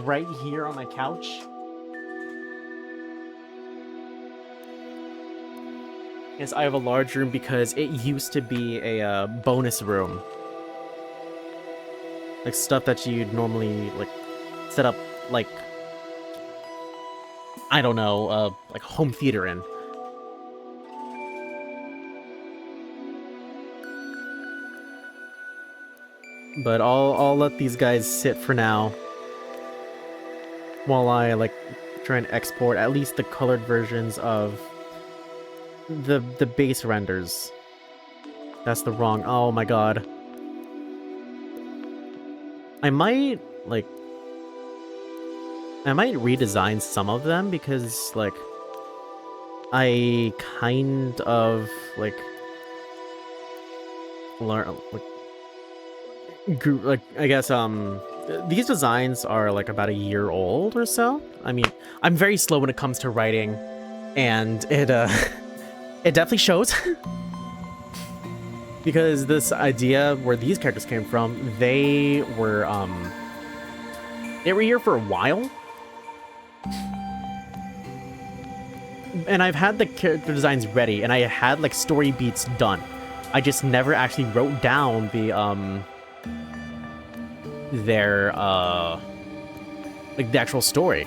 right here on my couch. Yes, I have a large room because it used to be a bonus room. Like stuff that you'd normally like set up like, I don't know, like home theater in. But I'll let these guys sit for now while I like try and export at least the colored versions of the base renders. That's the wrong. Oh my god. I might redesign some of them because like I kind of like learn like I guess these designs are like about a year old or so. I mean, I'm very slow when it comes to writing, and it it definitely shows. Because this idea where these characters came from, they were here for a while. And I've had the character designs ready, and I had like story beats done. I just never actually wrote down the their like the actual story.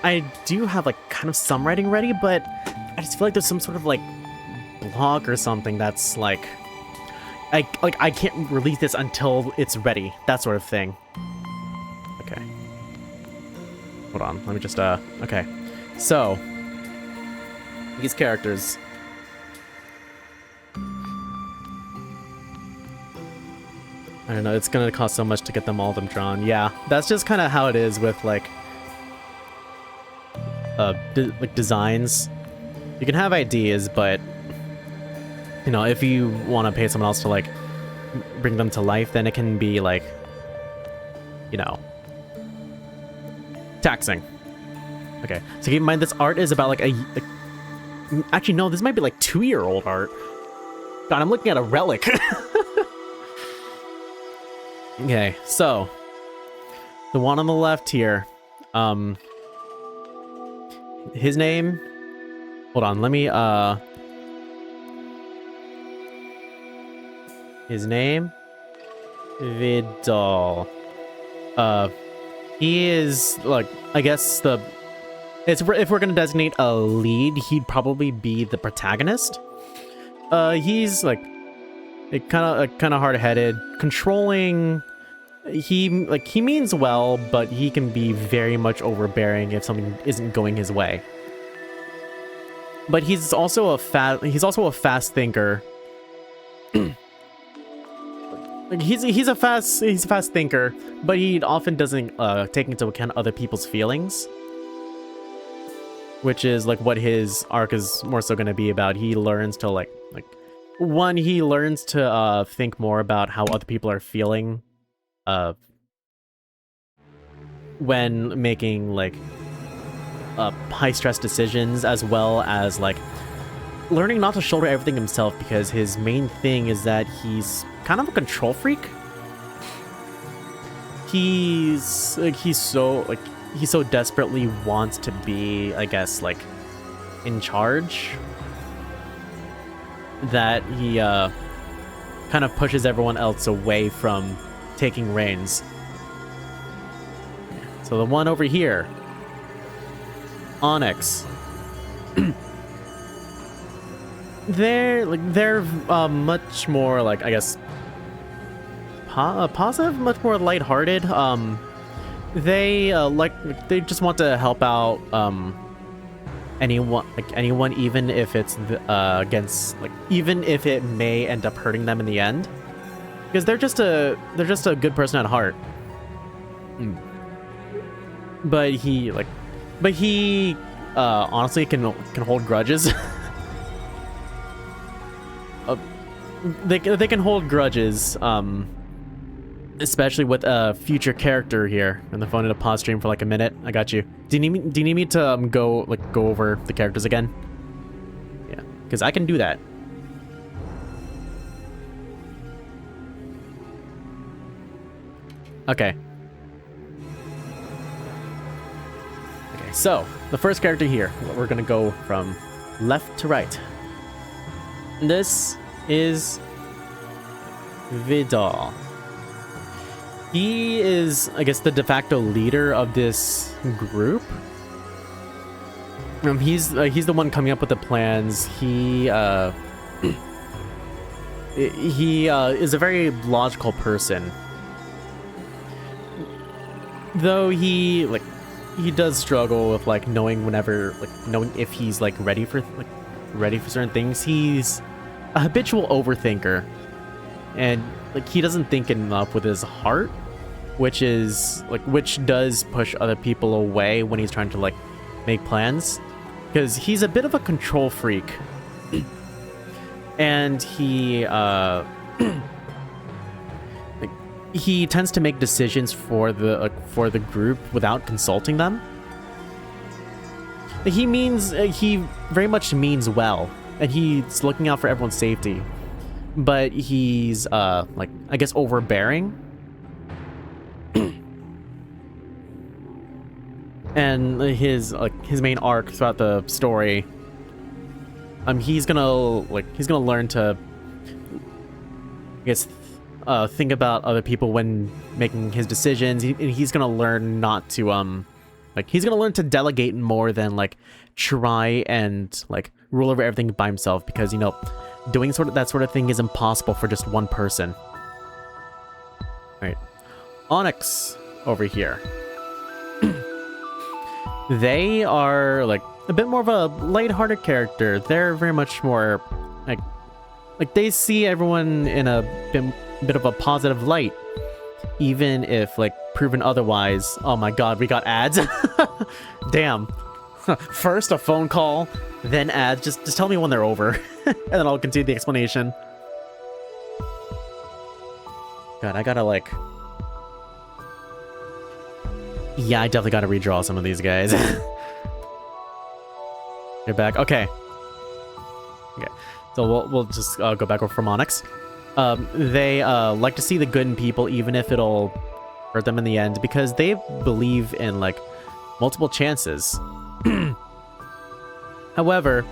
I do have like kind of some writing ready, but I just feel like there's some sort of like block or something that's like I can't release this until it's ready, that sort of thing. Okay. Hold on, let me just okay. So these characters. I don't know, it's gonna cost so much to get all of them drawn. Yeah, that's just kind of how it is with like designs. You can have ideas, but you know, if you want to pay someone else to like bring them to life, then it can be like, you know, taxing. Okay, so keep in mind this art is about like actually no, this might be like 2-year-old art. God, I'm looking at a relic. Okay, so the one on the left here, his name, hold on, let me his name, Vidal. He is like, I guess if we're gonna designate a lead, he'd probably be the protagonist. He's like kind of hard-headed, controlling. He means well, but he can be very much overbearing if something isn't going his way. But he's also a fast thinker. He's a fast thinker, but he often doesn't take into account other people's feelings, which is like what his arc is more so going to be about. He learns to he learns to think more about how other people are feeling when making like high stress decisions, as well as like learning not to shoulder everything himself, because his main thing is that he's kind of a control freak. He so desperately wants to be, I guess, like in charge, that he kind of pushes everyone else away from taking reins. So the one over here, Onyx, they're much more like, I guess, positive, much more lighthearted. They just want to help out anyone, even if it's against, like, even if it may end up hurting them in the end, because they're just a good person at heart. But he honestly can hold grudges. They can hold grudges, especially with a future character here. And the phone in a pause stream for like a minute. I got you. Do you need me to go over the characters again? Yeah, because I can do that. Okay. Okay, so the first character here, we're gonna go from left to right. This is Vidal. He is, I guess, the de facto leader of this group. He's the one coming up with the plans. He is a very logical person, though he does struggle with knowing if he's ready for certain things. He's a habitual overthinker, and he doesn't think enough with his heart, which does push other people away when he's trying to make plans, because he's a bit of a control freak. And he he tends to make decisions for the group without consulting them. He very much means well, and he's looking out for everyone's safety, but he's I guess overbearing. And his main arc throughout the story, he's gonna learn to, I guess, think about other people when making his decisions. He's gonna learn not to he's gonna learn to delegate more than try and rule over everything by himself, because doing that sort of thing is impossible for just one person. All right, Onyx over here. They are a bit more of a lighthearted character. They're very much more they see everyone in a bit of a positive light, even if proven otherwise. Oh my god, we got ads. Damn. First a phone call, then ads. Just tell me when they're over, and then I'll continue the explanation. God, I gotta yeah, I definitely gotta redraw some of these guys. You're back. Okay. So we'll just go back over from Onyx. They like to see the good in people, even if it'll hurt them in the end, because they believe in multiple chances. However,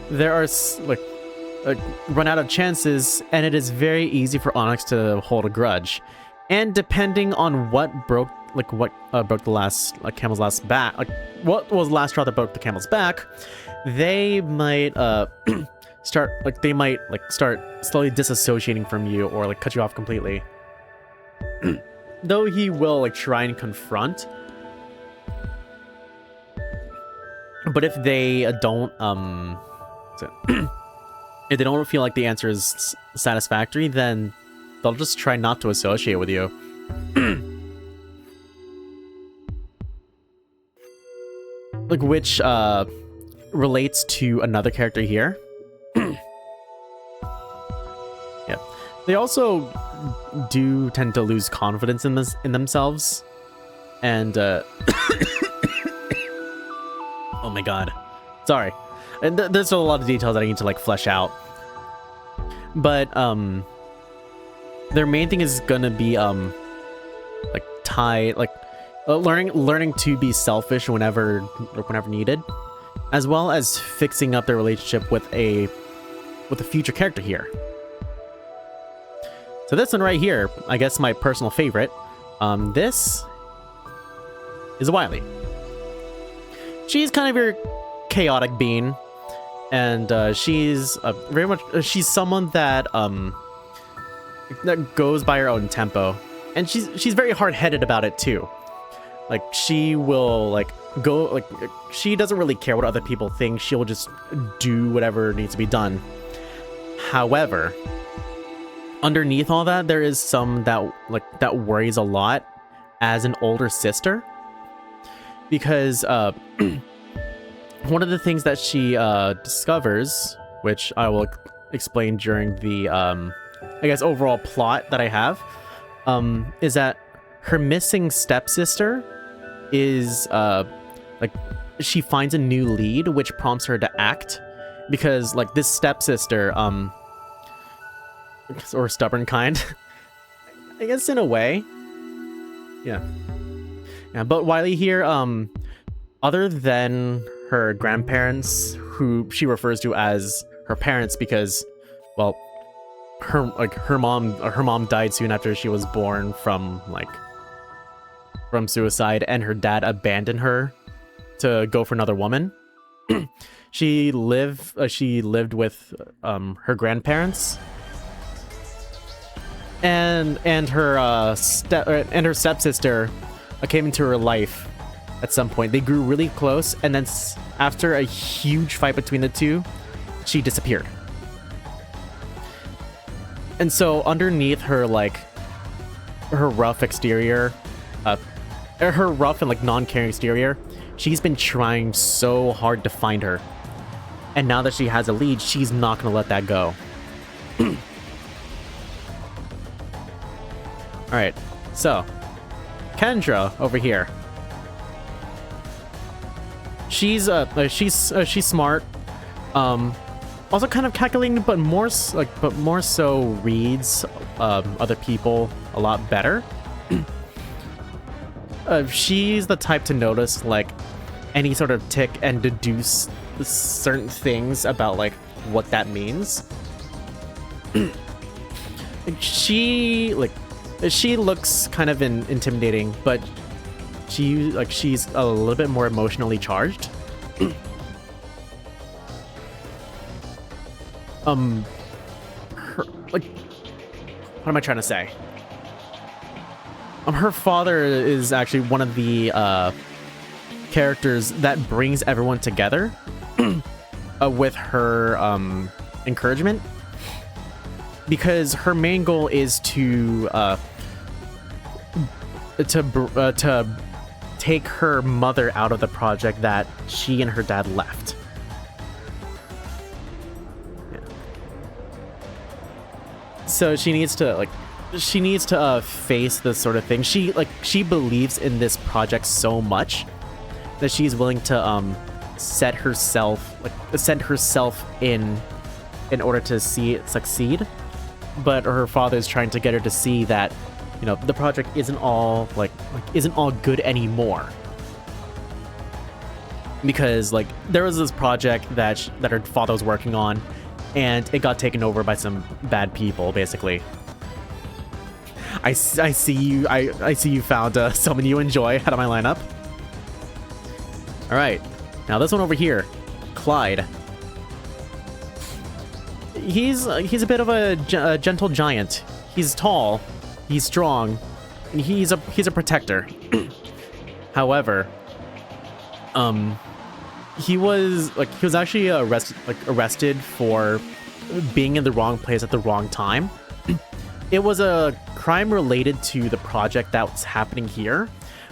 there are run out of chances, and it is very easy for Onyx to hold a grudge. And depending on what broke the last camel's last back, what was the last straw that broke the camel's back, they might start slowly disassociating from you, or cut you off completely. Though he will try and confront, but if they don't if they don't feel like the answer is satisfactory, then they'll just try not to associate with you. Which relates to another character here. Yeah, they also do tend to lose confidence in themselves, and oh my god, sorry. And there's a lot of details that I need to flesh out, but their main thing is gonna be learning to be selfish whenever needed, as well as fixing up their relationship with a future character here. So this one right here, I guess my personal favorite. This is Wiley. She's kind of your chaotic being, and she's very much she's someone that goes by her own tempo, and she's very hard-headed about it too. She will go like she doesn't really care what other people think. She'll just do whatever needs to be done. However, underneath all that, there is some that worries a lot as an older sister, because one of the things that she discovers, which I will explain during the I guess overall plot that I have, is that her missing stepsister is like she finds a new lead, which prompts her to act, because like this stepsister or stubborn kind, I guess in a way. Yeah. But Wiley here, other than her grandparents, who she refers to as her parents because, well, her mom died soon after she was born from suicide, and her dad abandoned her to go for another woman. She lived with her grandparents, and her stepsister came into her life at some point. They grew really close, and then after a huge fight between the two, she disappeared. And so underneath her her rough exterior, her rough and non-caring exterior, she's been trying so hard to find her. And now that she has a lead, she's not gonna let that go. Alright, so Kendra over here. She's smart. Also kind of calculating, but more so reads other people a lot better. She's the type to notice any sort of tick and deduce certain things about what that means. She looks kind of intimidating, but she's a little bit more emotionally charged. What am I trying to say? Her father is actually one of the characters that brings everyone together with her encouragement, because her main goal is to take her mother out of the project that she and her dad left. Yeah. So she needs to face this sort of thing. She believes in this project so much that she's willing to set herself in order to see it succeed. But her father is trying to get her to see that, the project isn't all good anymore. Because there was this project that her father was working on, and it got taken over by some bad people, basically. I see you found someone you enjoy out of my lineup. All right, now this one over here, Clyde. He's a bit of a gentle giant. He's tall, he's strong, and he's a protector. However, he was actually arrested for being in the wrong place at the wrong time. It was a crime related to the project that was happening here,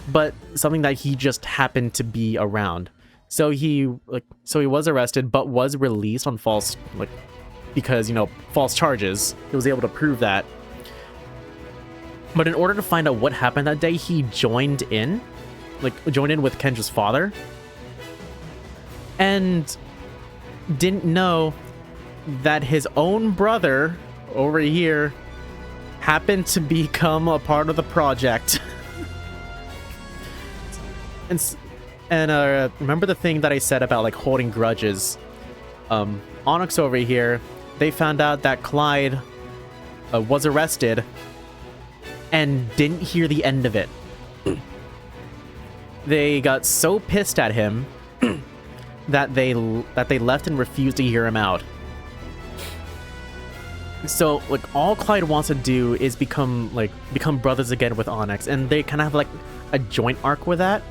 but something that he just happened to be around. So he was arrested, but was released on false charges. He was able to prove that. But in order to find out what happened that day, he joined in with Kendra's father, and didn't know that his own brother over here happened to become a part of the project. and remember the thing that I said about holding grudges? Onyx over here, they found out that Clyde was arrested and didn't hear the end of it. They got so pissed at him that they left and refused to hear him out. So all Clyde wants to do is become brothers again with Onyx, and they kind of have a joint arc with that.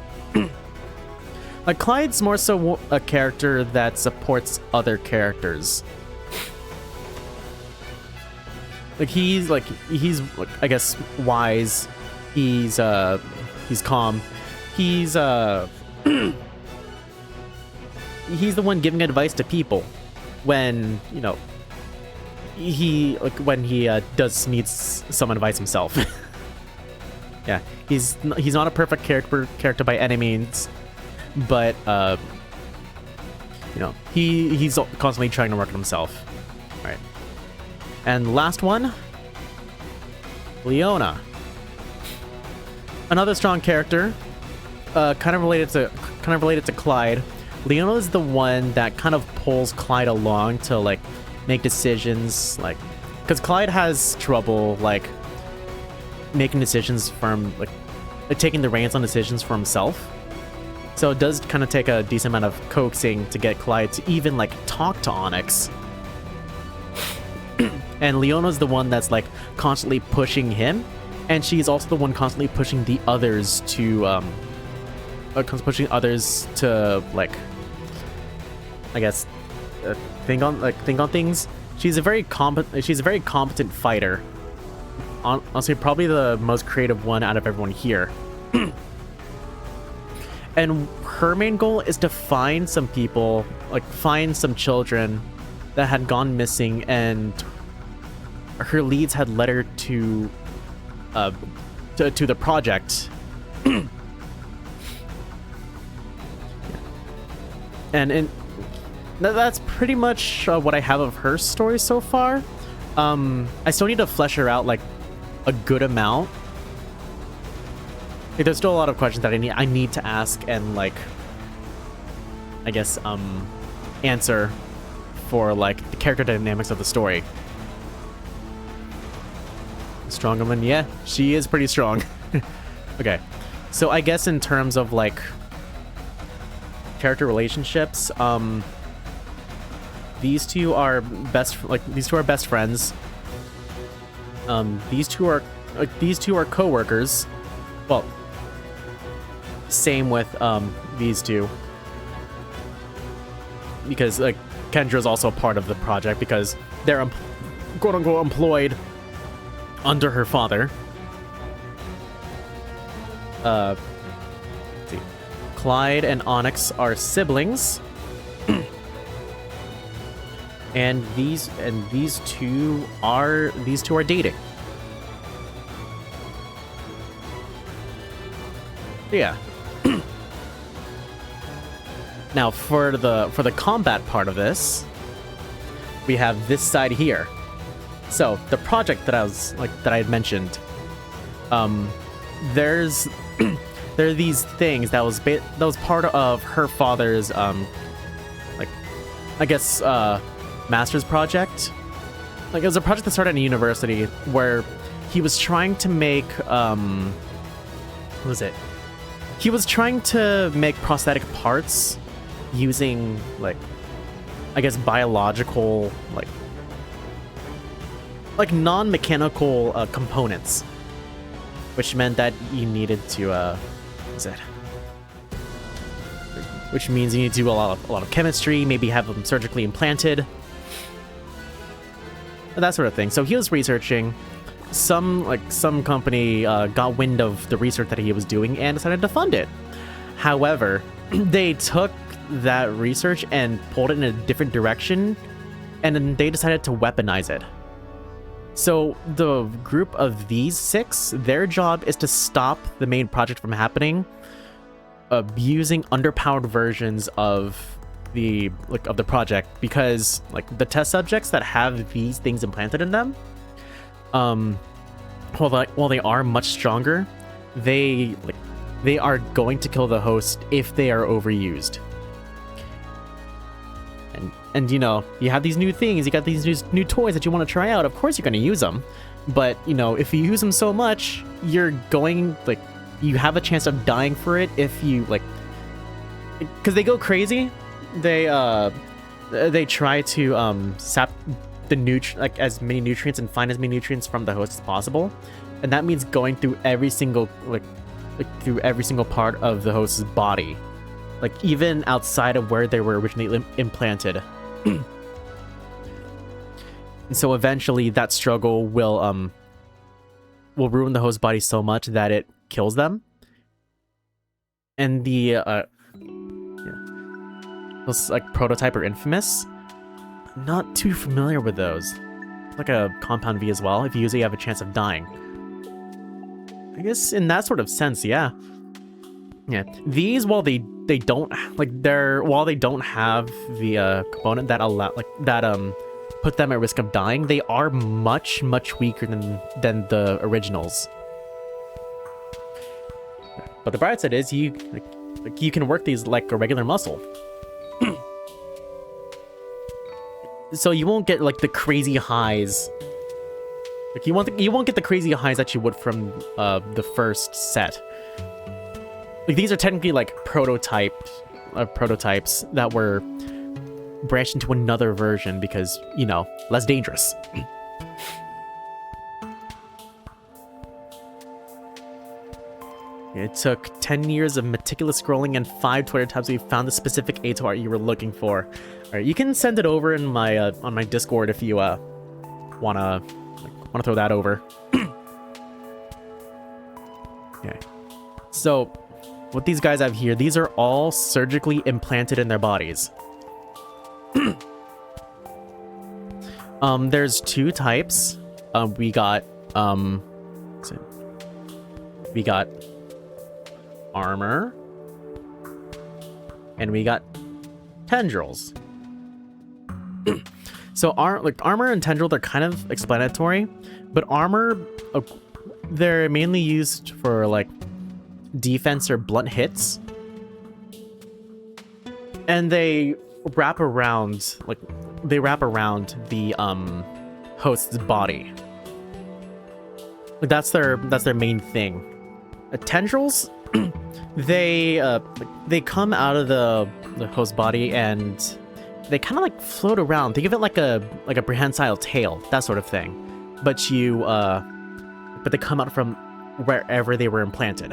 Clyde's more so a character that supports other characters. He's I guess wise. He's calm. He's he's the one giving advice to people when, you know, when he does needs some advice himself. Yeah, he's not a perfect character by any means, but you know, he's constantly trying to work on himself. All right. And last one, Leona. Another strong character, kind of related to Clyde. Leona is the one that kind of pulls Clyde along to like make decisions, like, because Clyde has trouble like making decisions from like taking the reins on decisions for himself. So it does kind of take a decent amount of coaxing to get Clyde to even like talk to Onyx. And Leona's the one that's like constantly pushing him, and she's also the one constantly pushing the others to like, I guess, think on things. She's a very competent fighter. Honestly, probably the most creative one out of everyone here. And her main goal is to find some people, like find some children that had gone missing, and her leads had led her to the project. And that's pretty much what I have of her story so far. I still need to flesh her out like a good amount. Like, there's still a lot of questions that I need to ask and like, I guess, answer for like the character dynamics of the story. Strong woman, yeah, she is pretty strong. Okay, so I guess in terms of like character relationships, these two are best friends. These two are co-workers. Well, same with these two, because like Kendra's also a part of the project because they're quote unquote employed under her father. Let's see. Clyde and Onyx are siblings. And these two are dating. Yeah. Now for the combat part of this, we have this side here. So the project that I had mentioned, there are these things that was part of her father's like, I guess, master's project. Like, it was a project that started at a university where he was trying to make what was it? He was trying to make prosthetic parts using like, I guess, biological like non-mechanical components, which meant that you needed to which means you need to do a lot of chemistry, maybe have them surgically implanted, that sort of thing. So he was researching. Some company got wind of the research that he was doing and decided to fund it. However, they took that research and pulled it in a different direction, and then they decided to weaponize it. So the group of these 6, their job is to stop the main project from happening, using underpowered versions of the project, because like the test subjects that have these things implanted in them, while they are much stronger, they are going to kill the host if they are overused. And you know, you have these new things, you got these new toys that you want to try out. Of course you're going to use them, but you know, if you use them so much, you're going you have a chance of dying for it if you because they go crazy. They try to sap the as many nutrients and find as many nutrients from the host as possible, and that means going through every single part of the host's body. like even outside of where they were originally implanted. And so eventually that struggle will ruin the host body so much that it kills them. And the those like prototype or infamous, not too familiar with those. Like a compound V as well. If you use it, you have a chance of dying. I guess in that sort of sense, yeah. Yeah. These, while they don't while they don't have the component that put them at risk of dying, they are much weaker than the originals. But the bright side is you can work these like a regular muscle. So you won't get like the crazy highs. Like you won't get the crazy highs that you would from the first set. Like these are technically like prototypes that were branched into another version because, you know, less dangerous. It took 10 years of meticulous scrolling and 5 Twitter tabs. We found the specific ATO art you were looking for. All right, you can send it over in my on my Discord if you wanna throw that over. Okay. So, what these guys have here, these are all surgically implanted in their bodies. There's 2 types. We got armor, and we got tendrils. So armor and tendril, they're kind of explanatory, but armor, they're mainly used for like defense or blunt hits, and they wrap around the host's body. Like that's their main thing. Tendrils, they come out of the host body and they kind of like float around. Think of it like a prehensile tail, that sort of thing. But they come out from wherever they were implanted.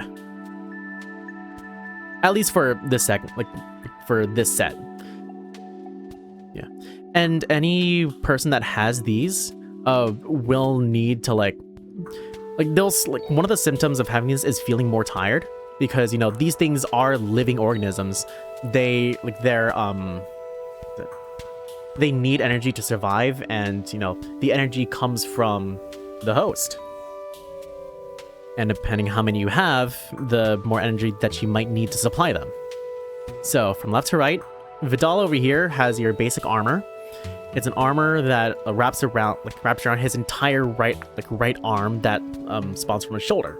At least for this set. Yeah. And any person that has these will need to like one of the symptoms of having this is feeling more tired, because, you know, these things are living organisms. They need energy to survive, and, you know, the energy comes from the host. And depending how many you have, the more energy that you might need to supply them. So from left to right, Vidal over here has your basic armor. It's an armor that wraps around his entire right arm that spawns from his shoulder.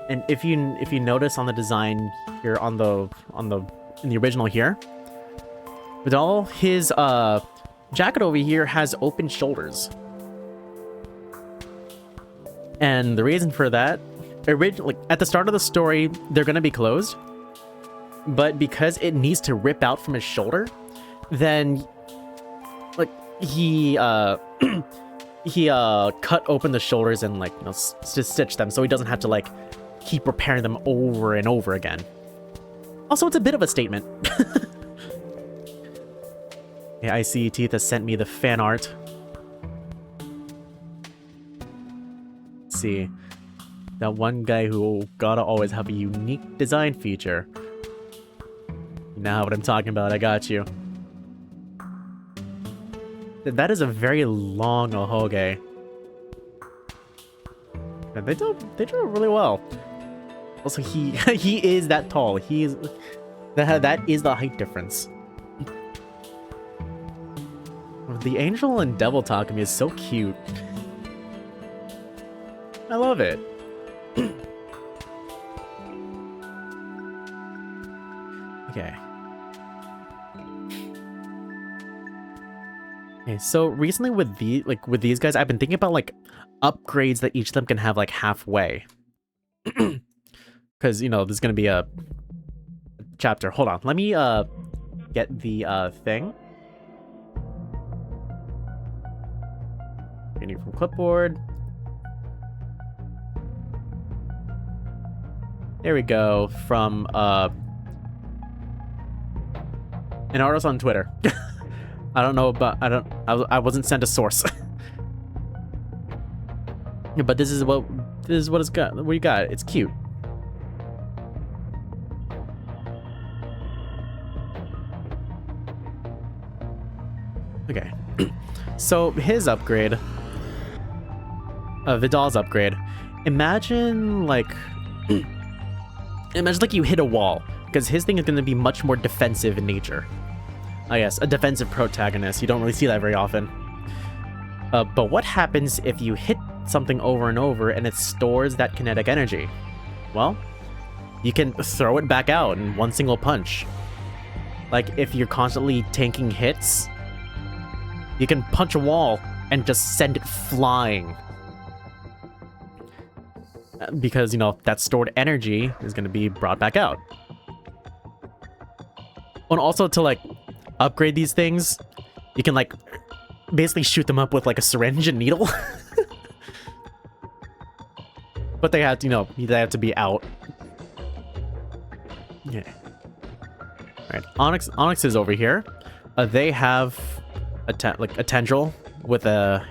And if you notice on the design here in the original here, Vidal, his jacket over here has open shoulders. And the reason for that, originally at the start of the story, they're gonna be closed, but because it needs to rip out from his shoulder, then like he cut open the shoulders and stitch them so he doesn't have to like keep repairing them over and over again. Also, it's a bit of a statement. Yeah, I see Teeth has sent me the fan art. Let's see. That one guy who gotta always have a unique design feature. You know what I'm talking about, I got you. That is a very long Ohoge. And they do it really well. Also, he is that tall. That is the height difference. The angel and devil Takumi is so cute. I love it. Okay. Okay, so recently with these guys, I've been thinking about like upgrades that each of them can have like halfway. Because, you know, there's gonna be a chapter. Hold on, let me get the thing. Getting from clipboard. There we go. From an artist on Twitter. I don't know about. I wasn't sent a source. But this is what it's got. What you got? It's cute. Okay. So his upgrade, Vidal's upgrade. Imagine like you hit a wall, because his thing is going to be much more defensive in nature. I guess a defensive protagonist. You don't really see that very often. But what happens if you hit something over and over and it stores that kinetic energy? Well, you can throw it back out in one single punch. Like if you're constantly tanking hits, you can punch a wall and just send it flying. Because, you know, that stored energy is going to be brought back out. And also to, like, upgrade these things, you can, like, basically shoot them up with, like, a syringe and needle. But they have to, you know, they have to be out. Yeah. Alright, Onyx is over here. They have a tendril with a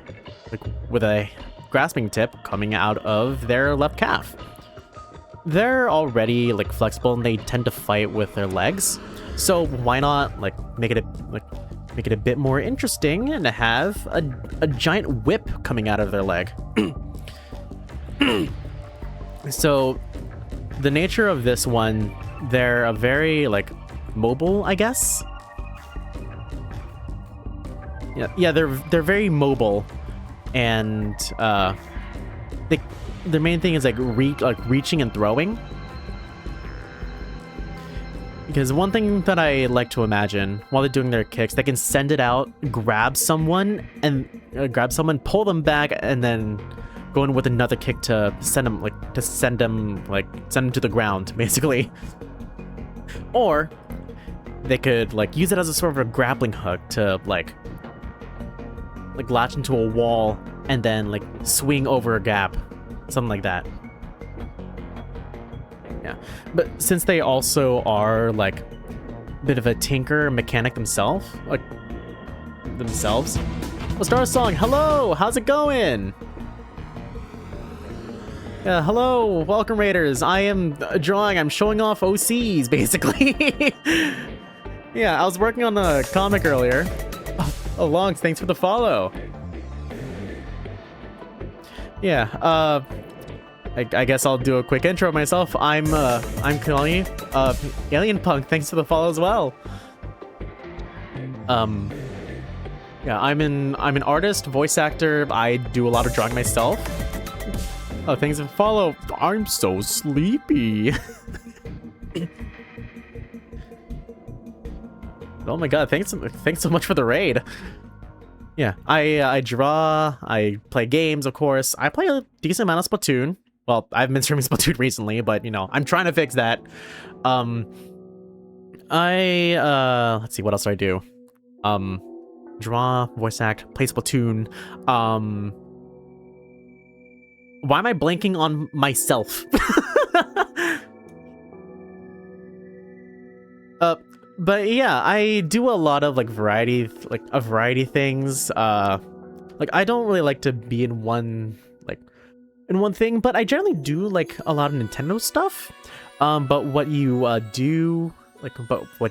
grasping tip coming out of their left calf. They're already like flexible and they tend to fight with their legs, so why not like make it a bit more interesting and have a giant whip coming out of their leg. So the nature of this one, they're a very like mobile, I guess. Yeah, they're very mobile. And their main thing is like reaching and throwing. Because one thing that I like to imagine while they're doing their kicks, they can send it out, grab someone, pull them back, and then go in with another kick to send them to the ground, basically. Or they could like use it as a sort of a grappling hook to like latch into a wall and then like swing over a gap, something like that. Yeah, but since they also are like a bit of a tinker mechanic themselves, let's start a song. Hello, how's it going? Yeah, hello, welcome raiders. I am drawing. I'm showing off OCs basically. Yeah, I was working on a comic earlier. Oh, Longs, thanks for the follow. Yeah, I guess I'll do a quick intro of myself. I'm Kalani. Alien Punk, thanks for the follow as well. Yeah, I'm an artist, voice actor. I do a lot of drawing myself. Oh, thanks for the follow. I'm so sleepy. Oh my god, thanks so much for the raid. Yeah, I draw, I play games, of course. I play a decent amount of Splatoon. Well, I've been streaming Splatoon recently, but, you know, I'm trying to fix that. Let's see, what else do I do? Draw, voice act, play Splatoon. Why am I blanking on myself? But yeah, I do a lot of like variety things. Like I don't really like to be in one thing, but I generally do like a lot of Nintendo stuff. But what you what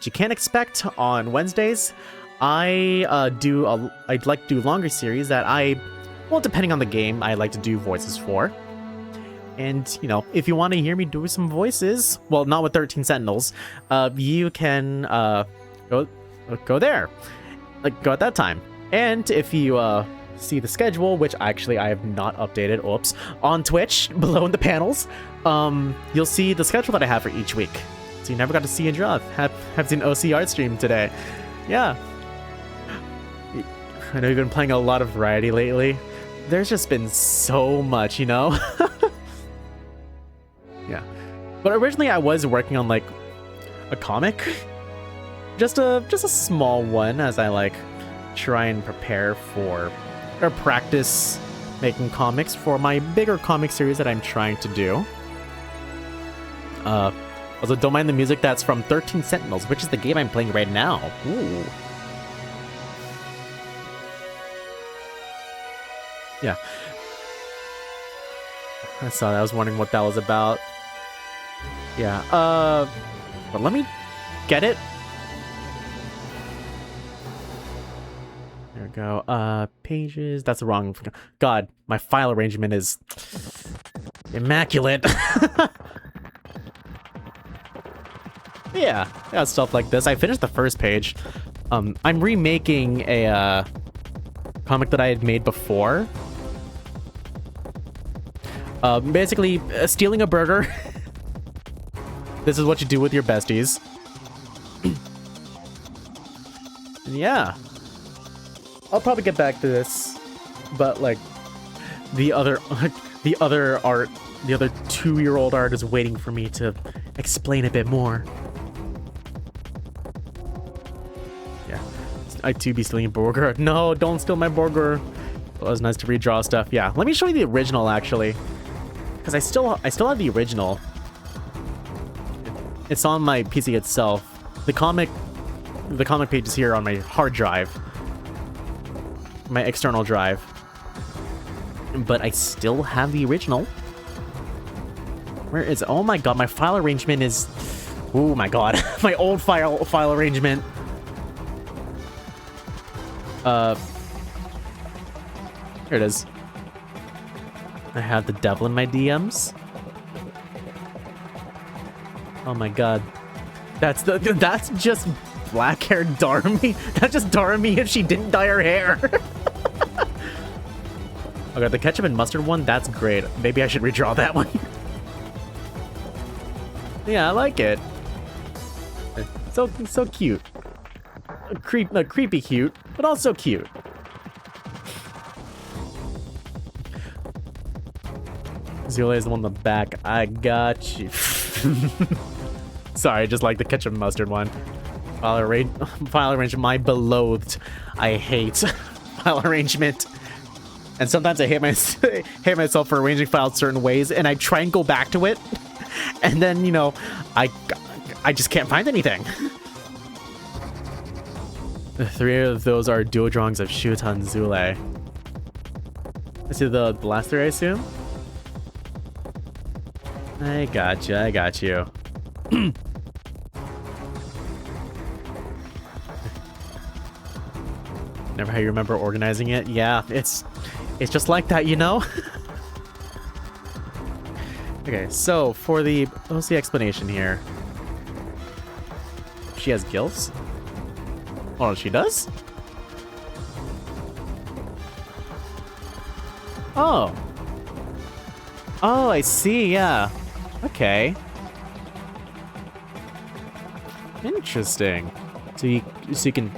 you can expect on Wednesdays, I'd like to do longer series that well, depending on the game, I like to do voices for. And, you know, if you want to hear me do some voices, well, not with 13 Sentinels, you can go there. Like, go at that time. And if you see the schedule, which actually I have not updated, oops, on Twitch, below in the panels, you'll see the schedule that I have for each week. So you never got to see a draw. Have seen OC art stream today. Yeah. I know you've been playing a lot of variety lately. There's just been so much, you know? Yeah. But originally I was working on like a comic. Just a small one as I like try and prepare for or practice making comics for my bigger comic series that I'm trying to do. Also, don't mind the music that's from 13 Sentinels, which is the game I'm playing right now. Ooh. Yeah. I saw that. I was wondering what that was about. Yeah. But let me get it. There we go. Pages. That's the wrong. God, my file arrangement is immaculate. Yeah, stuff like this. I finished the first page. I'm remaking a comic that I had made before. Basically, stealing a burger. This is what you do with your besties. Yeah. I'll probably get back to this, but like the other art, the other 2-year-old art is waiting for me to explain a bit more. Yeah. I too be stealing a burger. No, don't steal my burger. It was nice to redraw stuff. Yeah, let me show you the original actually, because I still have the original. It's on my PC itself. The comic page is here on my hard drive, my external drive. But I still have the original. Where is it? Oh my god, my file arrangement is... Oh my god, my old file arrangement. Here it is. I have the devil in my DMs. Oh my god. That's just black-haired Darmy. That's just Darmy if she didn't dye her hair. Okay, the ketchup and mustard one, that's great. Maybe I should redraw that one. Yeah, I like it. So cute. Creepy cute, but also cute. Zule is the one in the back. I got you. Sorry, just like the ketchup and mustard one. File arrangement, my beloved. I hate file arrangement. And sometimes I hate myself for arranging files certain ways, and I try and go back to it, and then, you know, I just can't find anything. The 3 of those are duo drawings of Shutan Zule. Let's see the last 3, I assume? I got you. Never how you remember organizing it? Yeah, it's just like that, you know? Okay, so for the... What's the explanation here? She has gills? Oh, she does? Oh. Oh, I see, yeah. Okay. Interesting. So you can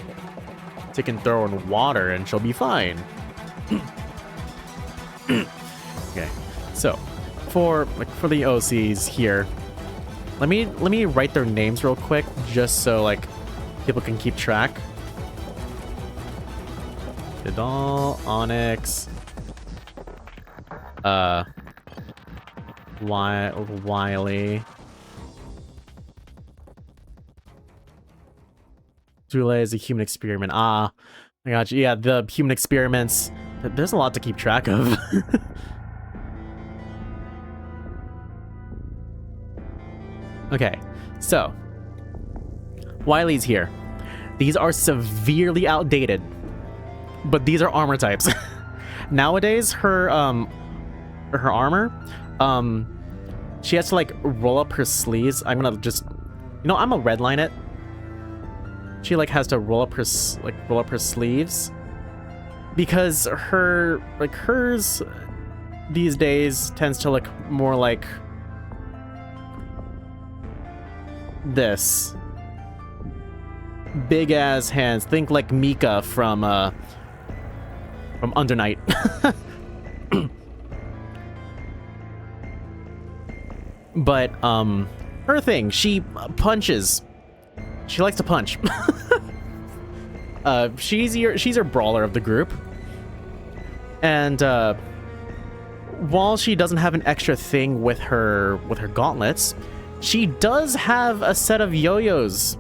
throw in water and she'll be fine. Okay. So, for the OCs here, let me write their names real quick just so like people can keep track. Vidal, Onyx, Wiley, Zule is a human experiment. Ah, I got you. Yeah, the human experiments. There's a lot to keep track of. Okay, so Wiley's here. These are severely outdated, but these are armor types. Nowadays, her armor, she has to like roll up her sleeves. I'm gonna just, you know, I'm gonna redline it. She like has to roll up her sleeves because hers these days tends to look more like this. Big ass hands. Think like Mika from Under Night. But her thing, she punches. She likes to punch. She's her brawler of the group. And while she doesn't have an extra thing with her gauntlets, She does have a set of yo-yos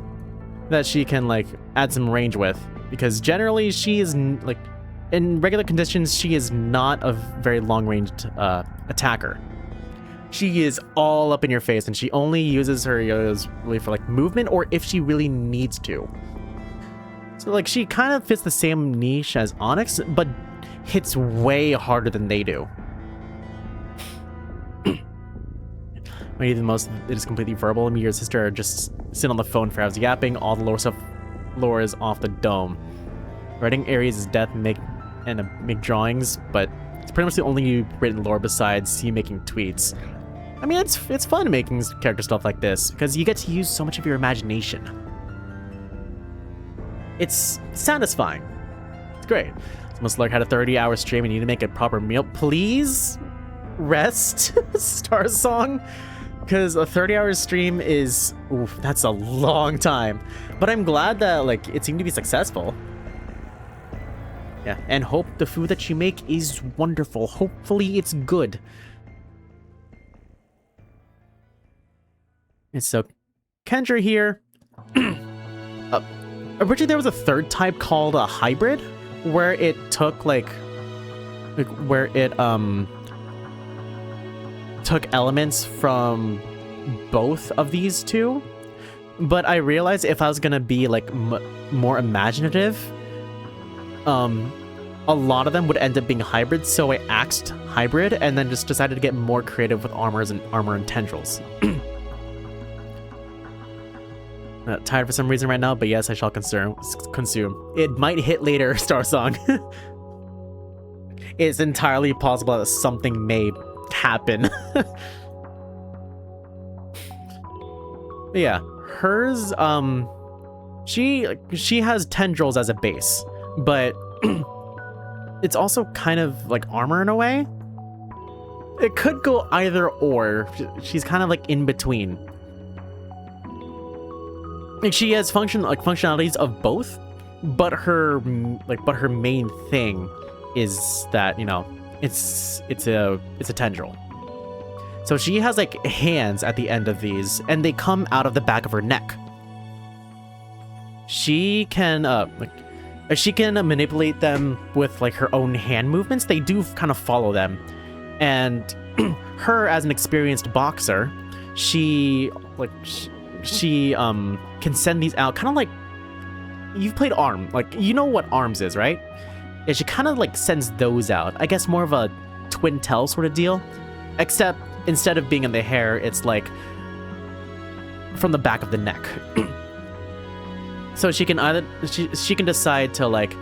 that she can like add some range with, because generally she is like in regular conditions she is not a very long-ranged attacker. She is all up in your face, and she only uses her yo-yos really for like movement or if she really needs to. So like she kind of fits the same niche as Onyx, but hits way harder than they do. Maybe the most, it is completely verbal. Me and your sister are just sitting on the phone for hours yapping. All the lore stuff lore is off the dome. Writing Ares' death make drawings, but it's pretty much the only written lore besides you making tweets. I mean, it's fun making character stuff like this because you get to use so much of your imagination. It's satisfying. It's great. Almost like had a 30-hour stream and you need to make a proper meal. Please rest, Star Song. Because a 30-hour stream is, oof, that's a long time. But I'm glad that like it seemed to be successful. Yeah, and hope the food that you make is wonderful. Hopefully it's good. And so, Kendra here. Originally there was a third type called a hybrid, where it took where it took elements from both of these two, but I realized if I was gonna be like more imaginative, a lot of them would end up being hybrids, so I axed hybrid and then just decided to get more creative with armor and tendrils. Tired for some reason right now, but yes, I shall consume. It might hit later, Star Song. It's entirely possible that something may happen. Yeah, hers, she has tendrils as a base, but it's also kind of like armor in a way. It could go either or. She's kind of like in between. Like she has functionalities of both, but her main thing is that, you know, it's a tendril. So she has like hands at the end of these, and they come out of the back of her neck. She can manipulate them with like her own hand movements. They do kind of follow them, and her as an experienced boxer, she can send these out, kind of like you've played ARM, like you know what ARMS is, right? Yeah, she kind of like sends those out. I guess more of a twin tail sort of deal, except instead of being in the hair, it's like from the back of the neck. So she can either she can decide to like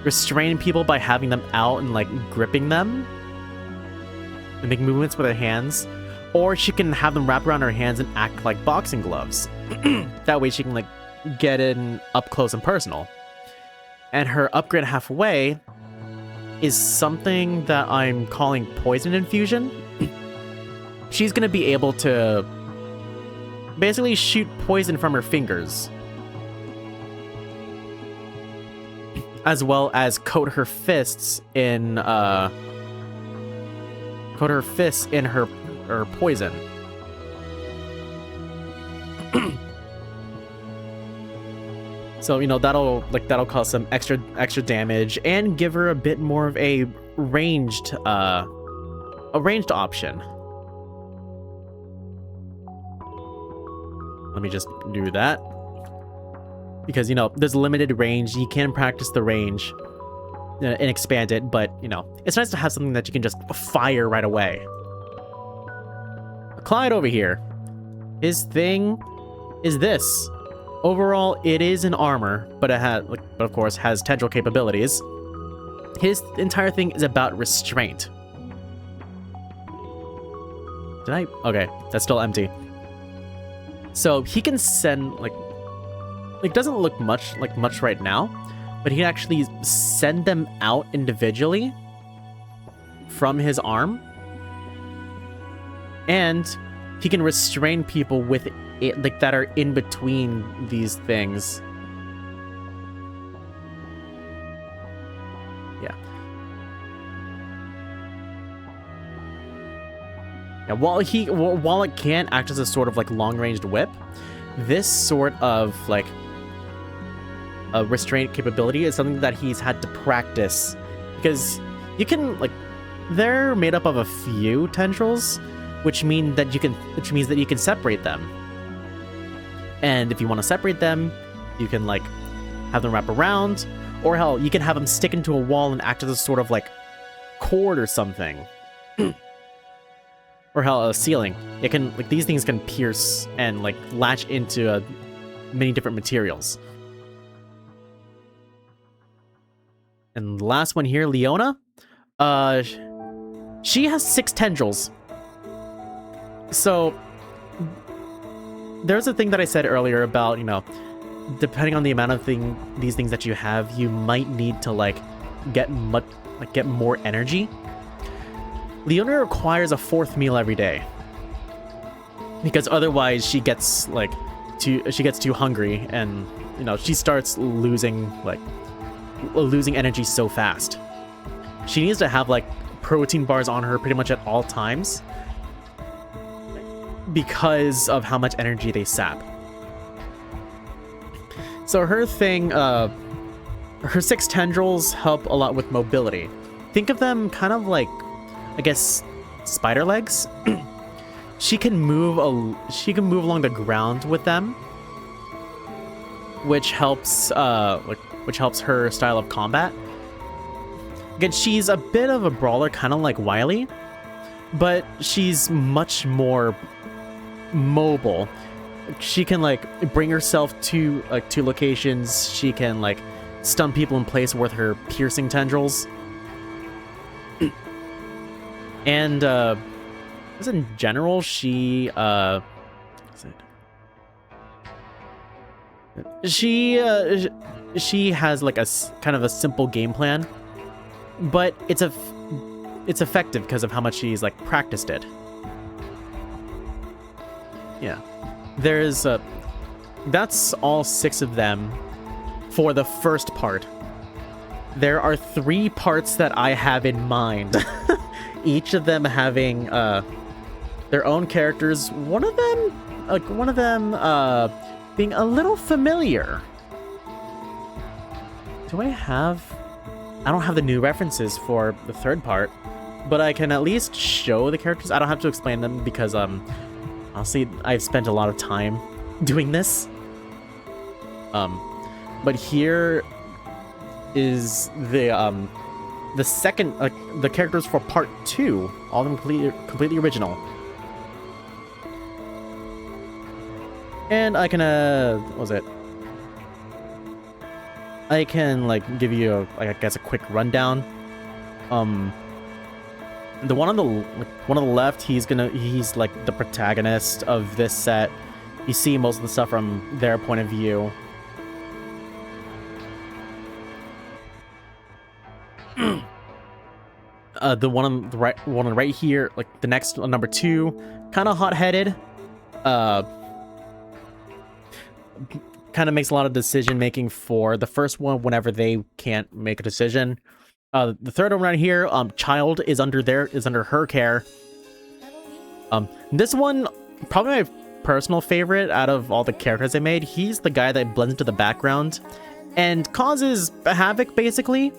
restrain people by having them out and like gripping them and make movements with her hands, or she can have them wrap around her hands and act like boxing gloves. That way she can like get in up close and personal. And her upgrade halfway is something that I'm calling poison infusion. She's gonna be able to basically shoot poison from her fingers, as well as coat her fists in her poison. So, you know, that'll cause some extra damage and give her a bit more of a ranged option. Let me just do that. Because, you know, there's limited range. You can practice the range and expand it, but, you know, it's nice to have something that you can just fire right away. Clyde over here. His thing is this. Overall, it is an armor, but it has, but of course, has tendril capabilities. His entire thing is about restraint. Did I? Okay, that's still empty. So he can send like doesn't look much right now, but he can actually send them out individually from his arm, and he can restrain people with it, like that are in between these things. Yeah. Yeah, while it can act as a sort of like long-ranged whip, this sort of like a restraint capability is something that he's had to practice, because you can like they're made up of a few tendrils, which means that you can separate them. And if you want to separate them, you can like have them wrap around, or hell, you can have them stick into a wall and act as a sort of like cord or something. Or hell, a ceiling. It can like these things can pierce and like latch into many different materials. And the last one here, Leona. She has 6 tendrils. So there's a thing that I said earlier about, you know, depending on the amount of these things that you have, you might need to like get more energy. Leona requires a 4th meal every day, because otherwise she gets too hungry, and you know, she starts losing energy so fast. She needs to have like protein bars on her pretty much at all times, because of how much energy they sap. So her thing, her 6 tendrils help a lot with mobility. Think of them kind of like, I guess, spider legs. She can move along the ground with them, which helps her style of combat. Again, she's a bit of a brawler, kind of like Wily, but she's much more mobile. She can like bring herself to locations. She can like stun people in place with her piercing tendrils. And in general, she has like a kind of a simple game plan, but it's effective because of how much she's like practiced it. Yeah, that's all 6 of them for the first part. There are 3 parts that I have in mind. Each of them having their own characters. One of them being a little familiar. I don't have the new references for the 3rd part, but I can at least show the characters. I don't have to explain them because honestly, I've spent a lot of time doing this. But here is the second, the characters for part 2, all of them completely original. And I can, what was it? I can like give you, I guess, a quick rundown. The one on the left, he's like the protagonist of this set. You see most of the stuff from their point of view. The one on the right here, like the next one, number 2, kind of hot-headed. Kind of makes a lot of decision making for the first one whenever they can't make a decision. The 3rd one right here, Child is under her care. This one, probably my personal favorite out of all the characters they made. He's the guy that blends into the background and causes havoc, basically.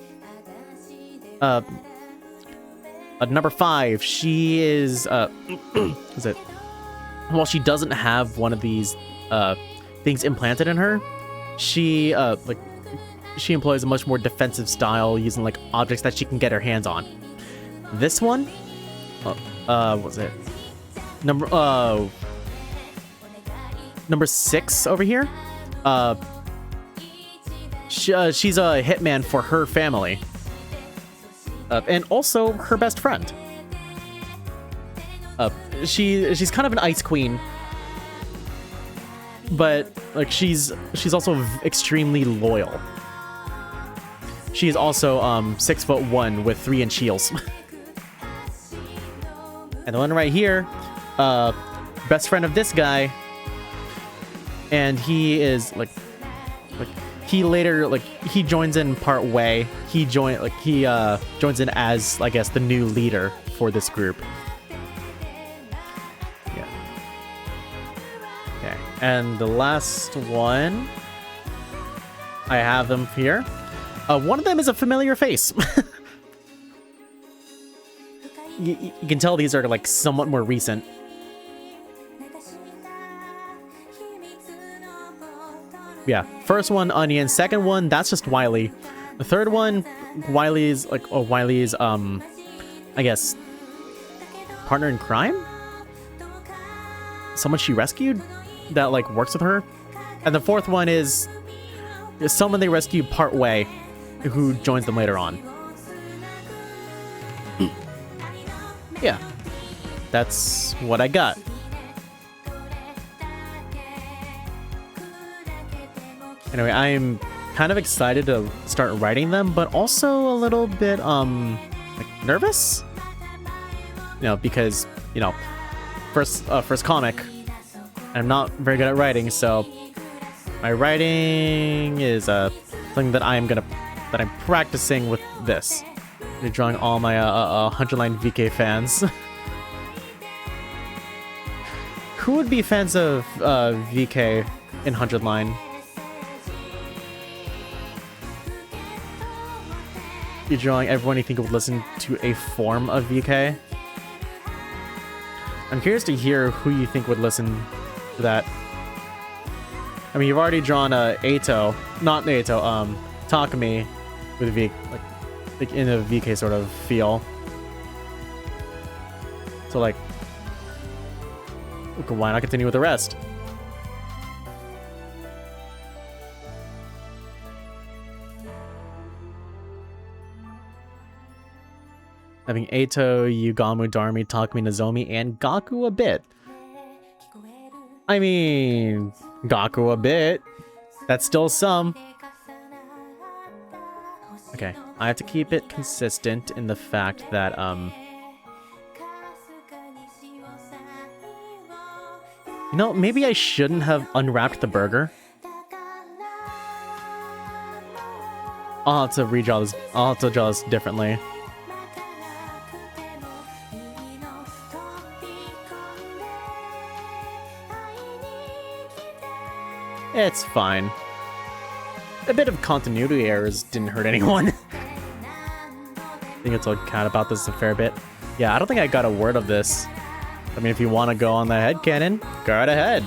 Number 5, she is is it? Well, she doesn't have one of these things implanted in her. She employs a much more defensive style, using like objects that she can get her hands on. This one, what was it? Number 6 over here. She's a hitman for her family. And also her best friend. She's kind of an ice queen, but like she's also extremely loyal. She's also 6'1" with 3-inch heels. And the one right here, best friend of this guy, and he is like he later he joins in part way. He joins in as, I guess, the new leader for this group. And the last one, I have them here. One of them is a familiar face. You can tell these are like somewhat more recent. Yeah, first one, Onion. Second one, that's just Wiley. The third one, Wiley's I guess, partner in crime? Someone she rescued that like works with her. And the fourth one is someone they rescued part way who joins them later on. Yeah, that's what I got. Anyway, I'm kind of excited to start writing them, but also a little bit like nervous. You know, because, you know, first comic, I'm not very good at writing, so my writing is something that I'm practicing with this. You're drawing all my 100-line VK fans. Who would be fans of VK in 100-line? You're drawing everyone you think would listen to a form of VK. I'm curious to hear who you think would listen to that. I mean, you've already drawn Takumi with V, like in a VK sort of feel. So like, okay, why not continue with the rest? Having Eito, Yugamu, Darmi, Takumi, Nozomi, and Gaku a bit. I mean, Gaku a bit. That's still some. Okay, I have to keep it consistent in the fact that, you know, maybe I shouldn't have unwrapped the burger. I'll have to redraw this. I'll have to draw this differently. It's fine. A bit of continuity errors didn't hurt anyone. I think it's all cat about this a fair bit. Yeah, I don't think I got a word of this. I mean, if you want to go on the headcanon, go right ahead.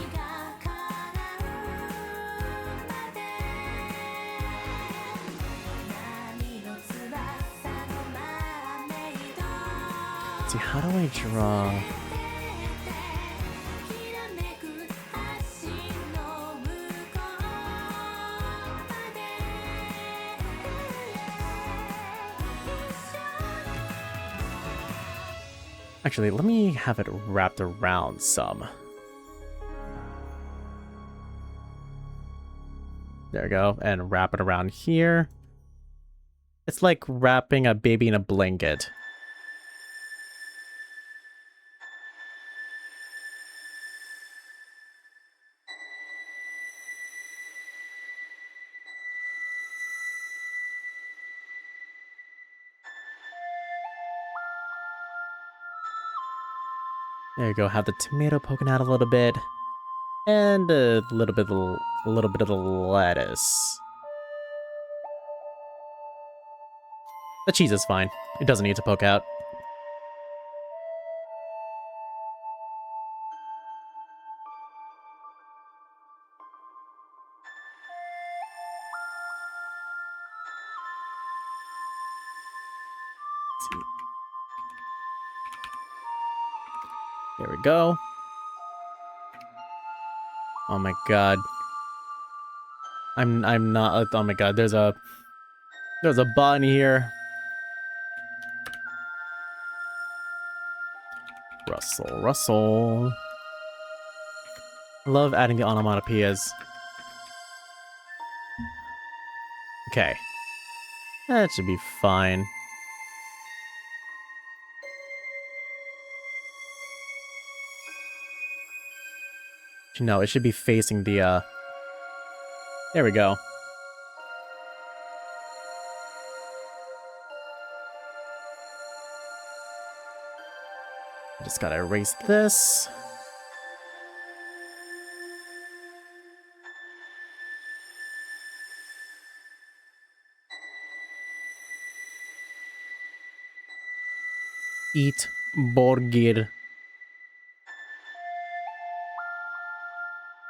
Let's see, how do I draw? Actually, let me have it wrapped around some. There we go. And wrap it around here. It's like wrapping a baby in a blanket. There you go. Have the tomato poking out a little bit, and a little bit of the lettuce. The cheese is fine. It doesn't need to poke out. Let's see. There we go. Oh my god. I'm not. Oh my god. There's a button here. Rustle, rustle. Love adding the onomatopoeias. Okay. That should be fine. No, it should be facing the, There we go. Just gotta erase this. Eat Borgir.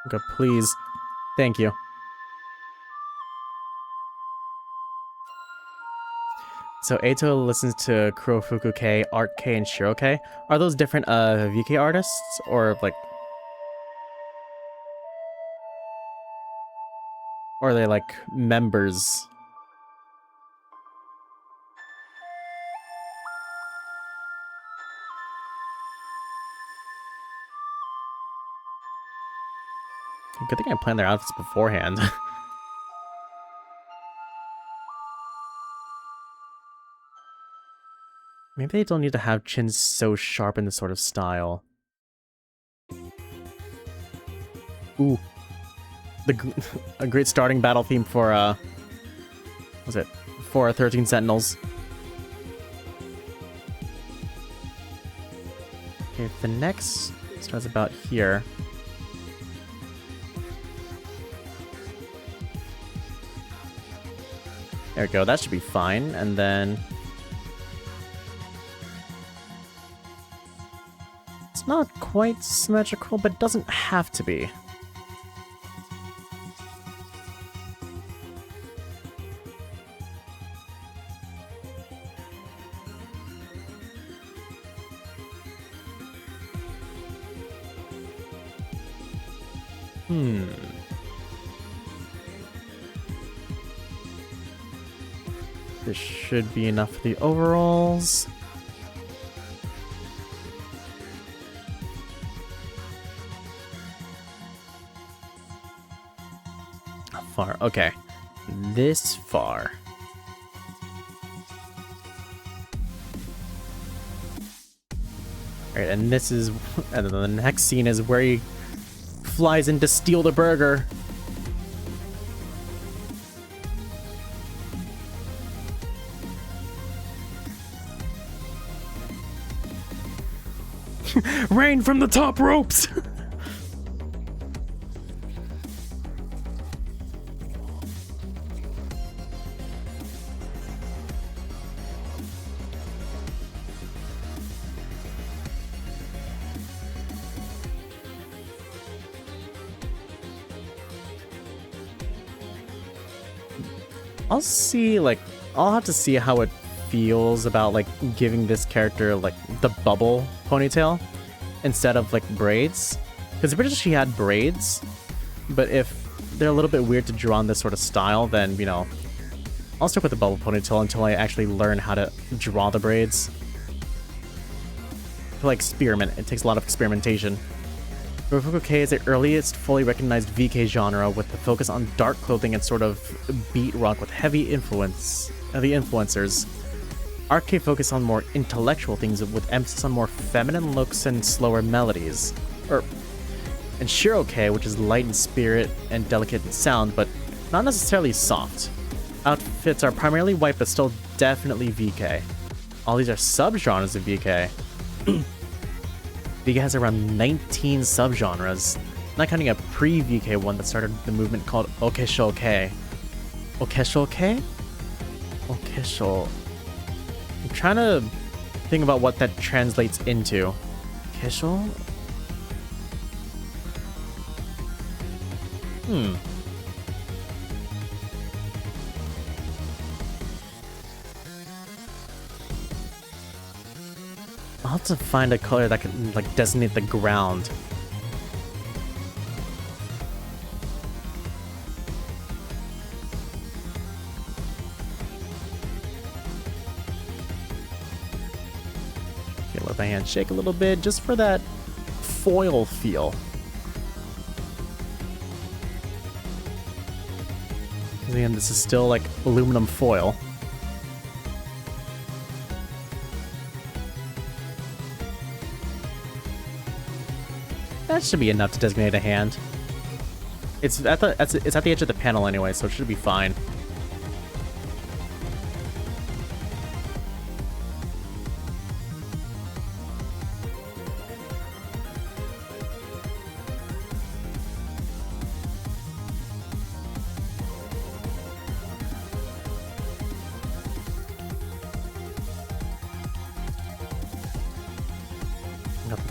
Okay, please. Thank you. So Eito listens to Kurofuku K, Art K, and Shiro K. Are those different VK artists? Or like... Or are they like members? Good thing I planned their outfits beforehand. Maybe they don't need to have chins so sharp in this sort of style. Ooh. A great starting battle theme for, what's it? For 13 Sentinels. Okay, the next starts about here. There we go, that should be fine, and then... It's not quite symmetrical, but it doesn't have to be. This should be enough for the overalls. How far? Okay. This far. Alright, and this is... And then the next scene is where he flies in to steal the burger. Rain from the top ropes! I'll have to see how it feels about, like, giving this character, like, the bubble ponytail instead of, like, braids. Because originally she had braids, but if they're a little bit weird to draw in this sort of style, then, you know, I'll stick with the bubble ponytail until I actually learn how to draw the braids. To, like, experiment. It takes a lot of experimentation. Kurofuku K is the earliest fully recognized VK genre with a focus on dark clothing and sort of beat rock with heavy influencers. Art K focused on more intellectual things with emphasis on more feminine looks and slower melodies. And Shiro K, which is light in spirit and delicate in sound, but not necessarily soft. Outfits are primarily white, but still definitely VK. All these are subgenres of VK. VK has around 19 subgenres, not counting a pre-VK one that started the movement called Okesho K. Okesho K? Okesho. I'm trying to think about what that translates into. Okesho? I'll have to find a color that can, like, designate the ground. Okay, let my hand shake a little bit just for that foil feel. Again, this is still like aluminum foil. That should be enough to designate a hand. It's at the edge of the panel anyway, so it should be fine.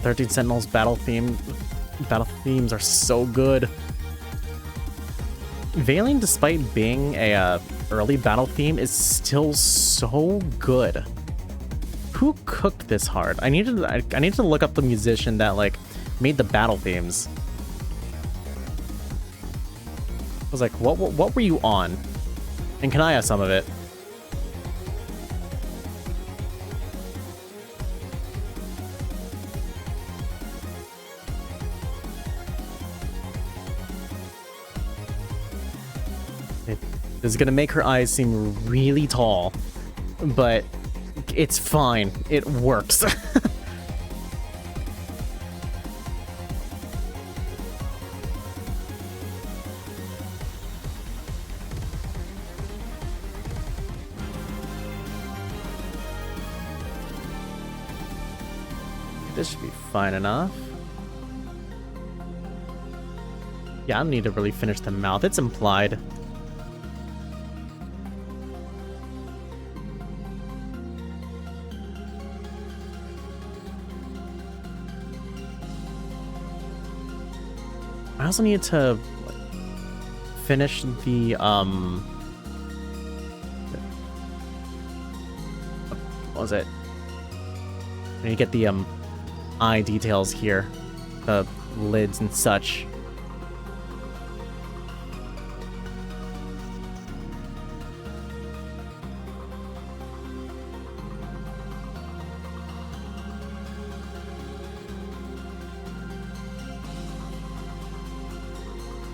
13 Sentinels battle themes are so good. Veiling, despite being a early battle theme, is still so good. Who cooked this hard? I need to look up the musician that like made the battle themes. I was like, what were you on? And can I have some of it? This is gonna make her eyes seem really tall, but it's fine. It works. This should be fine enough. Yeah, I don't need to really finish the mouth. It's implied. I also need to finish the, what was it? I need to get the, eye details here. The lids and such.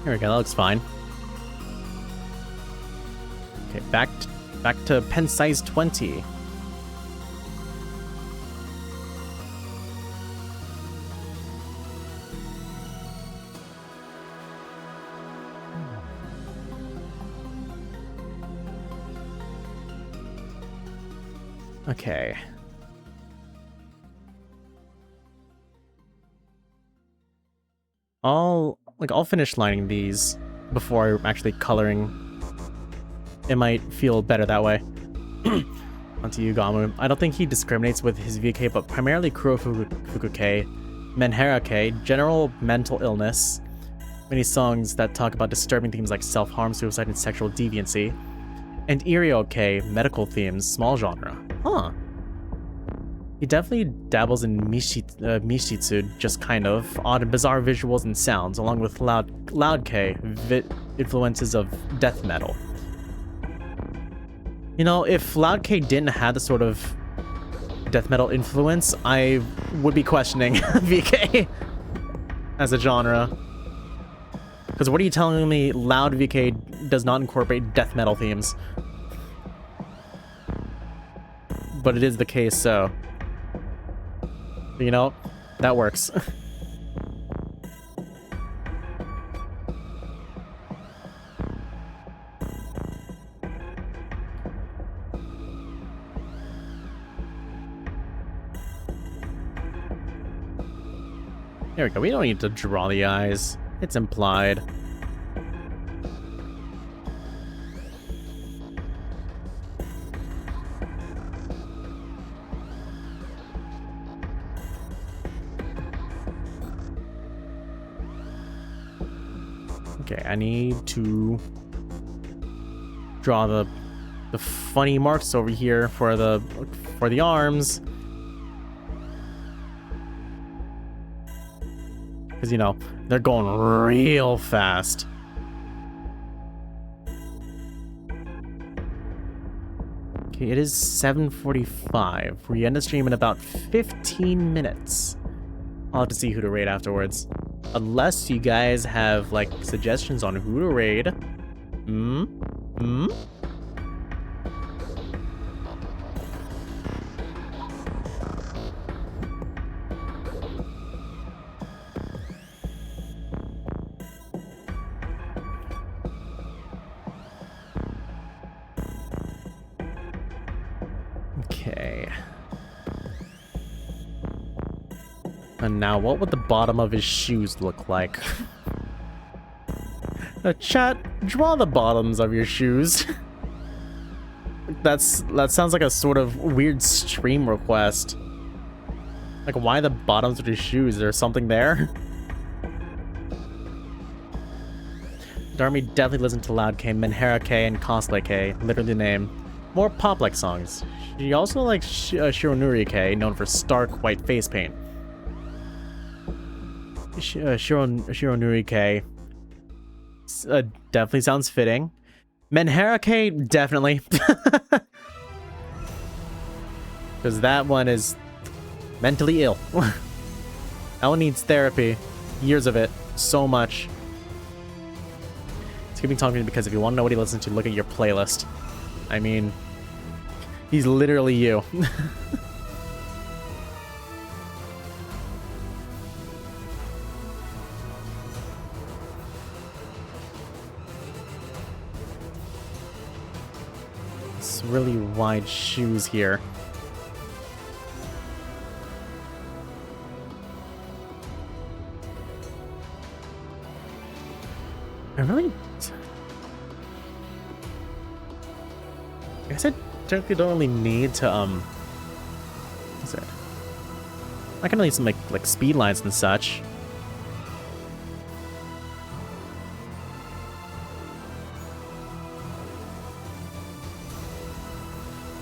Here we go, that looks fine. Okay, back to pen size 20. Okay. I'll finish lining these before actually coloring. It might feel better that way. Onto you, Gamu. I don't think he discriminates with his VK, but primarily Kurofuku-kei, Menhera-kei, general mental illness, many songs that talk about disturbing themes like self-harm, suicide, and sexual deviancy, and Iryo-kei, medical themes, small genre. Huh. He definitely dabbles in Mishitsu, just kind of, odd and bizarre visuals and sounds, along with loud-kei, influences of death metal. You know, if loud-kei didn't have the sort of death metal influence, I would be questioning VK as a genre. Because what are you telling me loud VK does not incorporate death metal themes? But it is the case, so... You know, that works. There we go. We don't need to draw the eyes. It's implied. Okay, I need to draw the funny marks over here for the arms. Because, you know, they're going real fast. Okay, it is 7:45. We end the stream in about 15 minutes. I'll have to see who to raid afterwards. Unless you guys have, like, suggestions on who to raid. Okay. And now, what would the bottom of his shoes look like? Chat, draw the bottoms of your shoes. That sounds like a sort of weird stream request. Like, why the bottoms of his shoes? Is there something there? Darmy definitely listened to Loud K, Menhera K, and Cosplay K, literally the name. More pop-like songs. She also likes Shironuri K, known for stark white face paint. Shironuri K definitely sounds fitting. Menhera K, definitely. Because that one is mentally ill. That one needs therapy. Years of it. So much. Skipping talking because if you want to know what he listens to, look at your playlist. I mean, he's literally you. It's really wide shoes here. I guess I technically don't really need to, what's it? I can need some, like speed lines and such.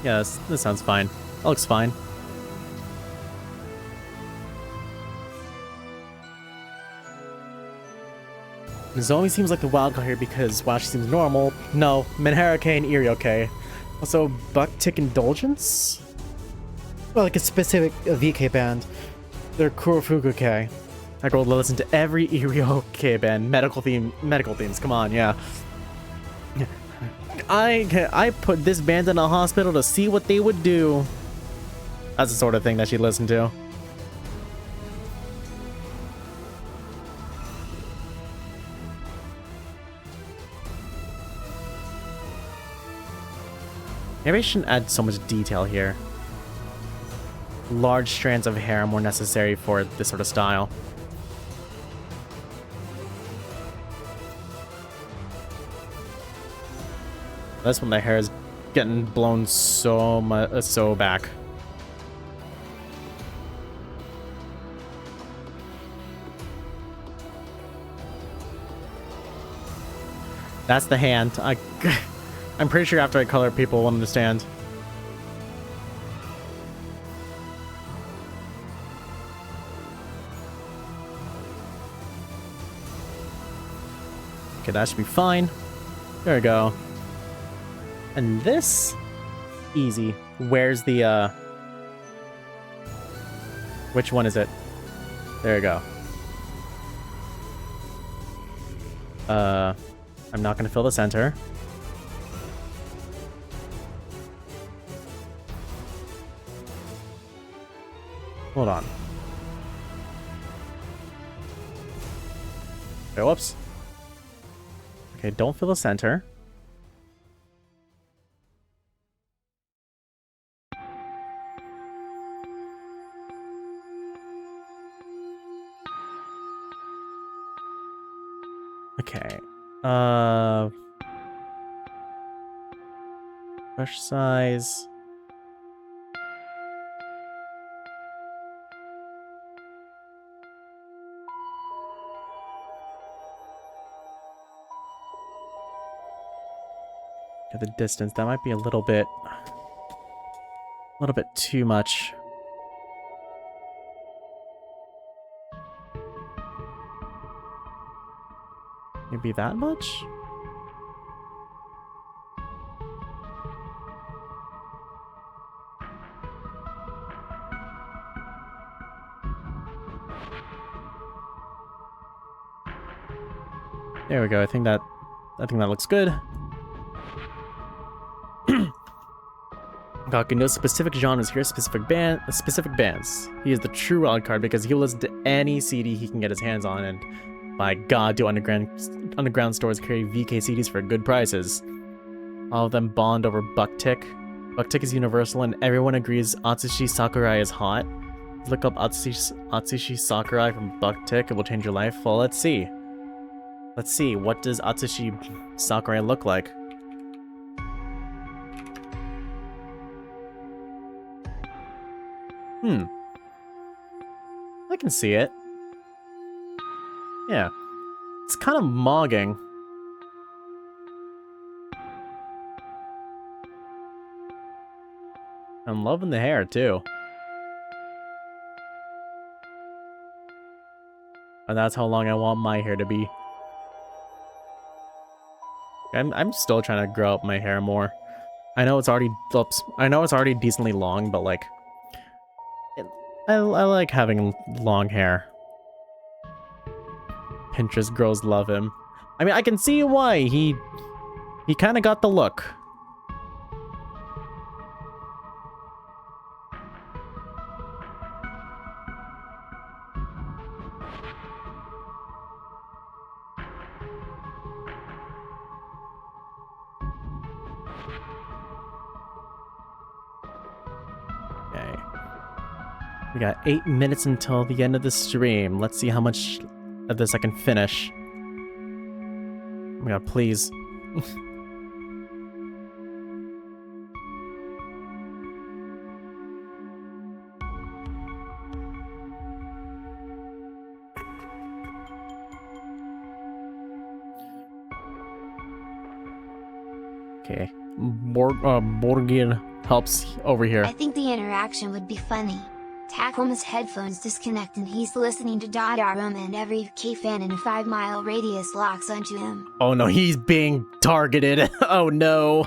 Yeah, this sounds fine. That looks fine. Zoe seems like the wild card here because while she seems normal, no, Menhera K and Irio K. Also, Bucktick Indulgence? Well, like a specific VK band. They're Kurofuku K. I go listen to every Irio K band. Medical themes, come on, yeah. I put this band in a hospital to see what they would do. That's the sort of thing that she'd listen to. Maybe I shouldn't add so much detail here. Large strands of hair are more necessary for this sort of style. This one, the hair is getting blown so much, so back. That's the hand. I'm pretty sure after I color, people will understand. Okay, that should be fine. There we go. And this, easy. Where's the, which one is it? There we go. I'm not gonna fill the center. Hold on. Okay, whoops. Okay, don't fill the center. Okay. Brush size. Okay, the distance, that might be a little bit too much. Maybe that much? There we go. I think that looks good. Gaku knows specific genres here, specific bands. He is the true wild card because he'll listen to any CD he can get his hands on, and by God, do underground stores carry VK CDs for good prices. All of them bond over Bucktick. Bucktick is universal, and everyone agrees Atsushi Sakurai is hot. Look up Atsushi Sakurai from Bucktick. It will change your life. Well, let's see. What does Atsushi Sakurai look like? can see it. Yeah. It's kind of mogging. I'm loving the hair, too. And that's how long I want my hair to be. I'm still trying to grow up my hair more. I know it's already, oops, I know it's already decently long, but like, I like having long hair. Pinterest girls love him. I mean, I can see why. He kind of got the look. Okay. We got 8 minutes until the end of the stream. Let's see how much of this I can finish. Oh my god, please. Okay. Borgir helps over here. I think the interaction would be funny. Tacoma's headphones disconnect and he's listening to Dadarum and every K-fan in a 5-mile radius locks onto him. Oh no, he's being targeted. Oh no.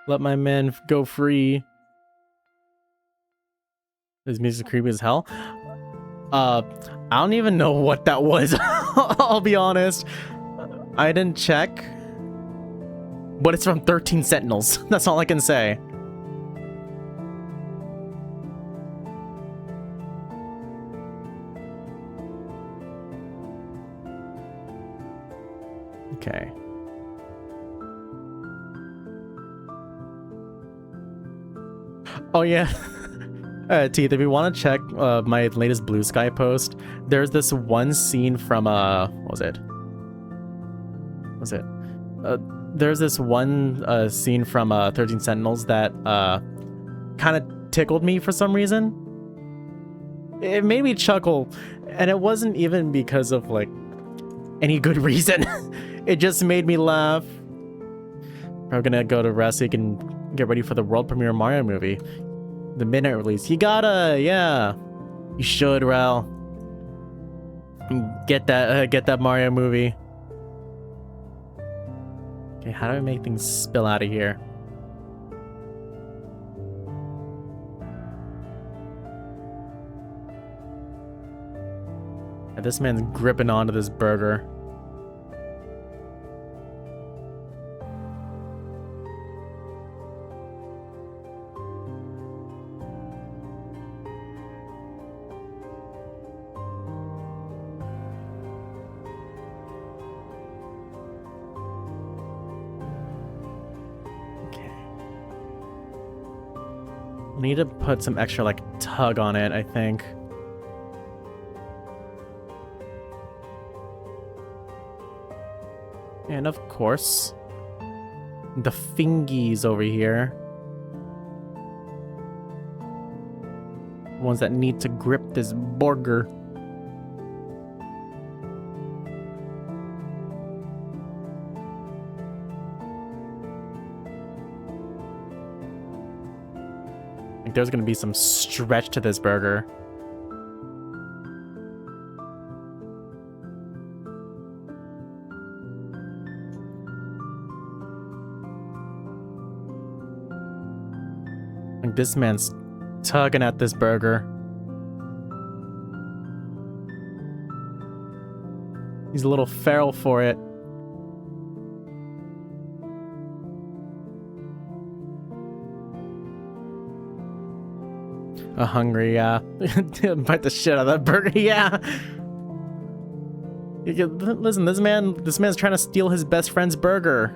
Let my man go free. His music creepy as hell. I don't even know what that was. I'll be honest. I didn't check. But it's from 13 Sentinels. That's all I can say. Okay. Oh yeah. Teeth, if you want to check my latest Blue Sky post, there's this one scene from what was it? There's this one scene from 13 Sentinels that kind of tickled me for some reason. It made me chuckle, and it wasn't even because of like any good reason. It just made me laugh. We're gonna go to rest so you can get ready for the world premiere Mario movie. The midnight release. You gotta, yeah. You should, Ral. Get that Mario movie. Okay, how do I make things spill out of here? And this man's gripping onto this burger. Need to put some extra like tug on it, I think. And of course, the fingies over here. Ones that need to grip this burger. There's gonna be some stretch to this burger. Like this man's tugging at this burger. He's a little feral for it. Hungry, yeah. Bite the shit out of that burger, yeah. Listen, this man's trying to steal his best friend's burger.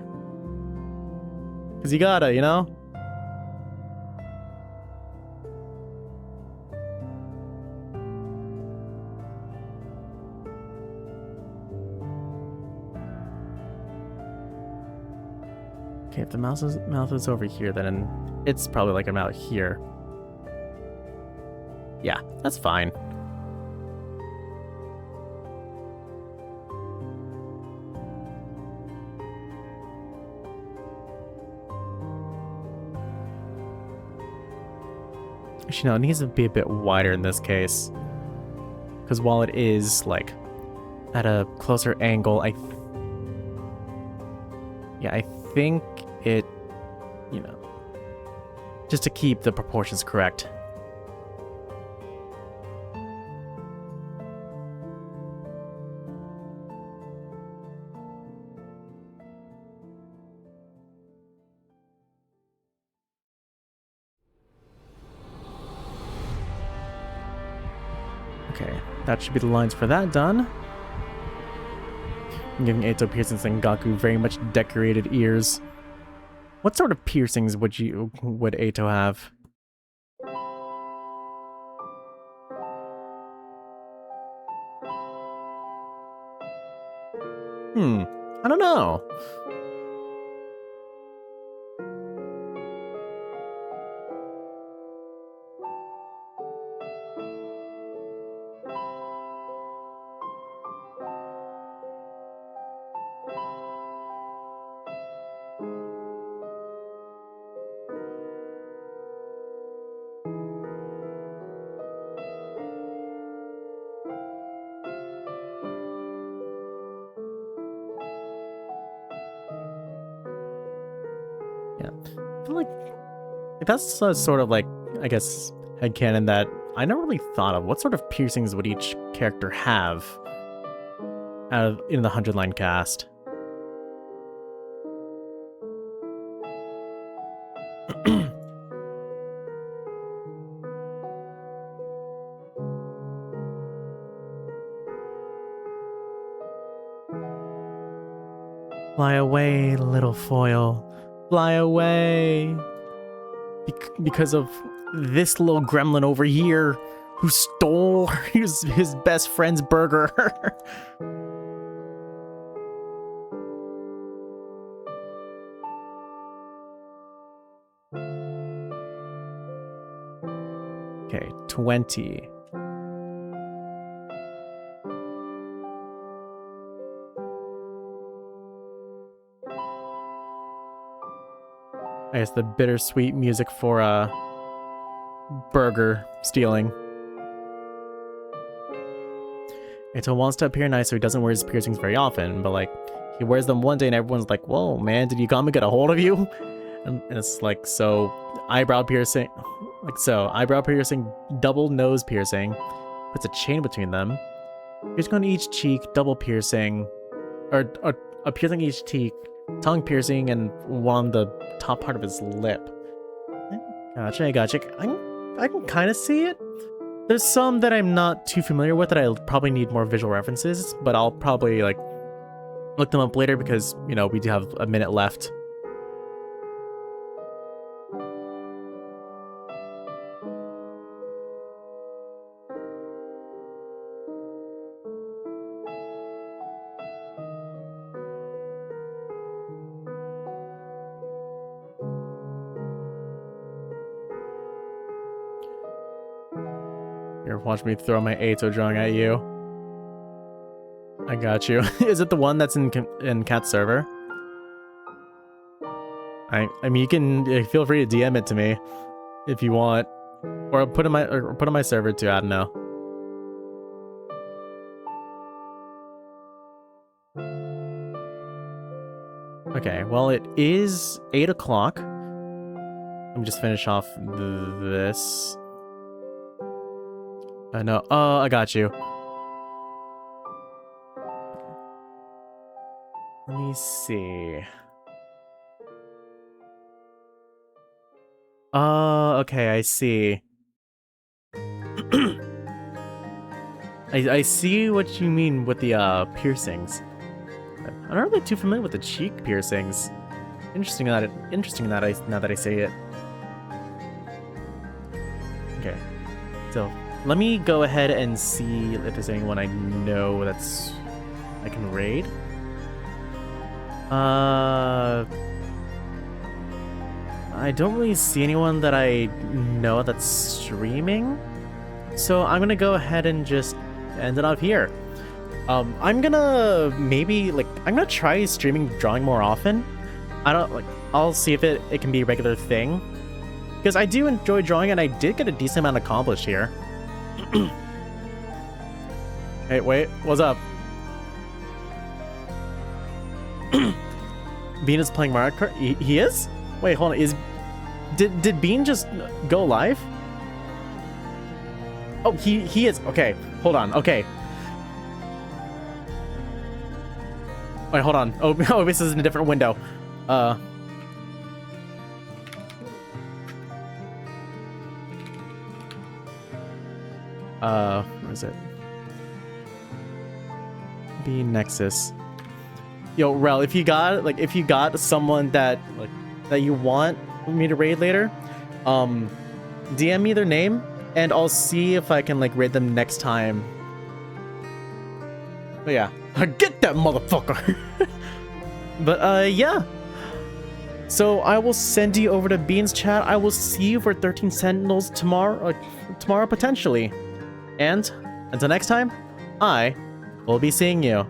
Cause you gotta, you know? Okay, if the mouth is over here, then it's probably like I'm out here. Yeah, that's fine. Actually, no, it needs to be a bit wider in this case. Because while it is, like, at a closer angle, I think it, you know, just to keep the proportions correct. Okay, that should be the lines for that done. I'm giving Eito piercings and Gaku very much decorated ears. What sort of piercings would Eito have? I don't know. Yeah, I feel like that's sort of like, I guess, headcanon that I never really thought of. What sort of piercings would each character have in the 100-line cast? Fly away, little foil. Fly away. Because of this little gremlin over here who stole his best friend's burger. Okay, 20. I guess the bittersweet music for burger stealing. Eito wants to appear nice, so he doesn't wear his piercings very often, but like he wears them one day and everyone's like, "Whoa, man, did Yukami get a hold of you?" And it's like, so eyebrow piercing, double nose piercing, puts a chain between them. Piercing on each cheek, double piercing, or a piercing each cheek, tongue piercing, and one on the top part of his lip. Gotcha. I can kind of see it. There's some that I'm not too familiar with that I probably need more visual references, but I'll probably like look them up later because, you know, we do have a minute left. Here, watch me throw my Eito drawing at you. I got you. Is it the one that's in Cat's server? I mean, you can feel free to DM it to me if you want, or put in my server too. I don't know. Okay, well, it is 8 o'clock. Let me just finish off this. No. Oh, I got you. Let me see. Oh, okay, I see. I see what you mean with the piercings. I'm not really too familiar with the cheek piercings. Interesting that now that I say it. Okay, so let me go ahead and see if there's anyone I know that's I can raid. I don't really see anyone that I know that's streaming. So I'm gonna go ahead and just end it off here. I'm gonna I'm gonna try streaming drawing more often. I'll see if it can be a regular thing. Because I do enjoy drawing and I did get a decent amount accomplished here. Hey, wait, what's up? Bean is playing Mario Kart? He is? Wait, hold on, did Bean just go live? Oh, he is. Okay, hold on. Okay. Wait, hold on. Oh, this is in a different window. Where is it? Bean Nexus. Yo, Rel, if you got someone that you want me to raid later, DM me their name and I'll see if I can raid them next time. But yeah, get that motherfucker. But yeah. So I will send you over to Bean's chat. I will see you for 13 Sentinels tomorrow potentially. And until next time, I will be seeing you.